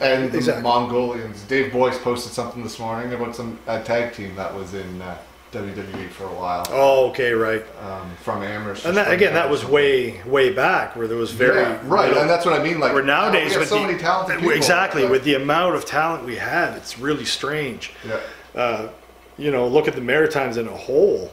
And the Mongolians. Dave Boyce posted something this morning about a tag team that was in WWE for a while. Oh, okay, right. From Amherst. And that was way back where there was very right, and that's what I mean. Like, where nowadays we have so many talented people. Exactly, with the amount of talent we have, it's really strange. Yeah. Look at the Maritimes in a whole.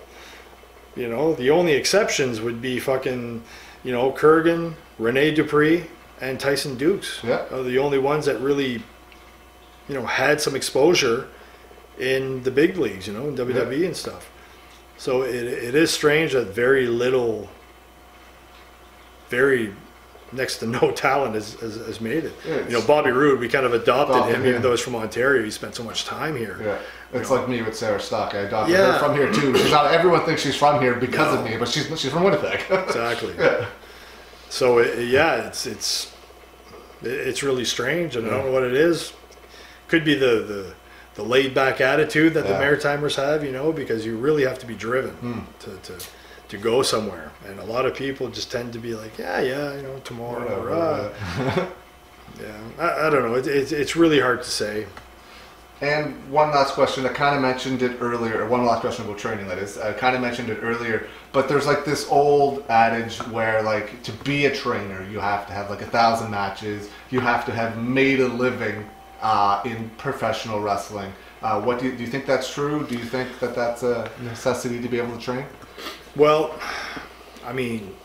The only exceptions would be fucking, Kurgan, Rene Dupree, and Tyson Dukes. Yeah. Are the only ones that really, had some exposure in the big leagues, in WWE and stuff. So it is strange that very next to no talent has made it. Yeah, Bobby Roode, we kind of adopted him, even though he's from Ontario. He spent so much time here. Yeah, it's like me with Sarah Stock. I adopted her from here too. Not everyone thinks she's from here because of me, but she's from Winnipeg. Exactly. Yeah. So it's really strange, and I don't know what it is. Could be the laid back attitude that the Maritimers have, because you really have to be driven to go somewhere. And a lot of people just tend to be like, tomorrow. I don't know. It's really hard to say. And one last question. I kind of mentioned it earlier. One last question about training, that is. I kind of mentioned it earlier. But there's like this old adage where, like, to be a trainer, you have to have like 1,000 matches. You have to have made a living in professional wrestling. What do you think that's true? Do you think that that's a necessity to be able to train? Well, I mean,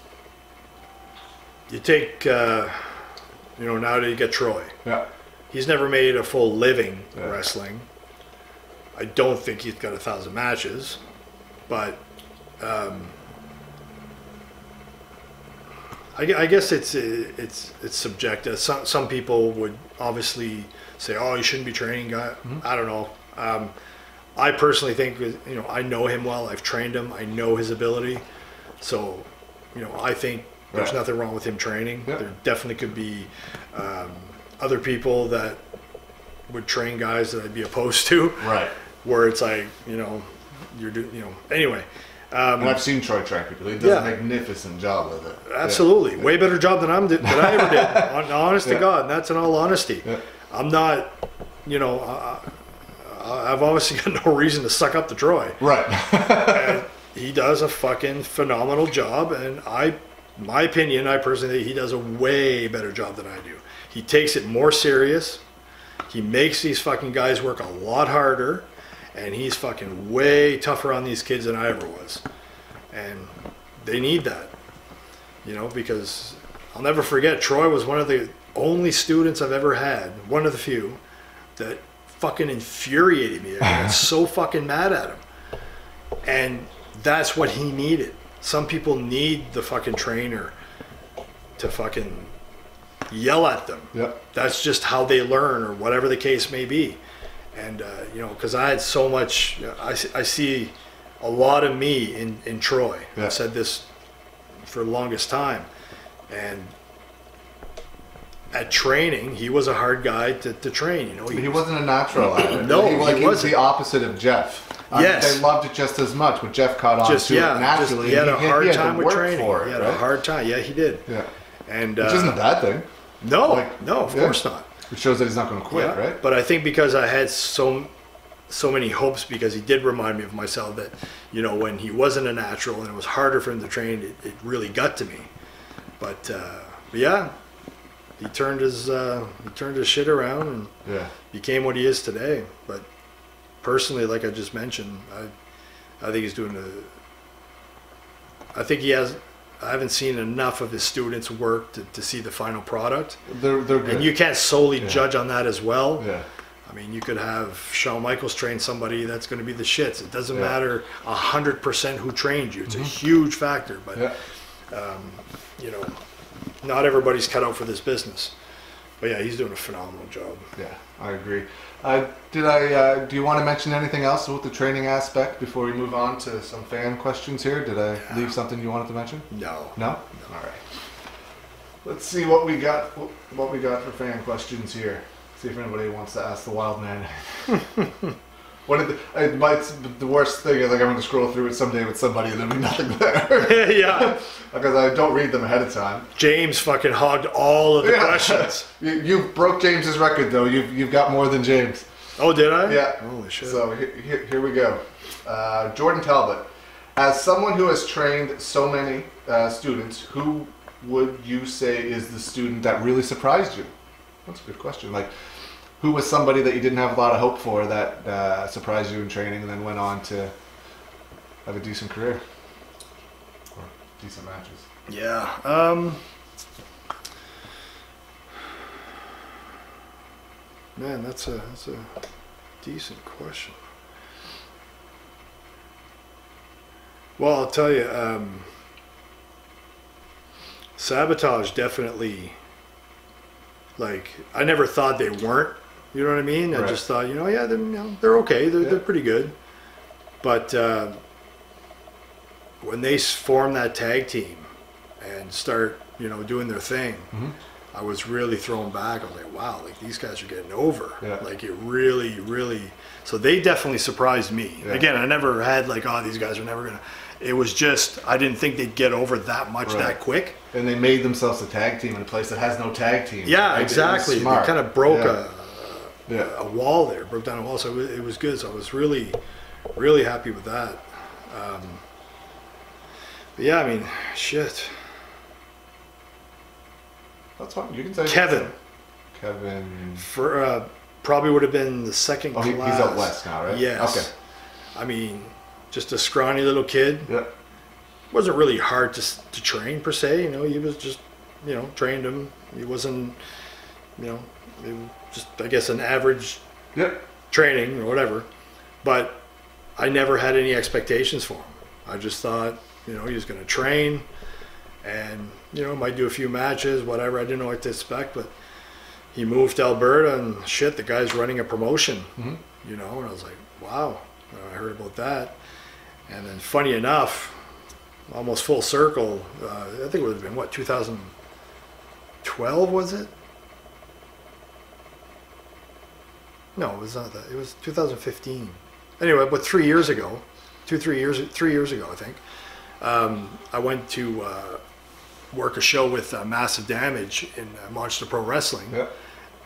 you take, now you get Troy. Yeah. He's never made a full living wrestling. I don't think he's got 1,000 matches, but I guess it's subjective. Some people would obviously say, "Oh, you shouldn't be training guy." Mm-hmm. I don't know. I personally think, I know him well. I've trained him. I know his ability. So, I think there's nothing wrong with him training. Yeah. There definitely could be other people that would train guys that I'd be opposed to. Right. Where it's like, you're doing, anyway. And I've seen Troy train people. He does a magnificent job with it. Absolutely. Way better job than I ever did. Honest to God. And that's in all honesty. Yeah. I'm not, I've obviously got no reason to suck up to Troy. Right. And he does a fucking phenomenal job. And my opinion, I personally think he does a way better job than I do. He takes it more serious. He makes these fucking guys work a lot harder. And he's fucking way tougher on these kids than I ever was. And they need that. Because I'll never forget, Troy was one of the only students I've ever had, one of the few, that fucking infuriated me. I got so fucking mad at him. And that's what he needed. Some people need the fucking trainer to fucking yell at them. Yep. That's just how they learn, or whatever the case may be. And you know, because I had so much, I see a lot of me in Troy. Yeah. I've said this for the longest time, and at training, he was a hard guy to train. You know, He wasn't a natural at it. No, he was the opposite of Jeff. Yes. They loved it just as much, but Jeff caught on to it naturally. He had a hard time with work training. For it, he had right? a hard time. Yeah, he did. Yeah. And which isn't a bad thing. No, of course not. It shows that he's not going to quit, right? But I think because I had so many hopes, because he did remind me of myself, that, you know, when he wasn't a natural and it was harder for him to train, it really got to me. But yeah, he turned his shit around and became what he is today. But personally, like I just mentioned, I think he's doing I haven't seen enough of his students' work to see the final product. They're good. And you can't solely judge on that as well. Yeah. I mean, you could have Shawn Michaels train somebody that's going to be the shits. It doesn't matter 100% who trained you. It's a huge factor. But, you know, not everybody's cut out for this business. But yeah, he's doing a phenomenal job. Yeah, I agree. Do you want to mention anything else with the training aspect before we move on to some fan questions here? Did I leave something you wanted to mention? No. No? All right. Let's see what we got. What we got for fan questions here. See if anybody wants to ask the Wildman. The worst thing is, like, I'm going to scroll through it someday with somebody and there'll be nothing there. Yeah. Because I don't read them ahead of time. James fucking hogged all of the questions. You broke James's record, though. You've got more than James. Oh, did I? Yeah. Holy shit. So here we go. Jordan Talbot. As someone who has trained so many students, who would you say is the student that really surprised you? That's a good question. Like, who was somebody that you didn't have a lot of hope for that surprised you in training and then went on to have a decent career or decent matches? Yeah. Man, that's a decent question. Well, I'll tell you, Sabotage definitely, like, I never thought they weren't, you know what I mean? Right. I just thought, they're okay, they're pretty good. But when they form that tag team and start, doing their thing, I was really thrown back. I was like, wow, like, these guys are getting over. Yeah. Like, it really, really, so they definitely surprised me. Yeah. Again, I never had like, oh, these guys are never going to, it was just, I didn't think they'd get over that much that quick. And they made themselves a tag team in a place that has no tag team. Yeah, exactly. They kind of broke a wall there, broke down a wall. So it was good. So I was really, really happy with that. But yeah, I mean, shit. That's fine. You can say Kevin. For probably would have been the second class. He's out west now, right? Yes. Okay. I mean, just a scrawny little kid. Yeah. Wasn't really hard to train per se. He was just, trained him. He wasn't, it was just, I guess, an average training or whatever. But I never had any expectations for him. I just thought, he was going to train and, might do a few matches, whatever. I didn't know what to expect, but he moved to Alberta and shit, the guy's running a promotion, and I was like, wow, I heard about that. And then funny enough, almost full circle, I think it would have been, 2012 was it? No, it was not that. It was 2015. Anyway, but 3 years ago, 3 years ago, I think, I went to work a show with Massive Damage in Monster Pro Wrestling. Yeah.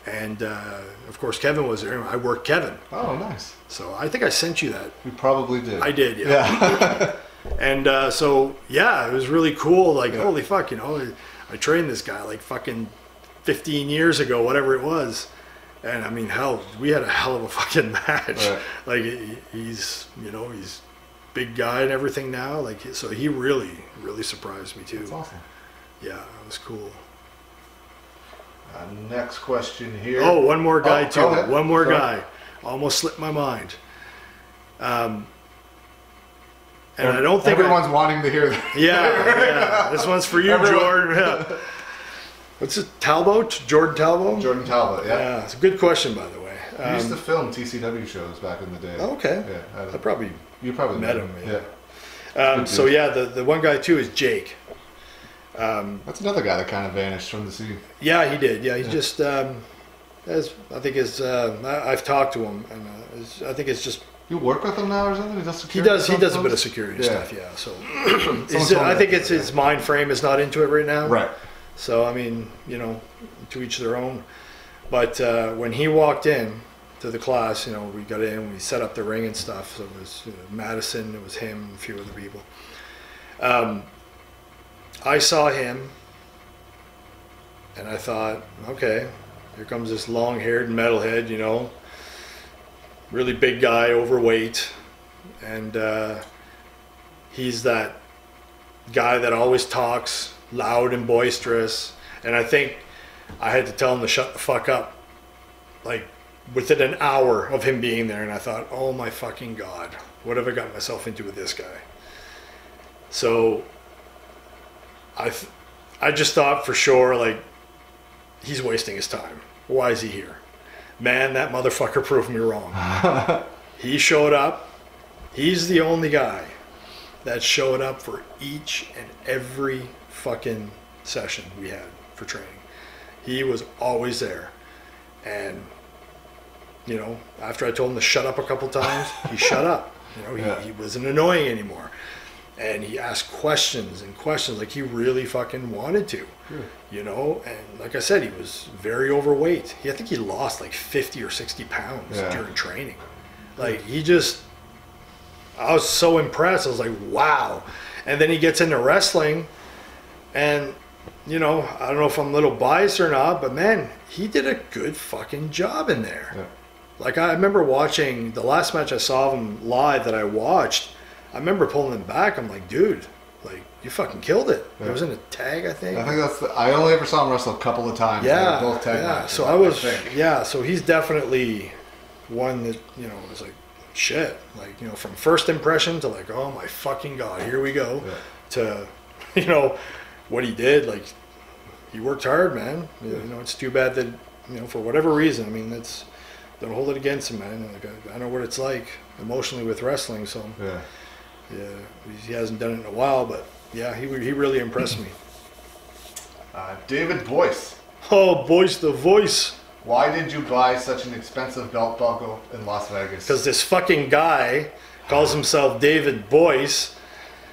And, of course, Kevin was there. I worked Kevin. Oh, nice. So I think I sent you that. You probably did. I did, yeah. And so, yeah, it was really cool. Like, holy fuck, I trained this guy like fucking 15 years ago, whatever it was. And, I mean, hell, we had a hell of a fucking match. Right. Like, he's big guy and everything now. Like, so he really, really surprised me, too. That's awesome. Yeah, it was cool. Next question here. Oh, one more guy, too. Go ahead. One more guy. Almost slipped my mind. And I don't think everyone's wanting to hear that. Yeah. This one's for you, Jordan. Yeah. What's it? Talbot? Jordan Talbot? Jordan Talbot, yeah. Yeah, it's a good question, by the way. He used to film TCW shows back in the day. Oh, okay. Yeah, You probably met him. Yeah. So yeah, the one guy too is Jake. That's another guy that kind of vanished from the scene. Yeah, he did. Yeah, he just I've talked to him, and I think it's just. You work with him now or something? He does a bit of security stuff. Yeah. So I think it's his mind frame is not into it right now. Right. So I mean, to each their own. But when he walked in to the class, we got in, we set up the ring and stuff. So it was Madison, it was him, a few other people. I saw him, and I thought, okay, here comes this long-haired metalhead, really big guy, overweight, and he's that guy that always talks loud and boisterous. And I think I had to tell him to shut the fuck up, like within an hour of him being there. And I thought, oh my fucking God, what have I got myself into with this guy? So I just thought for sure, like, he's wasting his time. Why is he here? Man, that motherfucker proved me wrong. He showed up. He's the only guy that showed up for each and every fucking session we had for training. He was always there. And, after I told him to shut up a couple times, he shut up. He wasn't annoying anymore. And he asked questions like he really fucking wanted to, and like I said, he was very overweight. I think he lost like 50 or 60 pounds during training. Like I was so impressed. I was like, wow. And then he gets into wrestling, and I don't know if I'm a little biased or not, but man, he did a good fucking job in there. Yeah. Like I remember watching the last match I saw of him live that I watched. I remember pulling him back. I'm like, dude, like you fucking killed it. Yeah. It was in a tag, I think. I think I only ever saw him wrestle a couple of times. Yeah, both tag matches. So so he's definitely one that was like, shit. Like from first impression to like, oh my fucking God, here we go. Yeah. To what he did. Like he worked hard, man. Yeah. It's too bad that for whatever reason. I mean, don't hold it against him, man. Like I know what it's like emotionally with wrestling. So yeah, he hasn't done it in a while, but yeah, he really impressed me. David Boyce. Oh, Boyce the Voice. Why did you buy such an expensive belt buckle in Las Vegas? Because this fucking guy calls himself David Boyce,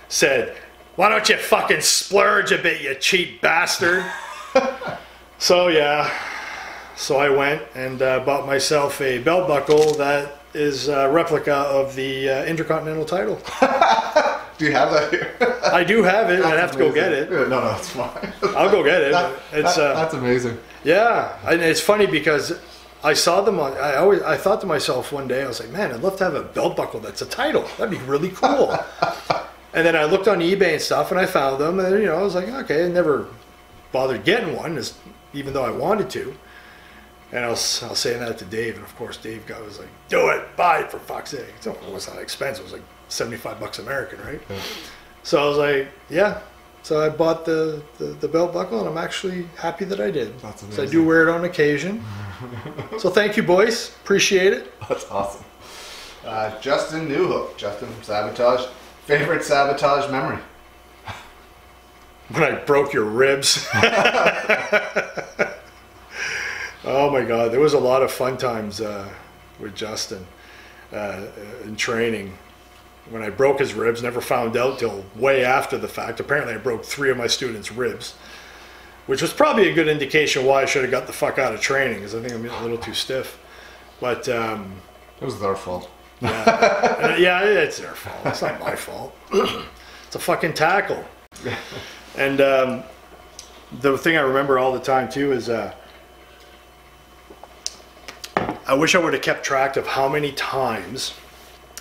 said, why don't you fucking splurge a bit, you cheap bastard? So I went and bought myself a belt buckle that is a replica of the Intercontinental title. Do you have that here? I do have it. I'd have to go get it. No, that's fine. I'll go get it. That's amazing. Yeah, and it's funny because I saw them on. I thought to myself one day, I was like, man, I'd love to have a belt buckle that's a title. That'd be really cool. And then I looked on eBay and stuff, and I found them, and I was like, okay, I never bothered getting one, even though I wanted to. And I was saying that to Dave, and of course Dave was like, do it, buy it for fuck's sake. It was not expensive, it was like $75 American, right? Yeah. So I was like, yeah. So I bought the belt buckle, and I'm actually happy that I did. That's amazing. So I do wear it on occasion. So thank you, boys. Appreciate it. That's awesome. Justin Newhook, Justin from Sabotage. Favorite Sabotage memory? When I broke your ribs. Oh my God, there was a lot of fun times with Justin in training. When I broke his ribs, never found out till way after the fact. Apparently I broke 3 of my students' ribs, which was probably a good indication why I should have got the fuck out of training, because I think I'm a little too stiff. But it was their fault. Yeah, it's their fault. It's not my fault. It's a fucking tackle. And the thing I remember all the time too is I wish I would have kept track of how many times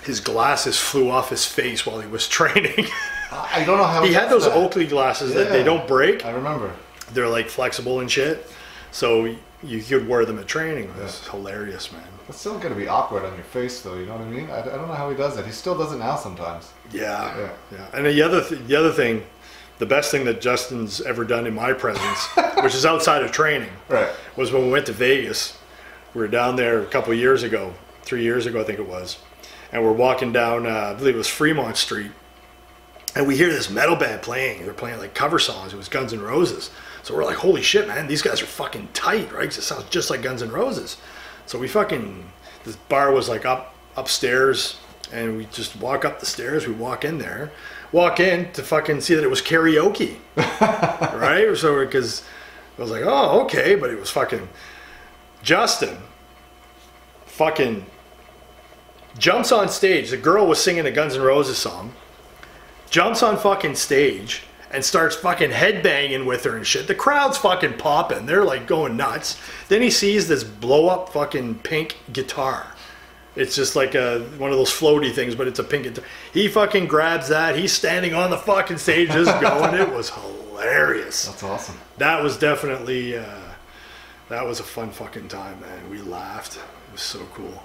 his glasses flew off his face while he was training. I don't know how he had those Oakley glasses that they don't break. I remember. They're like flexible and shit. So you could wear them at training. It was hilarious, man. It's still going to be awkward on your face, though. You know what I mean? I don't know how he does it. He still does it now sometimes. Yeah. And the other thing, the best thing that Justin's ever done in my presence, which is outside of training, Right. was when we went to Vegas. We were down there a couple of years ago, 3 years ago, I think it was. And we're walking down, I believe it was Fremont Street. And we hear this metal band playing. They're playing like cover songs. It was Guns N' Roses. So we're like, holy shit, man, these guys are fucking tight, right? 'Cause it sounds just like Guns N' Roses. So we fucking, this bar was like upstairs, and we just walk up the stairs. We walk in there, walk in to fucking see that it was karaoke, right? So because I was like, oh, okay, but it was fucking Justin. Fucking jumps on stage. The girl was singing a Guns N' Roses song. Jumps on fucking stage and starts fucking headbanging with her and shit. The crowd's fucking popping. They're like going nuts. Then he sees this blow up fucking pink guitar. It's just like one of those floaty things, but it's a pink guitar. He fucking grabs that. He's standing on the fucking stage just going. It was hilarious. That's awesome. That was definitely, that was a fun fucking time, man. We laughed. It was so cool.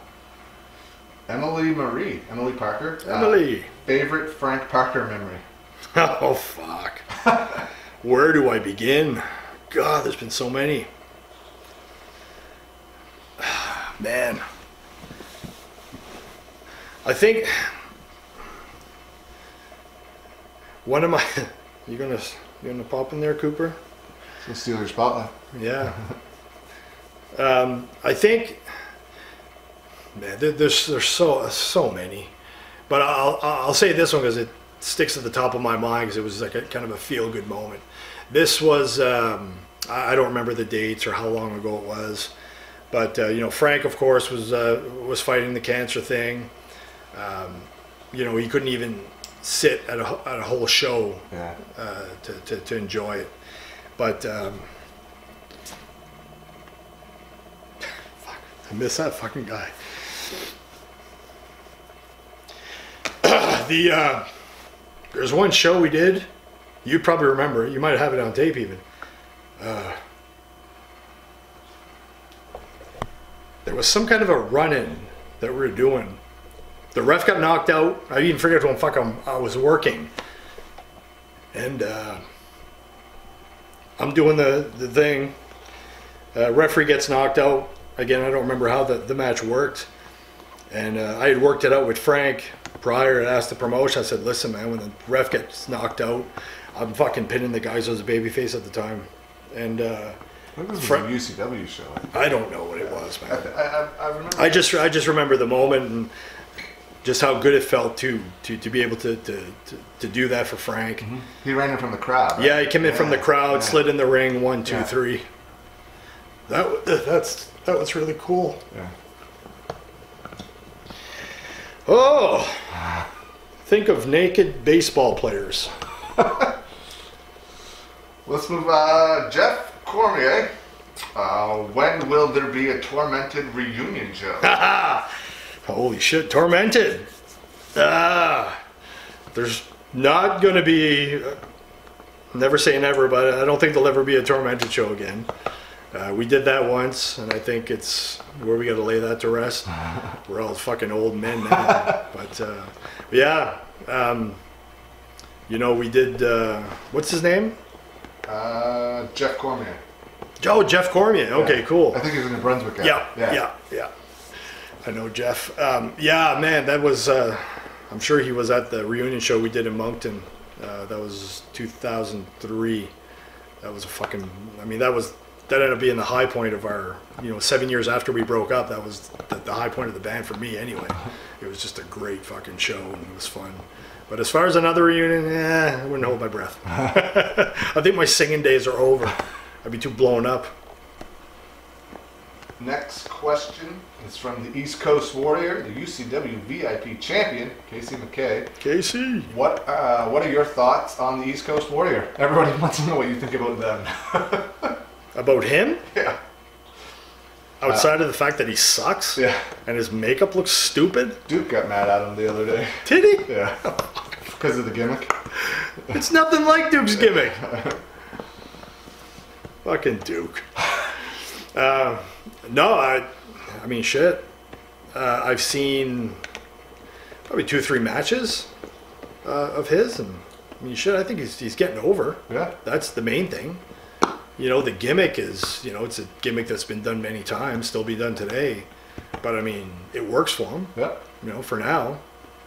Emily Parker. Emily. Favorite Frank Parker memory? Oh, fuck. Where do I begin? God, there's been so many. Man. I think one of my... You gonna pop in there, Cooper? So steal your spotlight. Yeah. I think... Man, there's so many. But I'll say this one because it sticks at the top of my mind because it was like a kind of a feel-good moment. This was, I don't remember the dates or how long ago it was, but you know, Frank, of course, was fighting the cancer thing. You know, he couldn't even sit at a whole show to enjoy it. But fuck, I miss that fucking guy. There's one show we did. You probably remember it. You might have it on tape even. There was some kind of a run-in that we were doing. The ref got knocked out. I even forget when I was working. And I'm doing the thing. Referee gets knocked out. Again, I don't remember how the match worked. And I had worked it out with Frank prior and asked the promotion. I said, listen, man, when the ref gets knocked out, I'm fucking pinning the guys as a babyface at the time. And I think this was a UCW show. I don't know what it was, man. I remember. I just remember the moment and just how good it felt to be able to do that for Frank. Mm-hmm. He ran in from the crowd. Right? Yeah, he came in from the crowd, slid in the ring, 1, 2, 3. That was really cool. Yeah. Oh, think of naked baseball players. Let's move. Jeff Cormier. When will there be a Tormented reunion show? Holy shit, Tormented. There's not going to be, never say never, but I don't think there'll ever be a Tormented show again. We did that once, and I think it's where we got to lay that to rest. We're all fucking old men now. But yeah, you know, we did, what's his name? Jeff Cormier. Oh, Jeff Cormier. Okay, cool. I think he's in New Brunswick. Yeah. I know Jeff. Yeah, man, that was, I'm sure he was at the reunion show we did in Moncton. That was 2003. That was a fucking, I mean, that ended up being the high point of our, 7 years after we broke up. That was the high point of the band for me anyway. It was just a great fucking show and it was fun. But as far as another reunion, I wouldn't hold my breath. I think my singing days are over. I'd be too blown up. Next question is from the East Coast Warrior, the UCW VIP champion, Casey McKay. Casey. What are your thoughts on the East Coast Warrior? Everybody wants to know what you think about them. About him? Yeah. Outside of the fact that he sucks? Yeah. And his makeup looks stupid? Duke got mad at him the other day. Did he? Yeah. Because of the gimmick. It's nothing like Duke's gimmick. Fucking Duke. No, I mean, shit. I've seen probably 2 or 3 matches of his, and I mean, shit, I think he's getting over. Yeah. That's the main thing. You know, the gimmick is, you know, it's a gimmick that's been done many times, still be done today. But, I mean, it works for him, Yeah. you know, for now.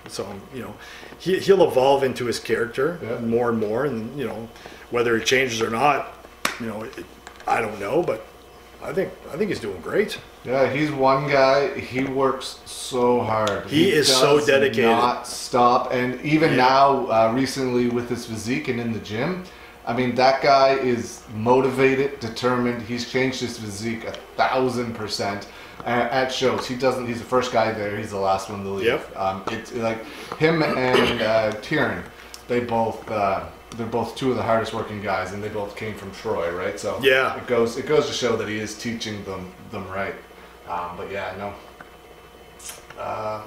So, you know, he'll evolve into his character more and more. And, you know, whether he changes or not, you know, I don't know. But I think he's doing great. Yeah, he's one guy. He works so hard. He is so dedicated. Not stop. And even now, recently with his physique and in the gym, I mean, that guy is motivated, determined. He's changed his physique 1,000%. At shows, he's the first guy there. He's the last one to leave. Yep. It's like him and Tieran. They're both two of the hardest working guys, and they both came from Troy, right? So yeah, it goes to show that he is teaching them right. But yeah, no.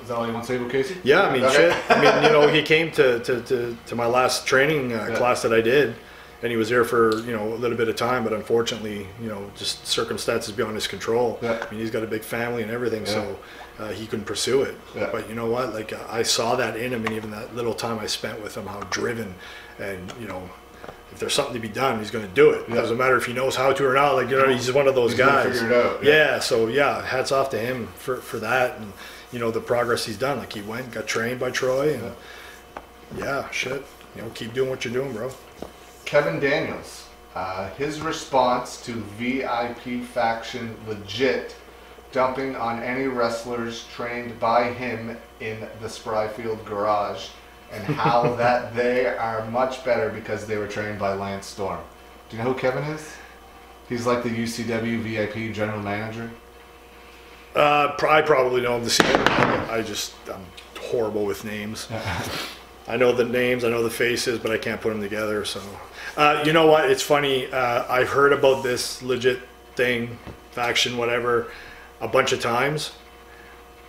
Is that all you want to say about Casey? Yeah, I mean, shit. I mean, you know, he came to my last training class that I did, and he was there for, you know, a little bit of time, but unfortunately, you know, just circumstances beyond his control. Yeah. I mean, he's got a big family and everything, so he couldn't pursue it. Yeah. But you know what? Like, I saw that in him, and even that little time I spent with him, how driven, and, you know, if there's something to be done, he's going to do it. It doesn't matter if he knows how to or not. Like, you know, he's one of those guys. Figure it out. Yeah. So yeah, hats off to him for that, and you know, the progress he's done. Like, he got trained by Troy, and yeah, shit. You know, keep doing what you're doing, bro. Kevin Daniels. His response to VIP faction legit dumping on any wrestlers trained by him in the Spryfield garage, and how that they are much better because they were trained by Lance Storm. Do you know who Kevin is? He's like the UCW VIP general manager. I probably know him. I'm horrible with names. I know the names, I know the faces, but I can't put them together. So, you know what? It's funny. I've heard about this legit thing, faction, whatever, a bunch of times.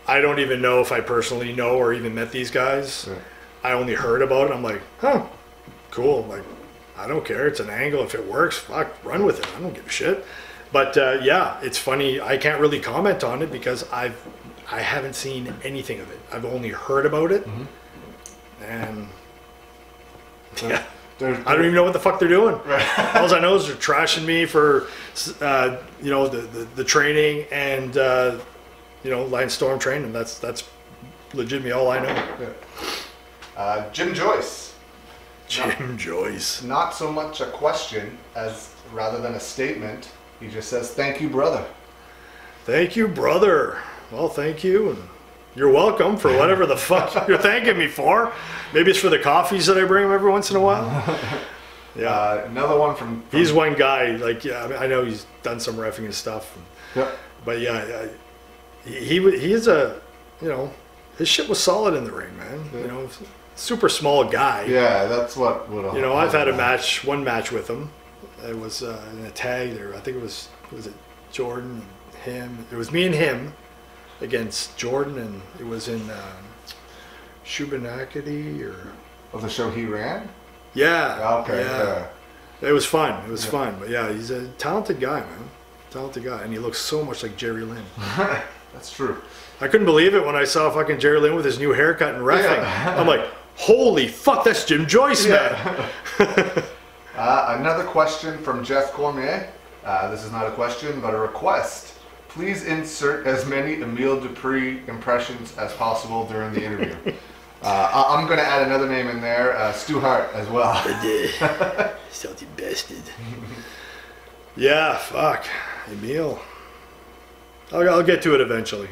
I don't even know if I personally know or even met these guys. Right. I only heard about it. I'm like, huh, cool. Like, I don't care. It's an angle. If it works, fuck, run with it. I don't give a shit. But yeah, it's funny. I can't really comment on it because I haven't seen anything of it. I've only heard about it. Mm-hmm. And yeah, I don't even know what the fuck they're doing. Right. All I know is they're trashing me for, you know, the training and, you know, Lance Storm training. That's legitimately all I know. Yeah. Jim Joyce. Jim Joyce. Not so much a question as rather than a statement. He just says, "Thank you, brother." Thank you, brother. Well, thank you, and you're welcome for whatever the fuck you're thanking me for. Maybe it's for the coffees that I bring him every once in a while. Yeah. Another one from He's one guy. Like, yeah, I mean, I know he's done some reffing and stuff. Yeah. But yeah, he is a, you know, his shit was solid in the ring, man. Yeah. You know, super small guy. Yeah, that's what would. You know, I've had one match with him. It was in a tag there. I think it was it Jordan and him? It was me and him against Jordan, and it was in Shubenacadie or of the show he ran. Yeah. Okay. Yeah. It was fun. It was fun. But yeah, he's a talented guy, man. Talented guy, and he looks so much like Jerry Lynn. That's true. I couldn't believe it when I saw fucking Jerry Lynn with his new haircut and reffing. Yeah. I'm like, holy fuck, that's Jim Joyce, man. Another question from Jeff Cormier. This is not a question, but a request. Please insert as many Emile Dupree impressions as possible during the interview. I'm going to add another name in there, Stu Hart as well. Salty bastard. Yeah, fuck. Emile. I'll get to it eventually.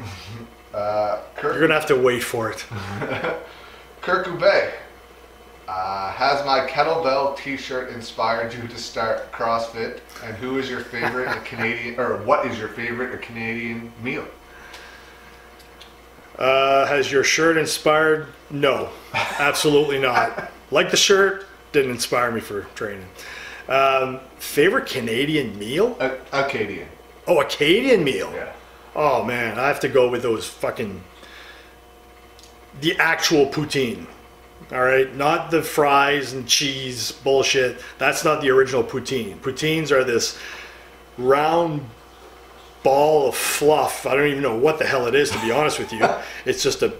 You're going to have to wait for it. Kirk Ube. Has my kettlebell t-shirt inspired you to start CrossFit? And who is your favorite Canadian, or what is your favorite Canadian meal? Has your shirt inspired? No, absolutely not. Like the shirt, didn't inspire me for training. Favorite Canadian meal? Acadian. Oh, Acadian meal? Yeah. Oh man, I have to go with those the actual poutine. All right, not the fries and cheese bullshit. That's not the original poutine. Poutines are this round ball of fluff. I don't even know what the hell it is, to be honest with you. It's just a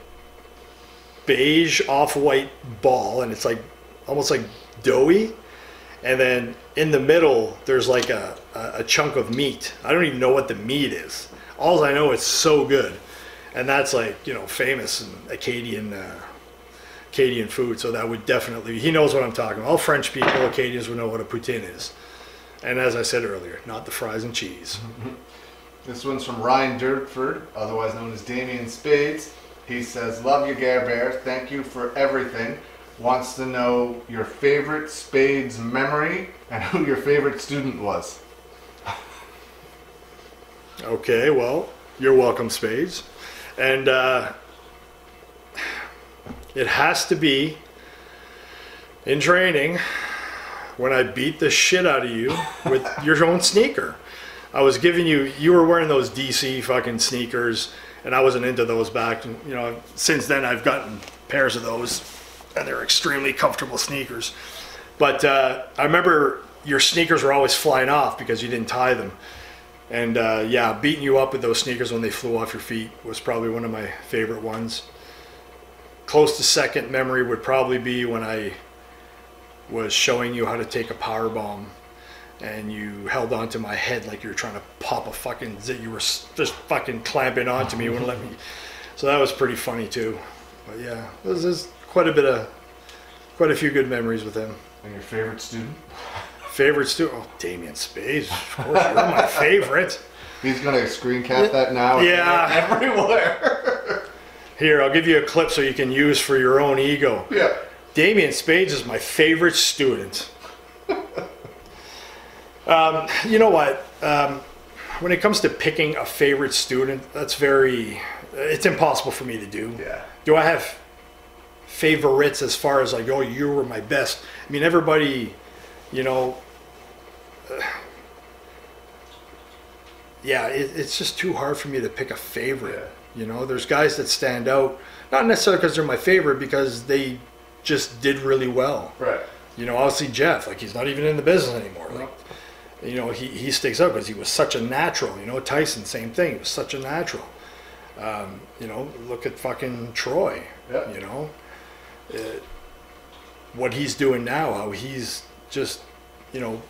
beige off-white ball, and it's like almost like doughy, and then in the middle there's like a chunk of meat. I don't even know what the meat is. All I know, it's so good, and that's like, you know, famous in Acadian food. So that would definitely, he knows what I'm talking about. All French people, Acadians, would know what a poutine is. And as I said earlier, not the fries and cheese. This one's from Ryan Dirtford, otherwise known as Damien Spades. He says, love you, Gare Bear. Thank you for everything. Wants to know your favorite Spades memory and who your favorite student was. Okay, well, you're welcome, Spades. And it has to be in training when I beat the shit out of you with your own sneaker. I was giving you were wearing those DC fucking sneakers, and I wasn't into those back. You know, since then I've gotten pairs of those, and they're extremely comfortable sneakers. But I remember your sneakers were always flying off because you didn't tie them. And yeah, beating you up with those sneakers when they flew off your feet was probably one of my favorite ones. Close to second memory would probably be when I was showing you how to take a power bomb, and you held onto my head like you were trying to pop a fucking zit. You were just fucking clamping onto me, you wouldn't let me. So that was pretty funny too. But yeah, there's quite a few good memories with him. And your favorite student? Favorite student? Oh, Damien Spades. Of course, you're my favorite. He's gonna screen cap that now. Yeah, everywhere. Here, I'll give you a clip so you can use for your own ego. Yeah. Damien Spades is my favorite student. You know what? When it comes to picking a favorite student, it's impossible for me to do. Yeah. Do I have favorites as far as like, oh, you were my best? I mean, everybody, you know, yeah, it's just too hard for me to pick a favorite. Yeah. You know, there's guys that stand out, not necessarily because they're my favorite, because they just did really well. Right. You know, obviously Jeff, like, he's not even in the business anymore. Like, you know, he sticks out because he was such a natural. You know, Tyson, same thing. He was such a natural. You know, look at fucking Troy. Yeah. You know, what he's doing now, how he's just, you know,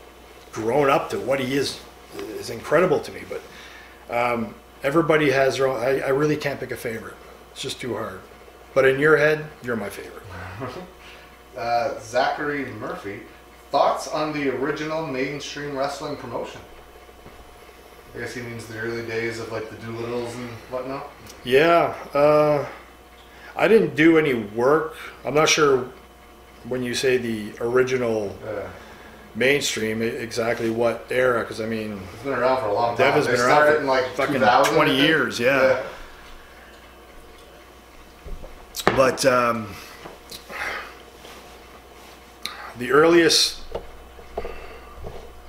grown up to what he is incredible to me. But everybody has their own. I really can't pick a favorite. It's just too hard. But in your head, you're my favorite. Zachary Murphy, thoughts on the original mainstream wrestling promotion? I guess he means the early days of like the Doolittles and whatnot. Yeah, I didn't do any work. I'm not sure when you say the original mainstream exactly what era, because I mean, it's been around for a long time. Devin's been around for in like fucking 20 years, yeah. But the earliest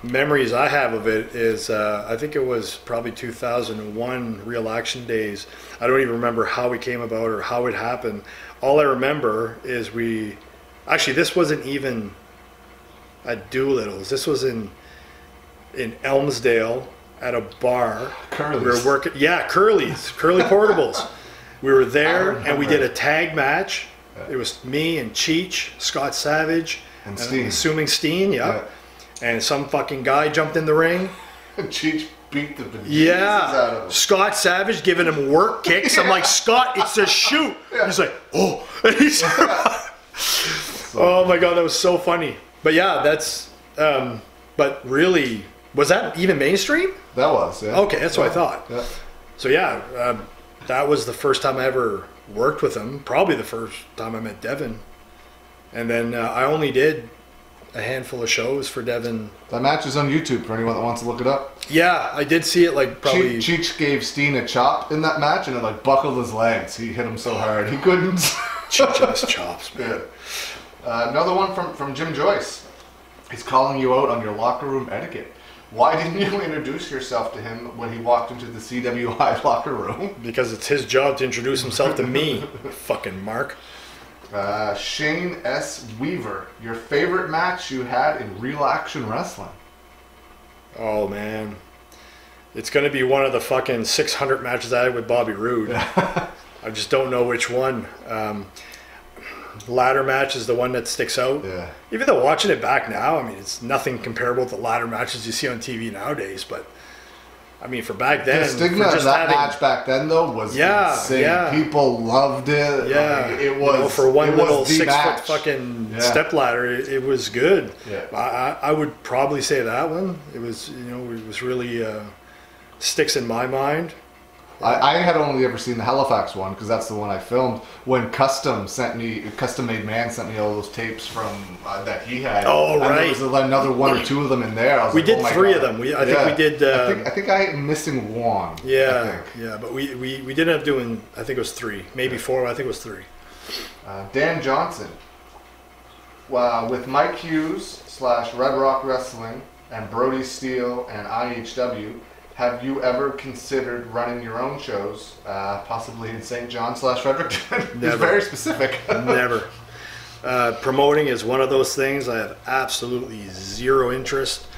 memories I have of it is I think it was probably 2001 Real Action Days. I don't even remember how it came about or how it happened. All I remember is this wasn't even at Doolittle's. This was in Elmsdale at a bar. Curly's. We were working, yeah, Curly's, Curly Portables. We were there and we did a tag match. Yeah. It was me and Cheech, Scott Savage, and Steen. Assuming Steen, yeah. And some fucking guy jumped in the ring. And Cheech beat the bejesus out of him. Scott Savage giving him work kicks. I'm like, Scott, it's a shoot. Yeah. He's like, oh. And he's oh my God, that was so funny. But yeah, that's, but really, was that even mainstream? That was, yeah. Okay, that's what I thought. Yeah. So yeah, that was the first time I ever worked with him. Probably the first time I met Devin. And then I only did a handful of shows for Devin. That match is on YouTube for anyone that wants to look it up. Yeah, I did see it like probably. Cheech gave Steen a chop in that match and it like buckled his legs. He hit him so hard he couldn't. Cheech and his chops, man. Yeah. Another one from Jim Joyce. He's calling you out on your locker room etiquette. Why didn't you introduce yourself to him when he walked into the CWI locker room? Because it's his job to introduce himself to me, fucking Mark. Shane S. Weaver, your favorite match you had in Real Action Wrestling? Oh, man. It's going to be one of the fucking 600 matches I had with Bobby Roode. I just don't know which one. ladder match is the one that sticks out. Yeah. Even though watching it back now, I mean, it's nothing comparable to the ladder matches you see on TV nowadays. But I mean, for back then, The stigma for of just that having, match back then, though, was insane. yeah. People loved it. Yeah, Like, it was for one it little was the 6 match. foot fucking Yeah. step ladder, it was good. Yeah. I would probably say that one. It was, it was really sticks in my mind. I had only ever seen the Halifax one because that's the one I filmed. When Custom Made Man sent me all those tapes from that he had. Oh, and right. There was another one or two of them in there. I was We like, did oh my 3 God. of them. I think we did. I think I'm missing one. Yeah, yeah, but we did end up doing. I think it was 3, maybe 4. I think it was 3. Dan Johnson. With Mike Hughes / Red Rock Wrestling and Brody Steele and IHW, have you ever considered running your own shows, possibly in St. John / Fredericton? He's Never. very specific. Never. Promoting is one of those things I have absolutely zero interest.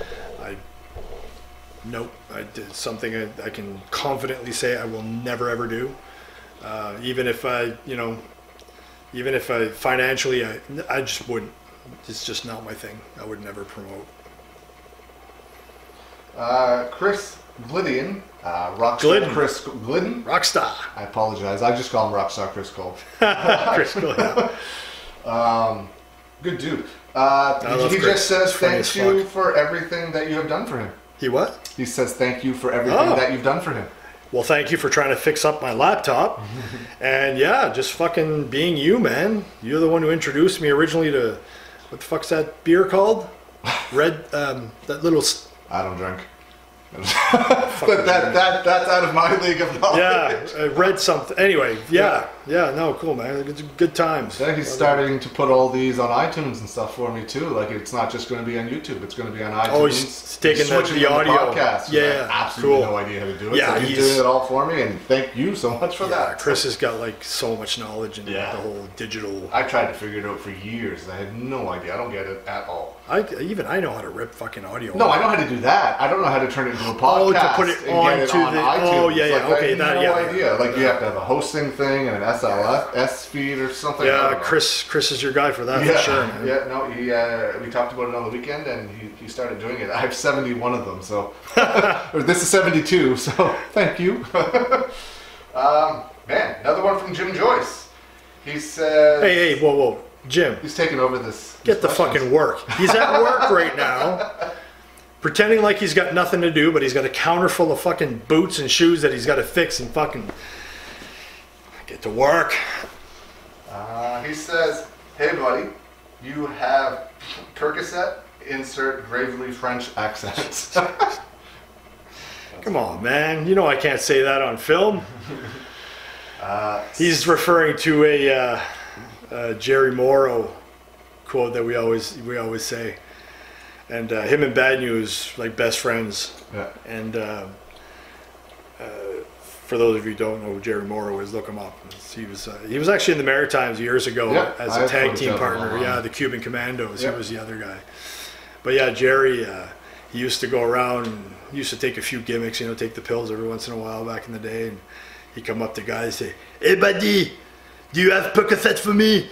Nope. I did something I can confidently say I will never ever do. Even if I financially, I just wouldn't. It's just not my thing. I would never promote. Chris Glidden, Rockstar Glidden. Chris Glidden. Rockstar. I apologize. I just call him Rockstar Chris Cole. Chris Cole, yeah. Good dude. love He Chris. just says He's funny thank as you fuck. for everything that you have done for him. He what? He says thank you for everything Oh. that you've done for him. Well, thank you for trying to fix up my laptop. And yeah, just fucking being you, man. You're the one who introduced me originally to, what the fuck's that beer called? Red, that little... I don't drink. But that's out of my league of knowledge. Yeah, I read something. Anyway, yeah, no, cool, man. It's good times. Yeah, he's starting to put all these on iTunes and stuff for me too. Like it's not just going to be on YouTube; it's going to be on iTunes. Oh, he's taking switching the to audio. podcast. Yeah, I have absolutely cool. no idea how to do it. Yeah, so he's doing it all for me, and thank you so much for that. Chris has got like so much knowledge in Yeah. the whole digital. I tried to figure it out for years. I had no idea. I don't get it at all. I know how to rip fucking audio. No, I know how to do that. I don't know how to turn it into a podcast. Oh, to put it and get it onto on the- iTunes. oh, yeah, yeah, Like, okay, I had that- no yeah. idea. Like you have to have a hosting thing and an SLS feed or something. I Yeah, don't know. Chris is your guy for that, Yeah, for sure, man. yeah. No, we talked about it on the weekend, and he started doing it. I have 71 of them, so or this is 72. So thank you. Man, another one from Jim Joyce. He says, Hey, whoa, Jim. he's taking over this. Get the fucking work. He's at work right now, pretending like he's got nothing to do, but he's got a counter full of fucking boots and shoes that he's got to fix and fucking get to work. He says, "Hey, buddy, you have Percocet. Insert gravely French accents." Come on, man. You know I can't say that on film. He's referring to a Jerry Morrow quote that we always say, and him and Bad News like best friends. Yeah. And for those of you who don't know who Jerry Morrow is, look him up. He was actually in the Maritimes years ago Yeah, as I a have tag footage team of him partner. online. Yeah, the Cuban Commandos. Yeah. He was the other guy. But yeah, Jerry, he used to go around and he used to take a few gimmicks, take the pills every once in a while back in the day. And he'd come up to guys and say, "Hey, buddy, do you have Percocet for me?"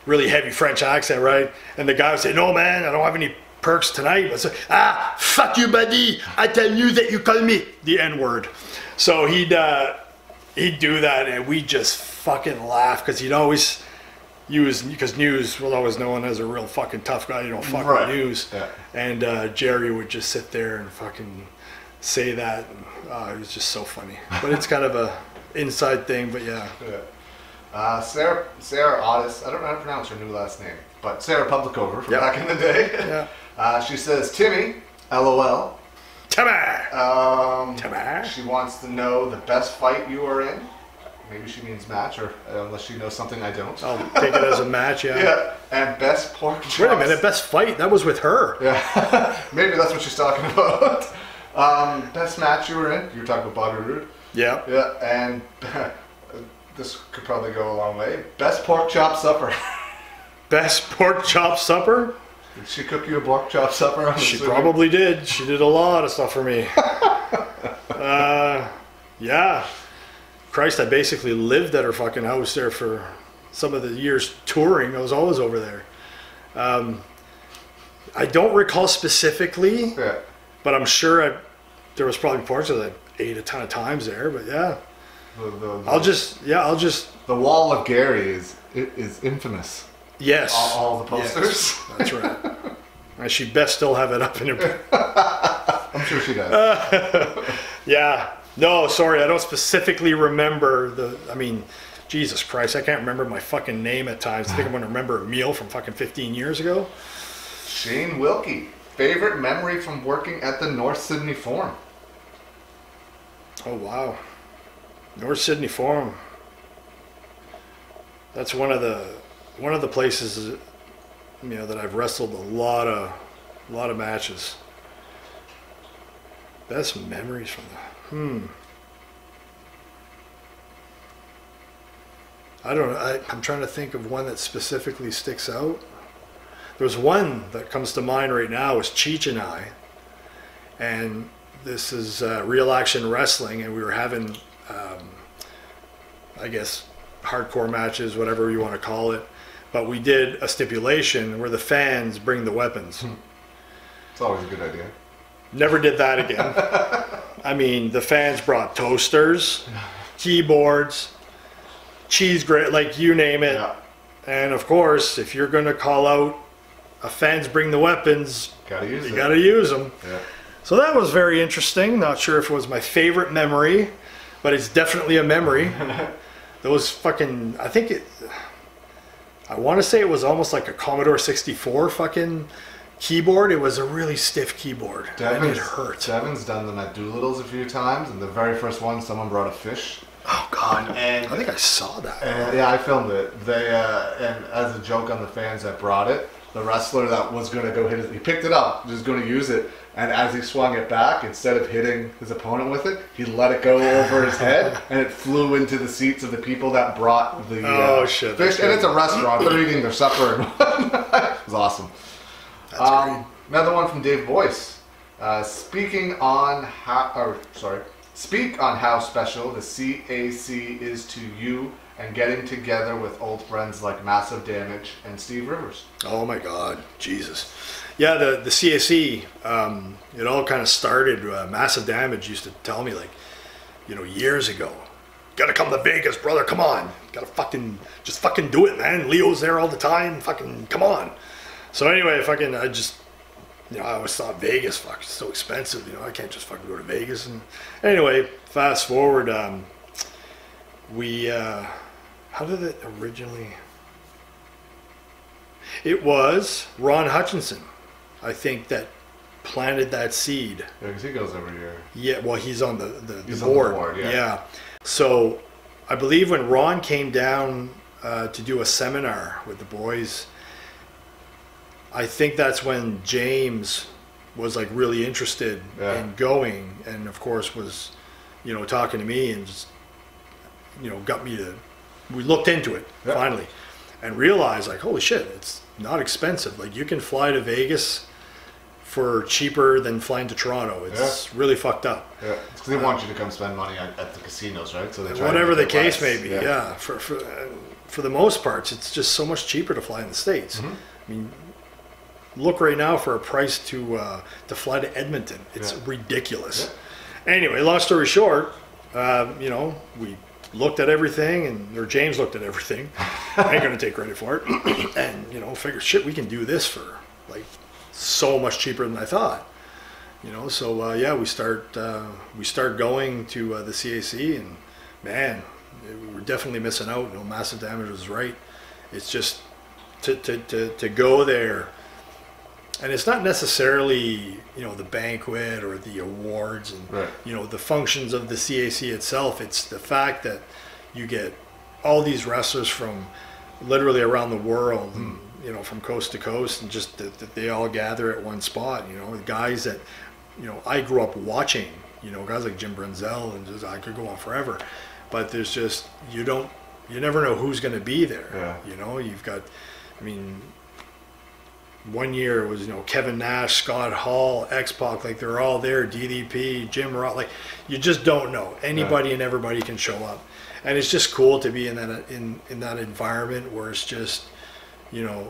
Really heavy French accent, right? And the guy would say, "No, man, I don't have any perks tonight." But say, fuck you, buddy. I tell you that you call me the N-word. So he'd do that, and we just fucking laugh because he'd always use, because News was always known as a real fucking tough guy. You don't fuck Right. with News. Yeah. And Jerry would just sit there and fucking say that. And, it was just so funny. But it's kind of a inside thing, but yeah. Yeah. Sarah Otis, I don't know how to pronounce her new last name, but Sarah Publicover from Yep. back in the day. Yeah. She says, "Timmy, LOL." Tamar! Tamar? She wants to know the best fight you were in. Maybe she means match, or unless she knows something I don't. I'll take it as a match, yeah. Yeah, and best pork chops. Wait a minute, best fight? That was with her. Yeah, maybe that's what she's talking about. Best match you were in. You were talking about Bobby Roode. Yeah. Yeah, and this could probably go a long way. Best pork chop supper. Best pork chop supper? Did she cook you a pork chop supper? I'm She assuming? probably did. She did a lot of stuff for me. Yeah. Christ, I basically lived at her fucking house there for some of the years touring, I was always over there. I don't recall specifically, but I'm sure there was probably parts of that ate a ton of times there. But yeah, I'll just the wall of Gary is infamous. Yes, all the posters. Yes, that's right. And she best still have it up in her. I'm sure she does. Yeah. No, sorry, I don't specifically remember Jesus Christ, I can't remember my fucking name at times. I think I'm going to remember a meal from fucking 15 years ago. Shane Wilkie, favorite memory from working at the North Sydney Forum? Oh, wow. North Sydney Forum. That's one of the places, that I've wrestled a lot of matches. Best memories from that. I don't know. I'm trying to think of one that specifically sticks out. There's one that comes to mind right now is Cheech and I. And this is Real Action Wrestling, and we were having, I guess, hardcore matches, whatever you want to call it. But we did a stipulation where the fans bring the weapons. It's always a good idea. Never did that again. I mean, the fans brought toasters, keyboards, cheese grate, like you name it. Yeah. And of course, if you're going to call out a fans bring the weapons, you got to use them. Yeah. So that was very interesting. Not sure if it was my favorite memory, but it's definitely a memory. Those fucking, I want to say it was almost like a Commodore 64 fucking keyboard. It was a really stiff keyboard, and it hurt. Devin's done them at Doolittle's a few times, and the very first one, someone brought a fish. Oh God! And I think I saw that. Yeah, I filmed it. They and as a joke on the fans that brought it, the wrestler that was going to go hit it, he picked it up, just going to use it, and as he swung it back, instead of hitting his opponent with it, he let it go over his head, and it flew into the seats of the people that brought the fish. And it's a restaurant; they're eating their supper. And it was awesome. That's great. Another one from Dave Boyce. Speak on how special the CAC is to you and getting together with old friends like Massive Damage and Steve Rivers. Oh my God, Jesus. Yeah, the CAC, it all kind of started, Massive Damage used to tell me years ago, gotta come to Vegas, brother, come on. Gotta just fucking do it, man. Leo's there all the time, fucking come on. So anyway, I always thought Vegas, it's so expensive, I can't just fucking go to Vegas. And anyway, fast forward, how did it originally? It was Ron Hutchinson, I think, that planted that seed. Yeah, because he goes every year. Yeah, well, he's on the board. On the board, yeah. So I believe when Ron came down to do a seminar with the boys, I think that's when James was really interested in going, and of course was, talking to me and just, got me to. We looked into it finally, and realized holy shit, it's not expensive. You can fly to Vegas for cheaper than flying to Toronto. It's really fucked up. Yeah, it's because they want you to come spend money at the casinos, right? So whatever the case may be. Yeah, for the most parts, it's just so much cheaper to fly in the States. Mm-hmm. I mean. Look right now for a price to fly to Edmonton. It's ridiculous. Yeah. Anyway, long story short, we looked at everything, or James looked at everything. I ain't going to take credit for it. And, figured, shit, we can do this for, so much cheaper than I thought. So, we start going to the CAC, and, man, we were definitely missing out. Massive Damage was right. It's just to go there. And it's not necessarily, the banquet or the awards and, the functions of the CAC itself. It's the fact that you get all these wrestlers from literally around the world, and, from coast to coast, and just that they all gather at one spot. The guys that, I grew up watching, guys like Jim Brunzell, and I could go on forever. But there's just, you never know who's going to be there. Yeah. You've got, one year it was, Kevin Nash, Scott Hall, X-Pac, like they're all there, DDP, Jim Ross, like you just don't know. Anybody and everybody can show up. And it's just cool to be in that environment where it's just,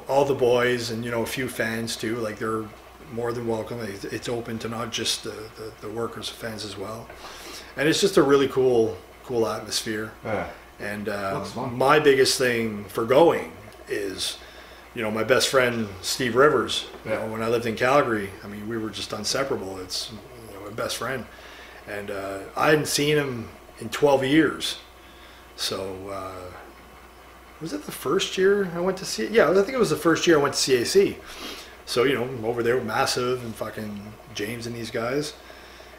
all the boys and, a few fans too, like they're more than welcome. It's open to not just the workers, fans as well. And it's just a really cool atmosphere. Yeah. And my biggest thing for going is, my best friend, Steve Rivers, when I lived in Calgary, I mean, we were just inseparable. It's my best friend. And I hadn't seen him in 12 years. So, was it the first year I went to see? Yeah, I think it was the first year I went to CAC. So, I'm over there with Massive and fucking James and these guys.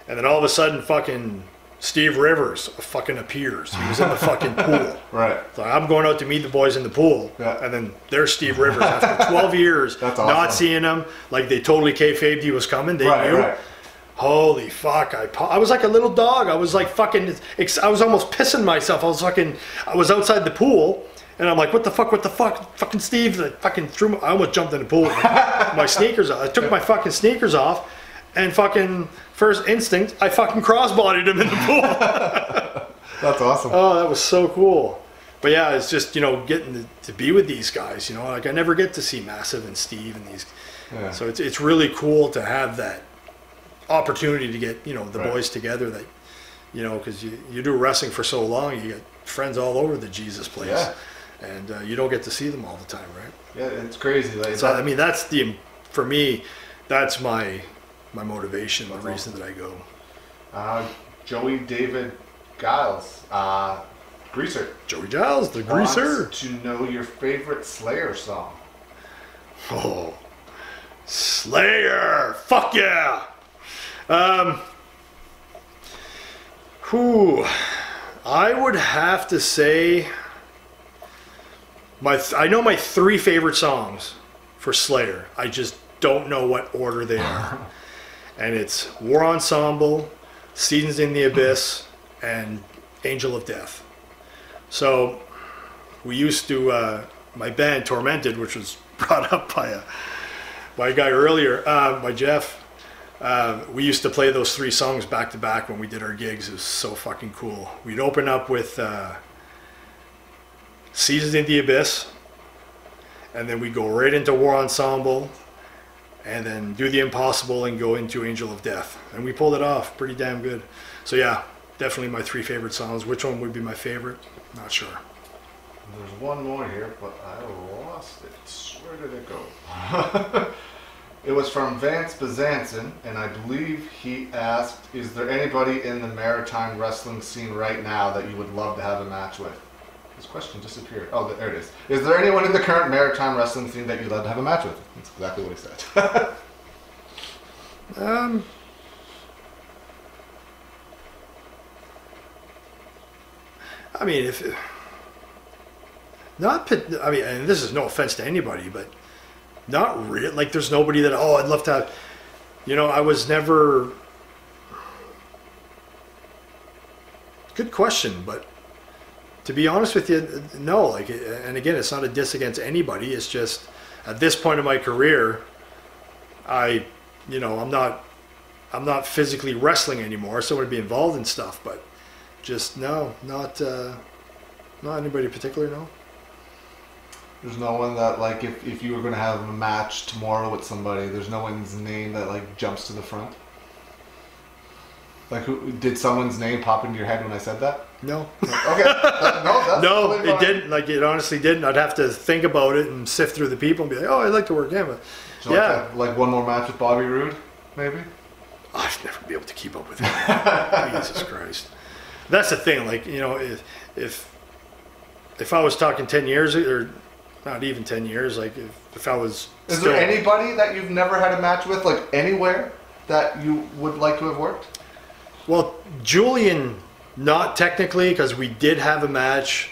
And then all of a sudden, fucking Steve Rivers fucking appears. He was in the fucking pool. Right. So I'm going out to meet the boys in the pool. Yeah. And then there's Steve Rivers after 12 years. That's awesome. Not seeing him. Like, they totally kayfabed he was coming. They knew. Right. Holy fuck, I was like a little dog. I was like fucking, I was almost pissing myself. I was outside the pool, and I'm like, what the fuck, fucking Steve, I fucking I almost jumped in the pool with my sneakers off. I took my fucking sneakers off, and fucking, first instinct, I fucking crossbodied him in the pool. That's awesome. Oh, that was so cool. But yeah, it's just, getting to be with these guys, like I never get to see Massive and Steve and these. Yeah. So it's really cool to have that opportunity to get the boys together, that because you do wrestling for so long, you get friends all over the Jesus place, and you don't get to see them all the time, right? Yeah, it's crazy. Like, so I mean, that's for me, that's my motivation, the reason that I go. Joey David Giles, Greaser. Joey Giles, the Greaser. Wants to know your favorite Slayer song. Oh, Slayer! Fuck yeah! I would have to say I know my 3 favorite songs for Slayer. I just don't know what order they are. And it's War Ensemble, Seasons in the Abyss, and Angel of Death. So we used to, my band Tormented, which was brought up by a guy earlier, by Jeff. We used to play those 3 songs back to back when we did our gigs. It was so fucking cool. We'd open up with Seasons in the Abyss, and then we'd go right into War Ensemble, and then do the Impossible and go into Angel of Death. And we pulled it off pretty damn good. So yeah, definitely my 3 favorite songs. Which one would be my favorite? Not sure. There's one more here, but I lost it. Where did it go? It was from Vance Bazanson, and I believe he asked, is there anybody in the maritime wrestling scene right now that you would love to have a match with? His question disappeared. Oh, there it is. Is there anyone in the current maritime wrestling scene that you'd love to have a match with? That's exactly what he said. I mean, and this is no offense to anybody, but not really. Like, there's nobody that, I'd love to have, I was never, good question, but to be honest with you, no, like, and again, it's not a diss against anybody. It's just, at this point in my career, I'm not physically wrestling anymore, so I would be involved in stuff, but just, no, not anybody in particular, no. There's no one that, like, if you were going to have a match tomorrow with somebody, there's no one's name that, like, jumps to the front? Like, did someone's name pop into your head when I said that? No. Okay. No, it didn't. Like, it honestly didn't. I'd have to think about it and sift through the people and be like, I'd like to work him. But so yeah. Like one more match with Bobby Roode, maybe? I'd never be able to keep up with him. Jesus Christ. That's the thing. Like, if I was talking 10 years, or not even 10 years, like if I was Is there anybody that you've never had a match with, like anywhere, that you would like to have worked? Well, Julian, not technically, because we did have a match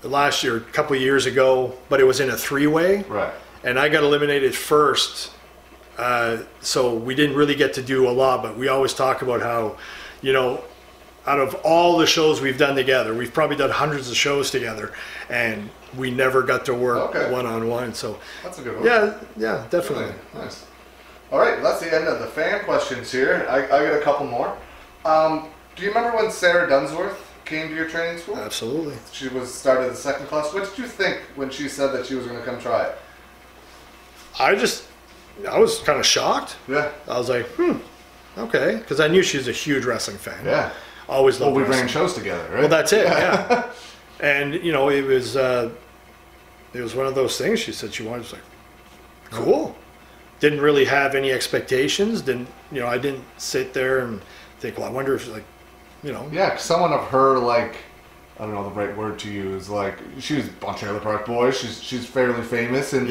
last year, a couple of years ago, but it was in a 3-way. Right. And I got eliminated first, so we didn't really get to do a lot, but we always talk about how, out of all the shows we've done together, we've probably done hundreds of shows together, and we never got to work one-on-one. So that's a good one. Yeah, definitely. Really nice. All right, that's the end of the fan questions here. I got a couple more. Do you remember when Sarah Dunsworth came to your training school? Absolutely. She started the second class. What did you think when she said that she was going to come try it? I was kind of shocked. Yeah. I was like, okay, because I knew she was a huge wrestling fan. Yeah. Always loved we wrestling. ran shows together, right? Well, that's it. Yeah. And it was one of those things. She said she wanted. Like, cool. Didn't really have any expectations. I didn't sit there and think, well, I wonder if Yeah, 'cause someone of her, like, I don't know the right word to use, like, she was on Trailer Park Boys. She's fairly famous and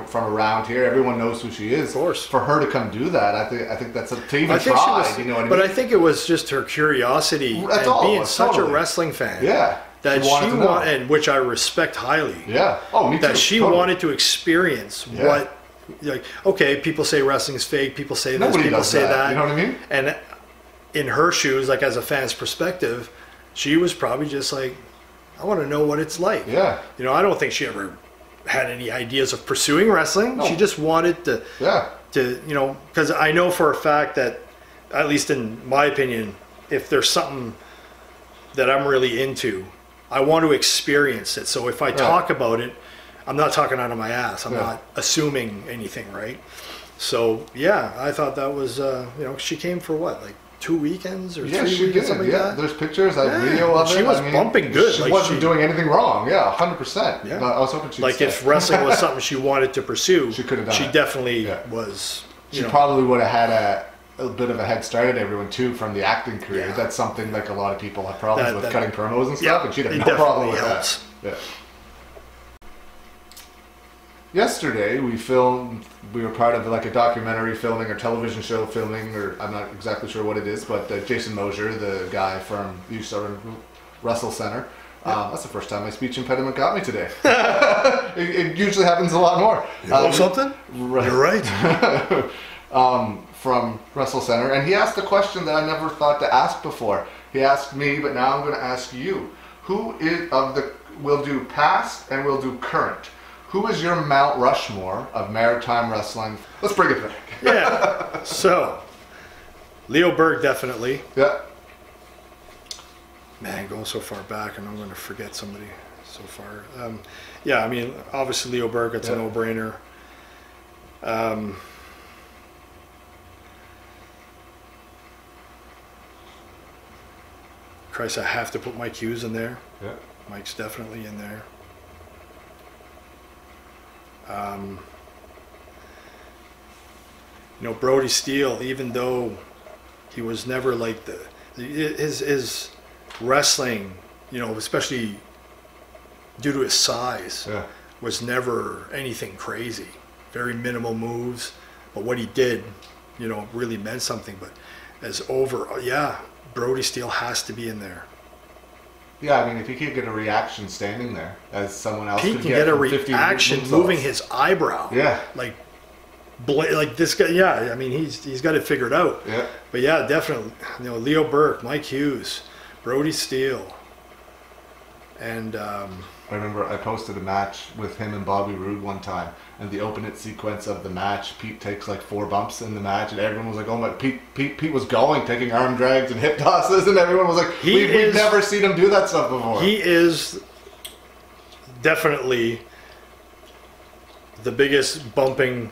from around here. Everyone knows who she is. Of course. For her to come do that, I think that's to even try. She was, you know what I mean? But I think it was just her curiosity That's and being such a wrestling fan. Yeah. That she wanted, and which I respect highly. Yeah. Oh, me too. That she wanted to experience what, okay, people say wrestling is fake. People say this. People say that. You know what I mean? And in her shoes, like as a fan's perspective, she was probably just like, I want to know what it's like. Yeah. I don't think she ever had any ideas of pursuing wrestling. No. She just wanted to, because I know for a fact that, at least in my opinion, if there's something that I'm really into, I want to experience it. So if I talk about it, I'm not talking out of my ass. I'm not assuming anything, right? So, I thought that was, she came for what, like 2 weekends or 3 weekends, something like that? There's pictures, video of it. She was bumping good. She wasn't doing anything wrong. Yeah, 100%. Yeah. I was hoping she'd Like, if wrestling was something she wanted to pursue, she could have done it. She definitely was. She probably would have had a bit of a head start at everyone, too, from the acting career. Yeah. That's something, like, a lot of people have problems with cutting promos and stuff, and she'd have no problem with that. Yeah. Yesterday, we were part of like a documentary filming or television show filming, or I'm not exactly sure what it is, but Jason Mosier, the guy from Wrestle Center, that's the first time my speech impediment got me today. it usually happens a lot more. You know something? Right. You're right. From Wrestle Center, and he asked a question that I never thought to ask before. He asked me, but now I'm going to ask you. We'll do past and we'll do current. Who is your Mount Rushmore of maritime wrestling? Let's bring it back. Yeah. So, Leo Berg, definitely. Yeah. Man, going so far back, and I'm going to forget somebody so far. I mean, obviously Leo Berg, it's a no-brainer. Christ, I have to put Mike Hughes in there. Yeah. Mike's definitely in there. Brody Steele, even though he was never like his wrestling, especially due to his size, was never anything crazy. Very minimal moves, but what he did, really meant something. But Brody Steele has to be in there. Yeah, I mean, if he can't get a reaction standing there, as someone else he could can get a reaction moving his eyebrow. Yeah, like this guy. Yeah, I mean, he's got it figured out. Yeah, but definitely, Leo Burke, Mike Hughes, Brody Steele, and I remember I posted a match with him and Bobby Roode one time, and the opening sequence of the match, Pete takes like 4 bumps in the match, and everyone was like, "Oh my!" Pete was taking arm drags and hip tosses, and everyone was like, "We've never seen him do that stuff before." He is definitely the biggest bumping,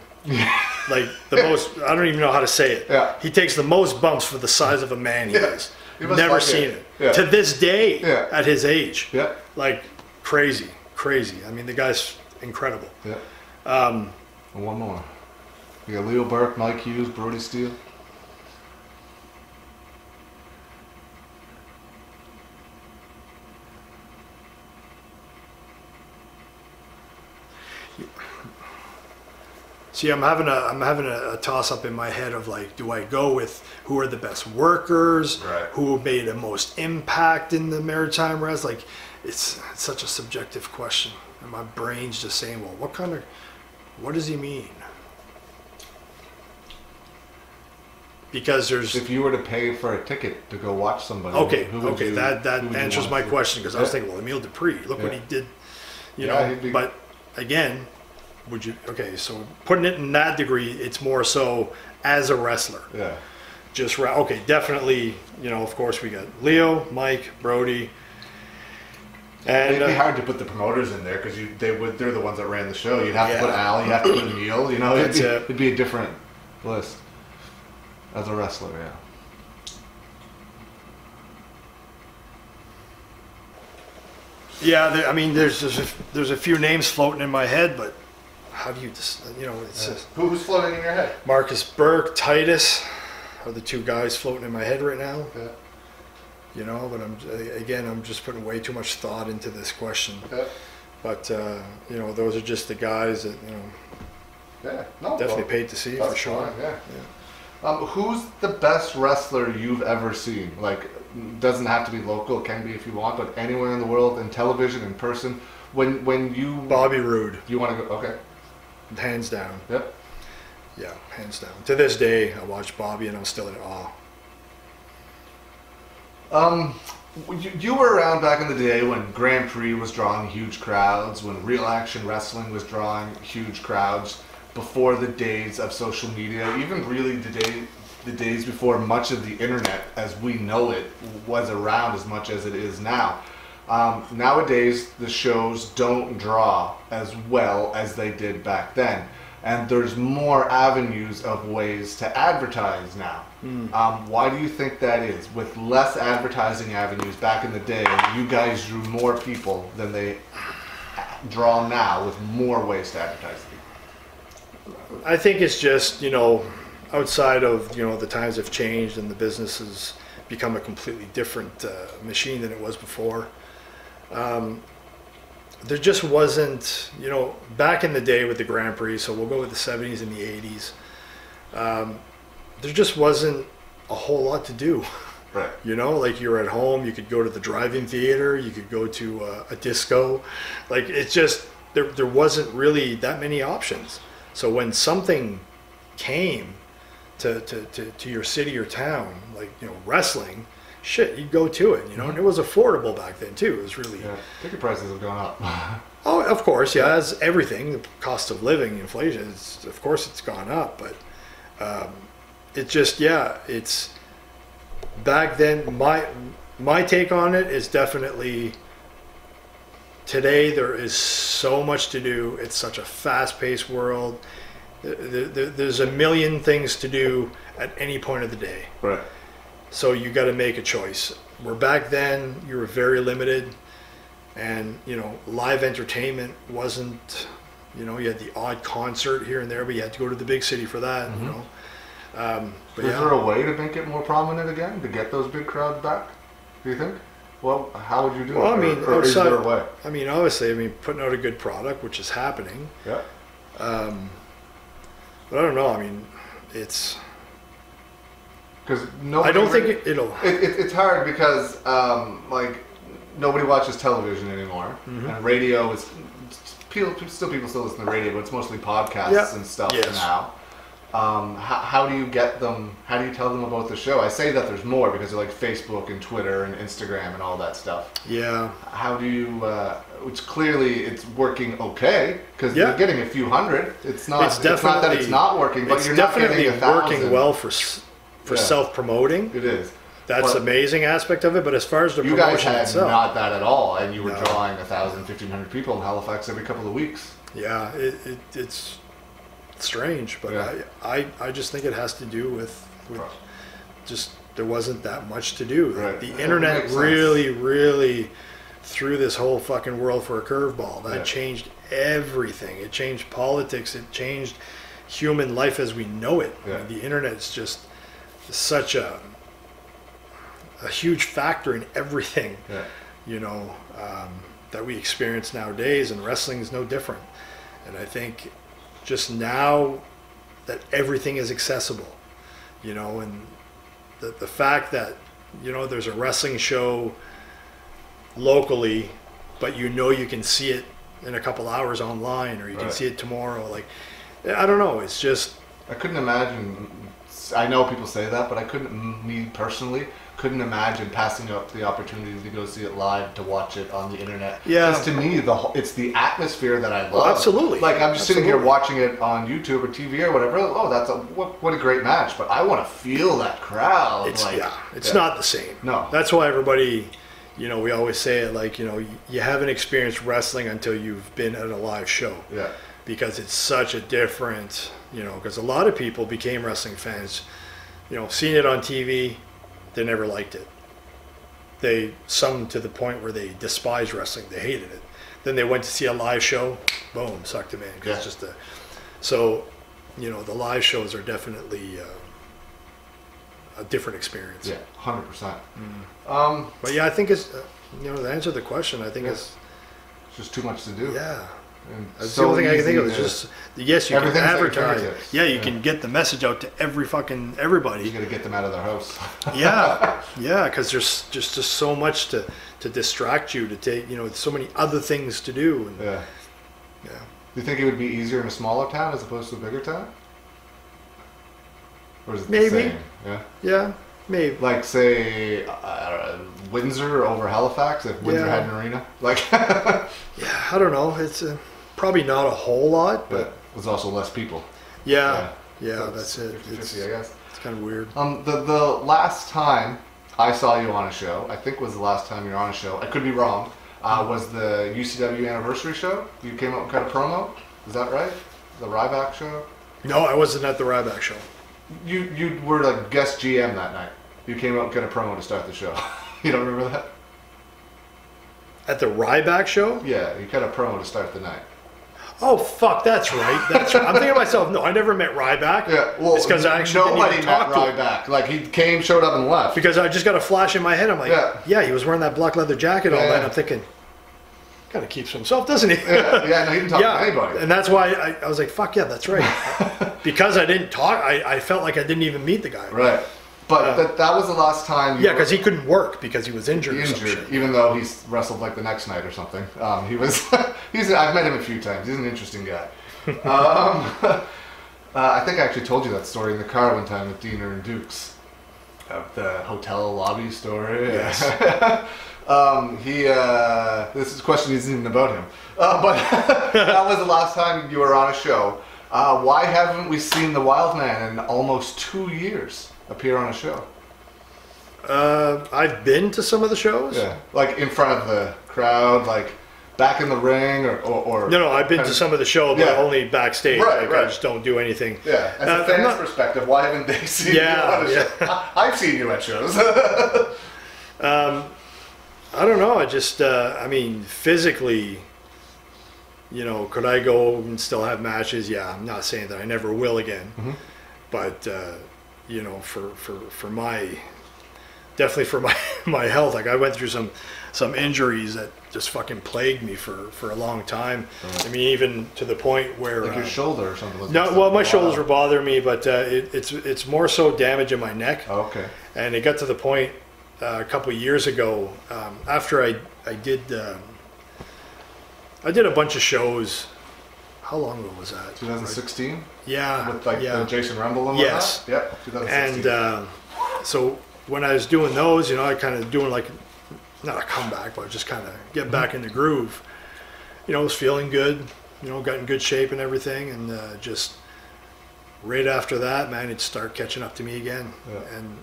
like the most. I don't even know how to say it. Yeah. He takes the most bumps for the size of a man he is. Never seen it. Yeah. To this day, at his age. Yeah. Like crazy. I mean, the guy's incredible. Yeah. And one more. We got Leo Burke, Mike Hughes, Brody Steele. See, I'm having a toss up in my head of like, do I go with who are the best workers, who made the most impact in the maritime res? Like, it's such a subjective question, and my brain's just saying, well, what does he mean? Because if you were to pay for a ticket to go watch somebody, that answers my question, because I was thinking, well, Emile Dupree, look what he did. You know, but again, would you? Okay, so putting it in that degree, it's more so as a wrestler. Yeah. Just okay, definitely. You know, of course, we got Leo, Mike, Brody. And it'd be hard to put the promoters in there because they're the ones that ran the show. You'd have to put Al, you'd have to put Neil. You know, it'd be a different list as a wrestler. Yeah. Yeah, I mean, there's a few names floating in my head, but how do you just, you know, it's just, who's floating in your head? Marcus Burke, Titus are the two guys floating in my head right now. Yeah. You know, but I'm just putting way too much thought into this question. Yeah. But you know, those are just the guys that, you know, definitely paid to see for sure. Fine, yeah. Who's the best wrestler you've ever seen? Like, doesn't have to be local, it can be if you want, but anywhere in the world, in television, in person. When you Bobby Roode. You want to go? Okay. Hands down. Yep. Yeah, hands down. To this day, I watch Bobby and I'm still in awe. You were around back in the day when Grand Prix was drawing huge crowds, when Real Action Wrestling was drawing huge crowds, before the days of social media, even really the days before much of the internet as we know it was around as much as it is now. Nowadays, the shows don't draw as well as they did back then. And there's more avenues of ways to advertise now. Why do you think that is? With less advertising avenues back in the day, you guys drew more people than they draw now with more ways to advertise. I think it's just, you know, outside of, you know, the times have changed and the business has become a completely different machine than it was before. There just wasn't, you know, back in the day with the Grand Prix, so we'll go with the 70s and the 80s, there just wasn't a whole lot to do. Right. You know, like you were at home, you could go to the drive-in theater, you could go to a disco. Like, it's just, there wasn't really that many options. So when something came to your city or town, like, you know, wrestling, shit, you'd go to it, you know, and it was affordable back then too. It was really... Yeah, ticket prices have gone up. Oh, of course, yeah, as everything, the cost of living, inflation, of course it's gone up, but it just, yeah, it's... Back then, my take on it is definitely... Today, there is so much to do. It's such a fast-paced world. There's a million things to do at any point of the day. Right. So you got to make a choice. Where back then you were very limited, and you know, live entertainment wasn't. You know, you had the odd concert here and there, but you had to go to the big city for that. Mm-hmm. You know. But is there a way to make it more prominent again, to get those big crowds back? Do you think? Well, how would you do it? I mean, or is there a way? I mean, obviously, putting out a good product, which is happening. Yeah. But I don't know. I mean, it's. Because I don't think it'll. It's hard because like nobody watches television anymore, and radio is people still listen to radio, but it's mostly podcasts and stuff now. How do you get them? How do you tell them about the show? I say that there's more because of like Facebook and Twitter and Instagram and all that stuff. Yeah. How do you? Which clearly it's working okay because you're getting a few hundred. It's not that it's not working, but you're not getting 1,000. Working well for self-promoting. It is. That's amazing aspect of it, but as far as the promotion you guys had itself, not that at all, and you were drawing 1,000, 1,500 people in Halifax every couple of weeks. Yeah, it's strange, but I just think it has to do with just there wasn't that much to do. Right. The internet really threw this whole fucking world for a curveball. That changed everything. It changed politics. It changed human life as we know it. Yeah. I mean, the internet's just such a huge factor in everything, you know, that we experience nowadays, and wrestling is no different. And I think just now that everything is accessible, you know, and the fact that, you know, there's a wrestling show locally, but you know you can see it in a couple hours online, or you can see it tomorrow. Like, I don't know, it's just... I couldn't imagine... I know people say that, but I couldn't, me personally, couldn't imagine passing up the opportunity to go see it live, to watch it on the internet. Yeah. Because to me, it's the atmosphere that I love. Oh, absolutely. Like, I'm just sitting here watching it on YouTube or TV or whatever. Oh, what a great match. But I want to feel that crowd. It's not the same. No. That's why everybody, we always say it, like, you haven't experienced wrestling until you've been at a live show. Yeah. Because it's such a different, because a lot of people became wrestling fans, seeing it on TV, they never liked it. Some to the point where they despised wrestling, they hated it. Then they went to see a live show, boom, sucked them in. Yeah. It's just so, the live shows are definitely a different experience. Yeah, 100%. But yeah, I think it's, to answer the question, I think it's just too much to do. Yeah. And That's so the only thing I can think of. easy Is just, yes, you can everything's at your advertise. fingertips. Yeah, you can get the message out to everybody. You got to get them out of their house. yeah, because there's just so much to distract you, to take, so many other things to do. And, Yeah. yeah. Do you think it would be easier in a smaller town as opposed to a bigger town? Or is it Maybe. the same? Yeah. Yeah, maybe. Like, say, I don't know, Windsor over Halifax, if Windsor had an arena? Like, Yeah, I don't know. It's probably not a whole lot, but there's also less people. yeah, So that's it. 50-50, I guess. It's kind of weird. The last time I saw you on a show, I think was the last time you were on a show, I could be wrong, was the UCW anniversary show. You came out and cut a promo. Is that right? The Ryback show? No, I wasn't at the Ryback show. You were the guest GM that night. You came out and cut a promo to start the show. You don't remember that? At the Ryback show? Yeah, you cut a promo to start the night. Oh, fuck, that's right. That's right. I'm thinking to myself, no, I never met Ryback. Yeah, well, it's because I actually nobody didn't even met talk to him. Ryback. Like, he came, showed up, and left. Because I just got a flash in my head. I'm like, yeah, he was wearing that black leather jacket all night. Yeah. I'm thinking, kind of keeps to himself, doesn't he? Yeah, no, he didn't talk to anybody. And that's why I was like, fuck yeah, that's right. Because I didn't talk, I felt like I didn't even meet the guy. Right. But that was the last time you Yeah, because he couldn't work because he was injured or some shit. Even though he's wrestled like the next night or something. He was. I've met him a few times. He's an interesting guy. I think I actually told you that story in the car one time with Diener and Dukes. Of the hotel lobby story. Yes. This is a question isn't even about him. But that was the last time you were on a show. Why haven't we seen the Wildman in almost 2 years appear on a show? I've been to some of the shows. Yeah, like in front of the crowd, like back in the ring, or No, I've been to some of the shows, but Yeah. only backstage. Right, I just don't do anything. Yeah, as a fan's perspective, why haven't they seen you on a show? I've seen you at shows. I don't know. I just, physically, could I go and still have matches? Yeah, I'm not saying that I never will again, but for definitely for my health, like I went through some injuries that just fucking plagued me for a long time. Right. I mean, even to the point where like your shoulder or something. No, well, my shoulders were bothering me, but it's more so damage in my neck. Oh, okay. And it got to the point a couple of years ago after I did a bunch of shows. How long ago was that? 2016. Yeah. With the Jason Rumble and whatnot? Yes. Yep. 2016. And so when I was doing those, I kind of doing like not a comeback, but just kind of get back in the groove. I was feeling good. Got in good shape and everything, and just right after that, man, it'd start catching up to me again. Yeah. And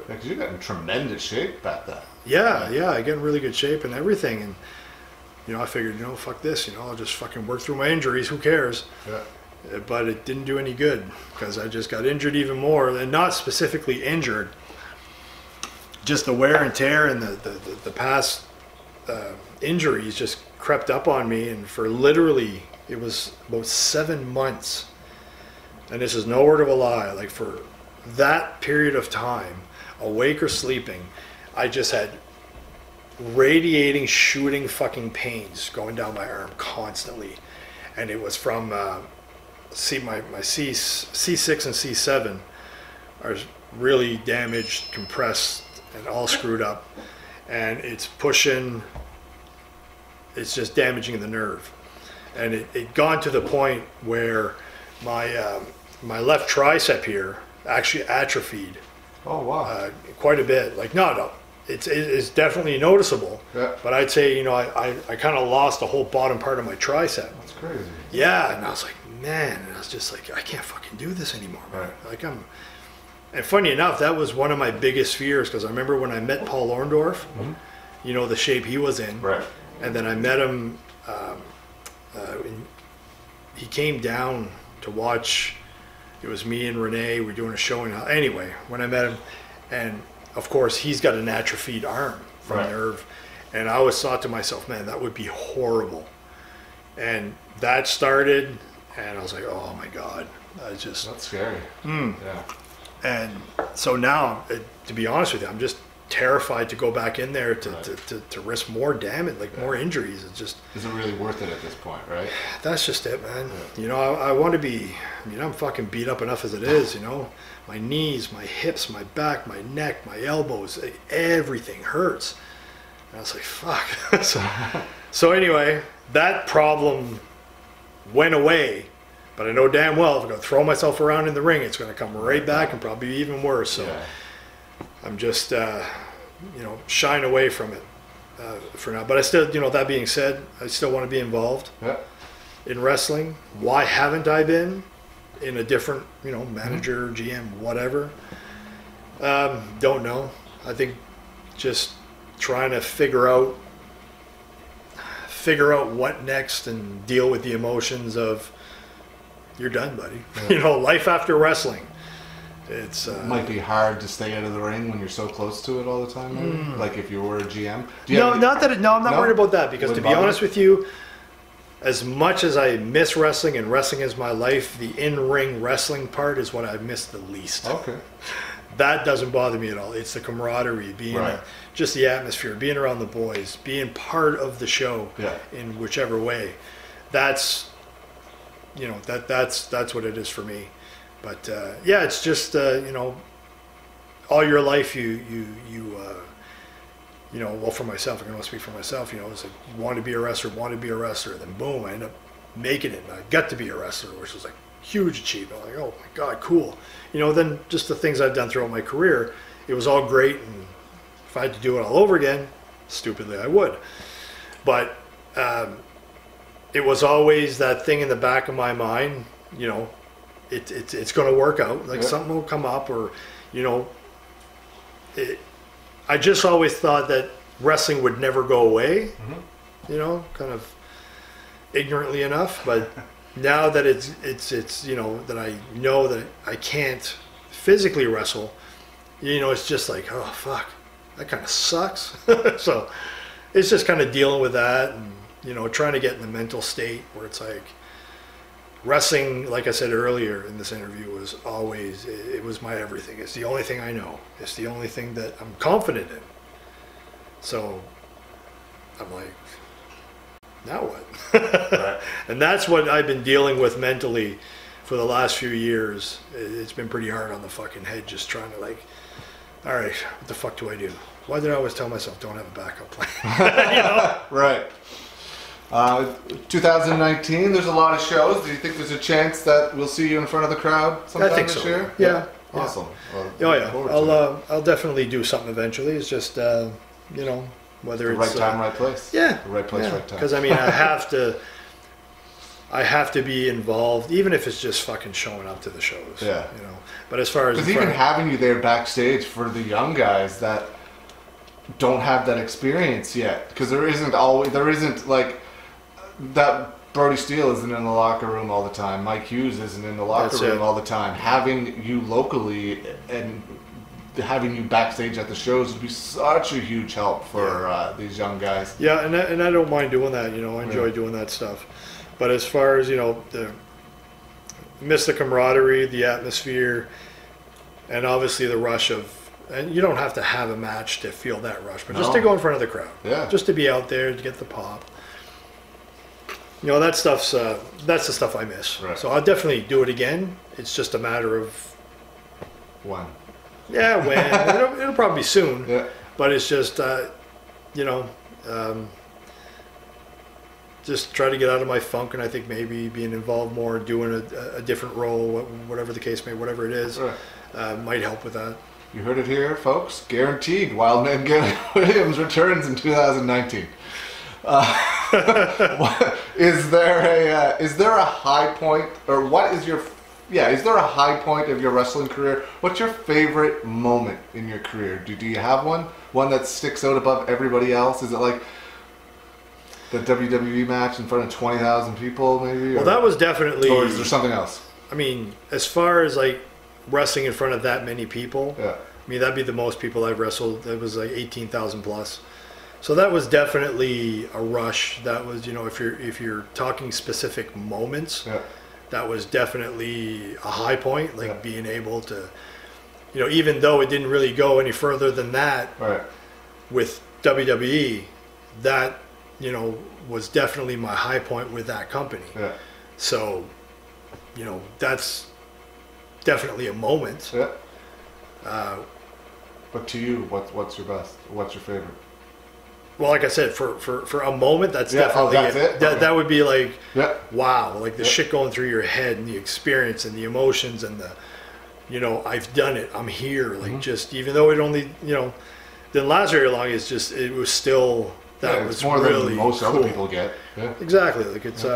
because you got in tremendous shape back then. Yeah, I get in really good shape and everything, and I figured, fuck this, I'll just fucking work through my injuries. Who cares? Yeah. But it didn't do any good because I just got injured even more, and not specifically injured, just the wear and tear and the past injuries just crept up on me, and for literally it was about 7 months, and this is no word of a lie, like for that period of time, awake or sleeping, I just had radiating, shooting fucking pains going down my arm constantly. And it was from my C6 and C7 are really damaged, compressed, and all screwed up. And it's just damaging the nerve. And it gone to the point where my left tricep here actually atrophied Oh wow. Quite a bit. Like no, it's definitely noticeable. Yeah. But I'd say I kind of lost the whole bottom part of my tricep. That's crazy. Yeah, and I was like, man, and I was just like, I can't fucking do this anymore, man. Right. Like and funny enough, that was one of my biggest fears because I remember when I met Paul Orndorff, the shape he was in, Right. and then I met him. He came down to watch. It was me and Renee. We were doing a show anyway. When I met him, and of course he's got an atrophied arm from nerve, and I always thought to myself, man, that would be horrible. And that started, and I was like, oh my god, that's scary. Yeah. And so now, to be honest with you, I'm just terrified to go back in there to risk more damage, like more injuries. It's just isn't really worth it at this point, right? That's just it, man. Yeah. I want to be. I'm fucking beat up enough as it is. My knees, my hips, my back, my neck, my elbows, like, everything hurts. And I was like, fuck. So anyway, that problem went away. But I know damn well if I'm going to throw myself around in the ring, it's going to come right back and probably be even worse. So I'm just, shying away from it for now. But I still, that being said, I still want to be involved in wrestling. Why haven't I been in a different, manager, GM, whatever? Don't know. I think just trying to figure out what next and deal with the emotions of, you're done, buddy. Yeah. Life after wrestling. It might be hard to stay out of the ring when you're so close to it all the time. Maybe? Like if you were a GM. I'm not worried about that because to be honest with you, as much as I miss wrestling and wrestling is my life, the in-ring wrestling part is what I miss the least. Okay. That doesn't bother me at all. It's the camaraderie, being just the atmosphere, being around the boys, being part of the show in whichever way. That's that's what it is for me. But it's just all your life well, for myself, I can only speak for myself. It's like you want to be a wrestler, then boom, I end up making it, and I got to be a wrestler, which was like huge achievement. Like, oh my god, cool. Then just the things I've done throughout my career, it was all great, and if I had to do it all over again, stupidly I would. But it was always that thing in the back of my mind, it's going to work out. Like something will come up, or I just always thought that wrestling would never go away. Kind of ignorantly enough. But now that it's that I know that I can't physically wrestle, it's just like, oh fuck, that kind of sucks. So it's just kind of dealing with that, and trying to get in the mental state where it's like wrestling, like I said earlier in this interview, was always, it was my everything. It's the only thing I know. It's the only thing that I'm confident in. So I'm like, now what? And that's what I've been dealing with mentally for the last few years. It's been pretty hard on the fucking head, just trying to like, all right, what the fuck do I do? Why did I always tell myself don't have a backup plan? Right. 2019, there's a lot of shows. Do you think there's a chance that we'll see you in front of the crowd sometime this year? Yeah. Awesome. Well, I'll definitely do something eventually. It's just, whether it's right time, right place. Yeah. The right place, right time. Because I have to be involved, even if it's just fucking showing up to the shows. Yeah. But as far as because even having you there backstage for the young guys that don't have that experience yet, because there isn't like that. Brody Steele isn't in the locker room all the time. Mike Hughes isn't in the locker room all the time. Having you locally and having you backstage at the shows would be such a huge help for these young guys. Yeah, and I don't mind doing that. I enjoy doing that stuff. But as far as miss the camaraderie, the atmosphere, and obviously the rush of. And you don't have to have a match to feel that rush, but just to go in front of the crowd. Yeah. Just to be out there, to get the pop. That stuff's, that's the stuff I miss. Right. So I'll definitely do it again. It's just a matter of... When? Yeah, when. it'll probably be soon. Yeah. But it's just, just try to get out of my funk, and I think maybe being involved more, doing a different role, whatever the case may, whatever it is, might help with that. You heard it here, folks. Guaranteed. Wildman Gary Williams returns in 2019. Is there a high point, or what is your? Yeah, is there a high point of your wrestling career? What's your favorite moment in your career? Do you have one? One that sticks out above everybody else? Is it like the WWE match in front of 20,000 people, maybe? Well, that was definitely. Or is there something else? I mean, as far as like wrestling in front of that many people, yeah. I mean, that'd be the most people I've wrestled. It was like 18,000 plus. So that was definitely a rush. That was, you know, if you're talking specific moments. Yeah. That was definitely a high point, like being able to, you know, even though it didn't really go any further than that with WWE, that, you know, was definitely my high point with that company. Yeah. So, you know, that's definitely a moment. Yeah. But to you, what's your best? What's your favorite? Well, like I said, for a moment, that's definitely that's it. That would be like, wow, like the shit going through your head and the experience and the emotions and the, you know, I've done it, I'm here. Like just, even though it only, you know, didn't last very long, it's just, it was still, that was more really than most cool. other people get. Yeah. Exactly. Like it's,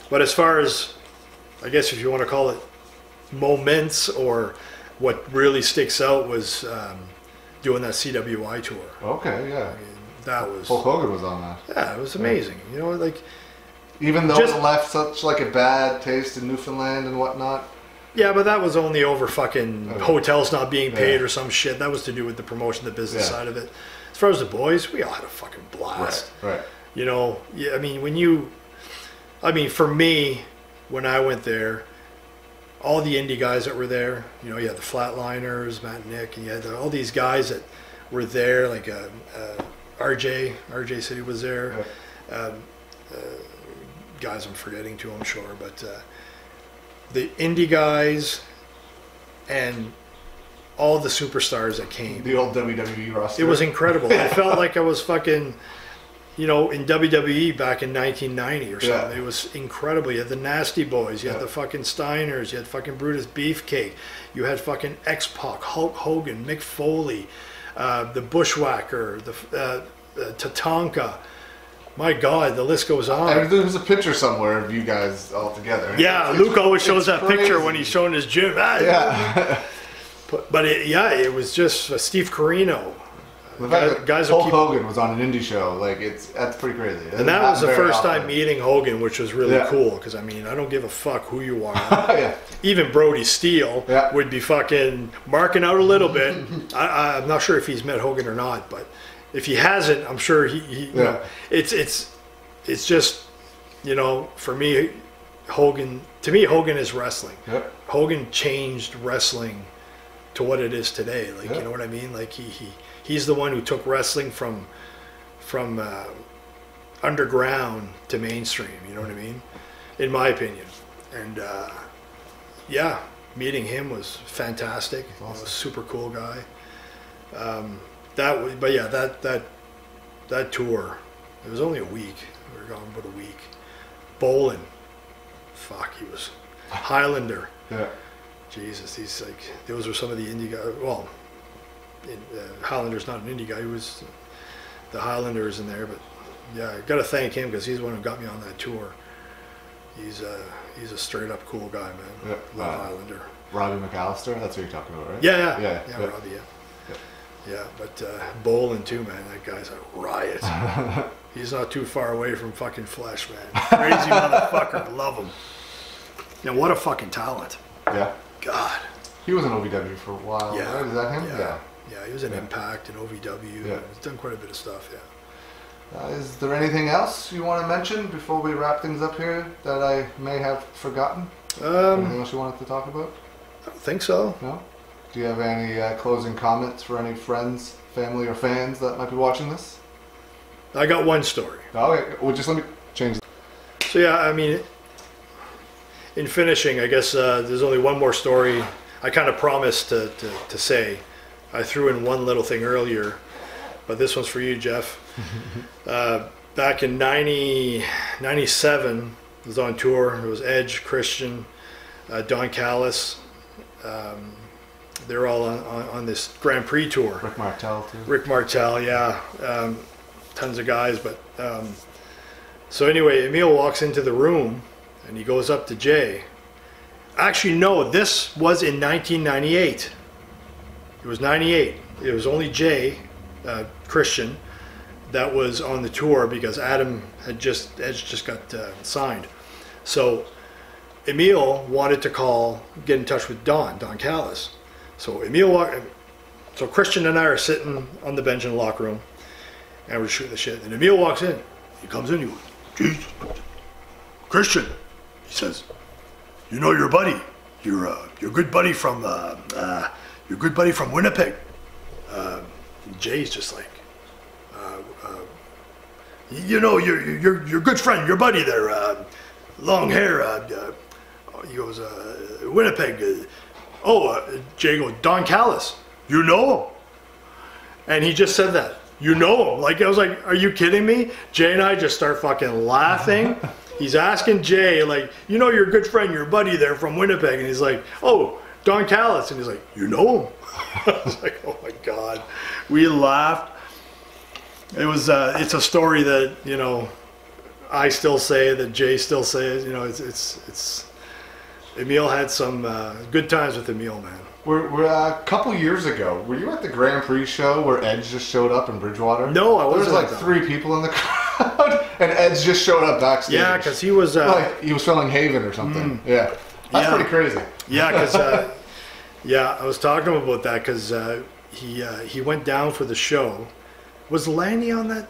but as far as, I guess if you want to call it moments, or what really sticks out was doing that CWI tour. Okay, yeah. I mean, that was... Hulk Hogan was on that. Yeah, it was amazing. You know, like... Even though it left such like a bad taste in Newfoundland and whatnot? Yeah, but that was only over fucking hotels not being paid or some shit. That was to do with the promotion, the business side of it. As far as the boys, we all had a fucking blast. Right. You know, yeah, I mean, for me, when I went there, all the indie guys that were there, you know, you had the Flatliners, Matt and Nick, and you had all these guys that were there, like RJ City was there. Guys I'm forgetting too, I'm sure, but the indie guys and all the superstars that came. The old WWE roster. It was incredible. I felt like I was fucking, you know, in WWE back in 1990 or something. Yeah. It was incredible. You had the Nasty Boys. You had the fucking Steiners. You had fucking Brutus Beefcake. You had fucking X-Pac, Hulk Hogan, Mick Foley, the Bushwhacker, the Tatanka. My God, the list goes on. And there's a picture somewhere of you guys all together. Yeah, Luke always shows that crazy. picture when he's showing his gym. Yeah. But it was just Steve Corino. The fact that Hulk Hogan was on an indie show, like that's pretty crazy. And that was the first time meeting Hogan, which was really cool, because I mean, I don't give a fuck who you are. Even Brody Steele would be fucking marking out a little bit. I'm not sure if he's met Hogan or not, but if he hasn't, I'm sure he you know, it's just, you know, for me, Hogan is wrestling. Hogan changed wrestling to what it is today. Like, you know what I mean? Like he's the one who took wrestling from underground to mainstream. You know what I mean? In my opinion. And meeting him was fantastic. Awesome. He was a super cool guy. That tour, it was only a week. We were gone about a week. Bolin, fuck, he was Highlander. Jesus, he's like, those were some of the indie guys. Well, Highlander's not an indie guy. He was the Highlanders in there, but yeah, I gotta thank him because he's the one who got me on that tour. He's a straight up cool guy, man. Love Highlander. Robbie McAllister, that's what you're talking about, right? Yeah, Robbie, yeah, but Bolin too, man. That guy's a riot. He's not too far away from fucking flesh, man. Crazy motherfucker. Love him. Now, what a fucking talent. Yeah. God. He was in OVW for a while, right? Is that him? Yeah, he was in Impact and OVW. Yeah. He's done quite a bit of stuff, Is there anything else you want to mention before we wrap things up here that I may have forgotten? Anything else you wanted to talk about? I don't think so. No? Do you have any closing comments for any friends, family, or fans that might be watching this? I got one story. Okay, well, just let me change. So yeah, I mean, in finishing, I guess there's only one more story. I kind of promised to say. I threw in one little thing earlier, but this one's for you, Jeff. Back in 97, I was on tour. It was Edge, Christian, Don Callis, they're all on this Grand Prix tour. Rick Martel too. Rick Martel, yeah, tons of guys. But so anyway, Emile walks into the room and he goes up to Jay. Actually, no, this was in 1998. It was 98. It was only Jay, Christian, that was on the tour because Adam had just got signed. So Emile wanted to get in touch with Don Callis. So so Christian and I are sitting on the bench in the locker room, and we're shooting the shit. And Emile walks in. He comes in. He goes, "Jesus, Christian," he says, "You know your buddy, your good buddy from Winnipeg." Jay's just like, "You know your good friend, your buddy there, long hair." He goes, "Winnipeg." Jay goes, "Don Callis, you know him?" And he just said that, "You know him?" Like, I was like, "Are you kidding me?" Jay and I just start fucking laughing. He's asking Jay, like, "You know your good friend, your buddy there from Winnipeg?" And he's like, "Oh, Don Callis." And he's like, "You know him?" I was like, oh my God. We laughed. It was, it's a story that, you know, I still say, that Jay still says, you know, it's Emile had some good times with Emile, man. We're a couple years ago, were you at the Grand Prix show where Edge just showed up in Bridgewater? No, I wasn't. There was like 3 people in the crowd, and Edge just showed up backstage. Yeah, because he was... like, he was filming Haven or something. Yeah. That's pretty crazy. Yeah, because... yeah, I was talking to him about that because he went down for the show. Was Lanny on that?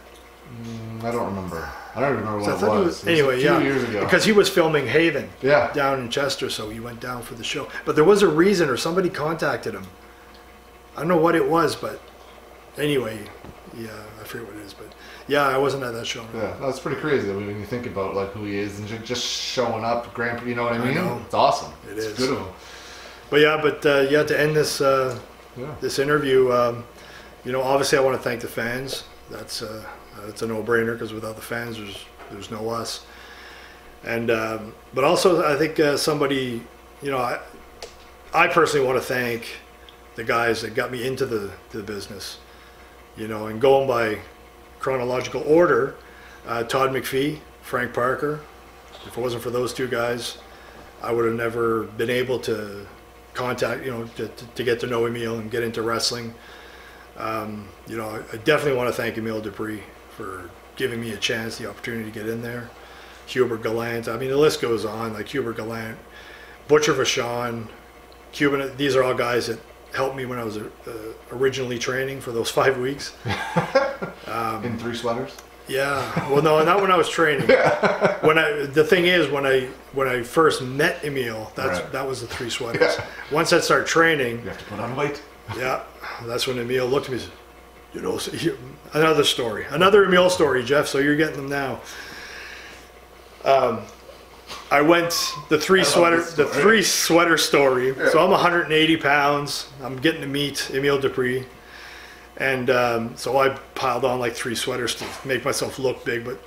I don't remember. I don't remember what it was. Anyway, a few years ago. Because he was filming Haven Yeah. down in Chester, so he went down for the show. But there was a reason, or somebody contacted him. I don't know what it was, but anyway, yeah, I forget what it is. But yeah, I wasn't at that show. Yeah, that's pretty crazy when you think about like who he is and just showing up, Grand Prix. You know what I mean? know. It's awesome. It's is good of him. But yeah, to end this this interview, you know, obviously I want to thank the fans. That's a no-brainer because without the fans, there's no us. And but also I think somebody, you know, I personally want to thank the guys that got me into the business, you know, and going by chronological order, Todd McPhee, Frank Parker. If it wasn't for those 2 guys, I would have never been able to contact, you know, to get to know Emile and get into wrestling. You know, I definitely want to thank Emile Dupree for giving me a chance, the opportunity to get in there. Hubert Gallant, I mean, the list goes on, like Hubert Gallant, Butcher Vachon, Cuban, these are all guys that helped me when I was originally training for those 5 weeks. In 3 sweaters? Yeah, well, no, not when I was training. The thing is, when I first met Emile, that was the 3 sweaters. Yeah. Once I started training, you have to put on weight. Yeah, that's when Emile looked at me and said, you know, another Emile story, Jeff. So you're getting them now. I went the 3 sweater story. Yeah. So I'm 180 pounds. I'm getting to meet Emile Dupree. And so I piled on like 3 sweaters to make myself look big, but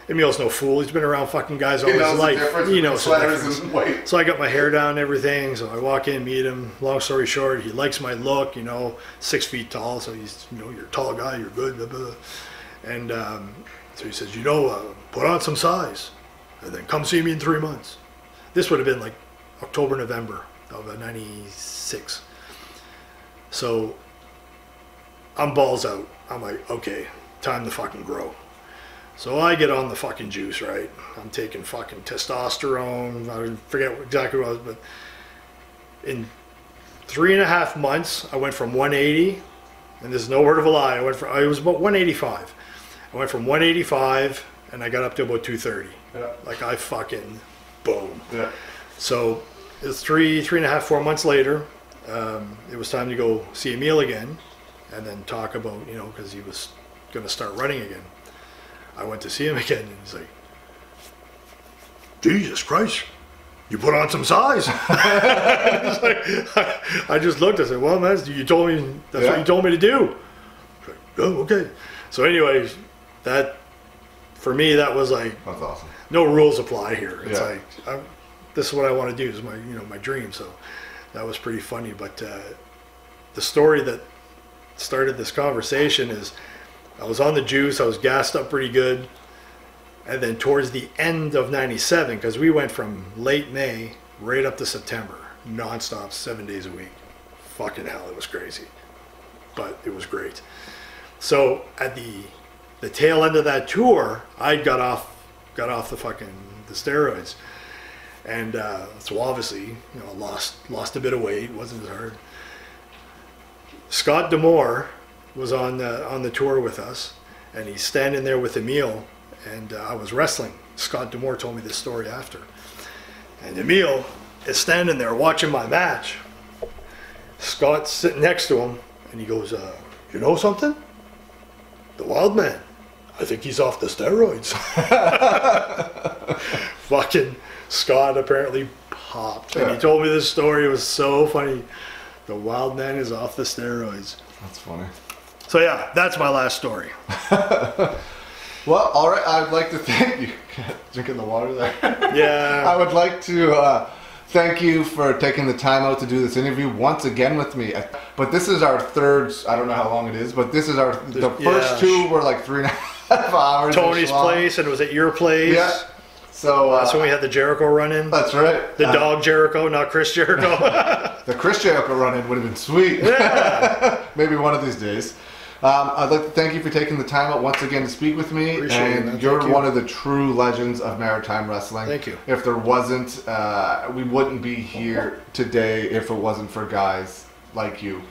Emile's no fool. He's been around fucking guys all his life. He knows sweaters and weight. So I got my hair down and everything. So I walk in, meet him. Long story short, he likes my look. You know, 6 feet tall. So he's, you know, you're a tall guy. You're good. Blah, blah. And so he says, you know, put on some size, and then come see me in 3 months. This would have been like October, November of '96. So I'm balls out. I'm like, okay, time to fucking grow. So I get on the fucking juice, right? I'm taking fucking testosterone. I forget exactly what it was, but in 3.5 months, I went from 180, and this is no word of a lie. I was about 185. I went from 185, and I got up to about 230. Yeah. Like I fucking boom. Yeah. So it was 3.5, 4 months later. It was time to go see Emile again, and then talk about, you know, because he was going to start running again. I went to see him again, and he's like, Jesus Christ, you put on some size. I just looked, I said, well, man, you told me, that's what you told me to do. Like, oh, okay. So anyways, that, for me, that was like, that's awesome. No rules apply here. It's like, this is what I want to do, is my, you know, my dream. So that was pretty funny, but the story that started this conversation is I was on the juice. I was gassed up pretty good. And then towards the end of 97, because we went from late May right up to September, nonstop, 7 days a week. Fucking hell, it was crazy. But it was great. So at the tail end of that tour, I got off the steroids. And so obviously, lost a bit of weight. It wasn't as hard. Scott D'Amore was on the tour with us, and he's standing there with Emile, and I was wrestling. Scott D'Amore told me this story after. And Emile is standing there watching my match. Scott's sitting next to him, and he goes, you know something? The Wildman, I think he's off the steroids. Fucking Scott apparently popped. And he told me this story. It was so funny. The Wildman is off the steroids. That's funny. So yeah, that's my last story. Well, all right. I'd like to thank you. Drinking the water there. Yeah. I would like to thank you for taking the time out to do this interview once again with me. But this is our third. I don't know how long it is, but this is the first two were like 3.5 hours. Tony's place, and it was at your place. Yeah. So that's when we had the Jericho run-in. That's right. The dog Jericho, not Chris Jericho. The Chris Jericho run-in would have been sweet. Yeah. Maybe one of these days. I'd like to thank you for taking the time out once again to speak with me. Appreciate it, you're one of the true legends of maritime wrestling. Thank you. If there wasn't, we wouldn't be here today if it wasn't for guys like you.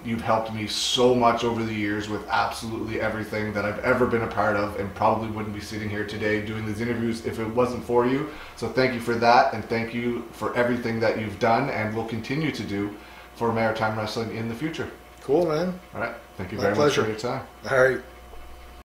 You've helped me so much over the years with absolutely everything that I've ever been a part of, and probably wouldn't be sitting here today doing these interviews if it wasn't for you. So thank you for that, and thank you for everything that you've done and will continue to do for maritime wrestling in the future. Cool, man. All right. Thank you My very pleasure. much for your time. All right.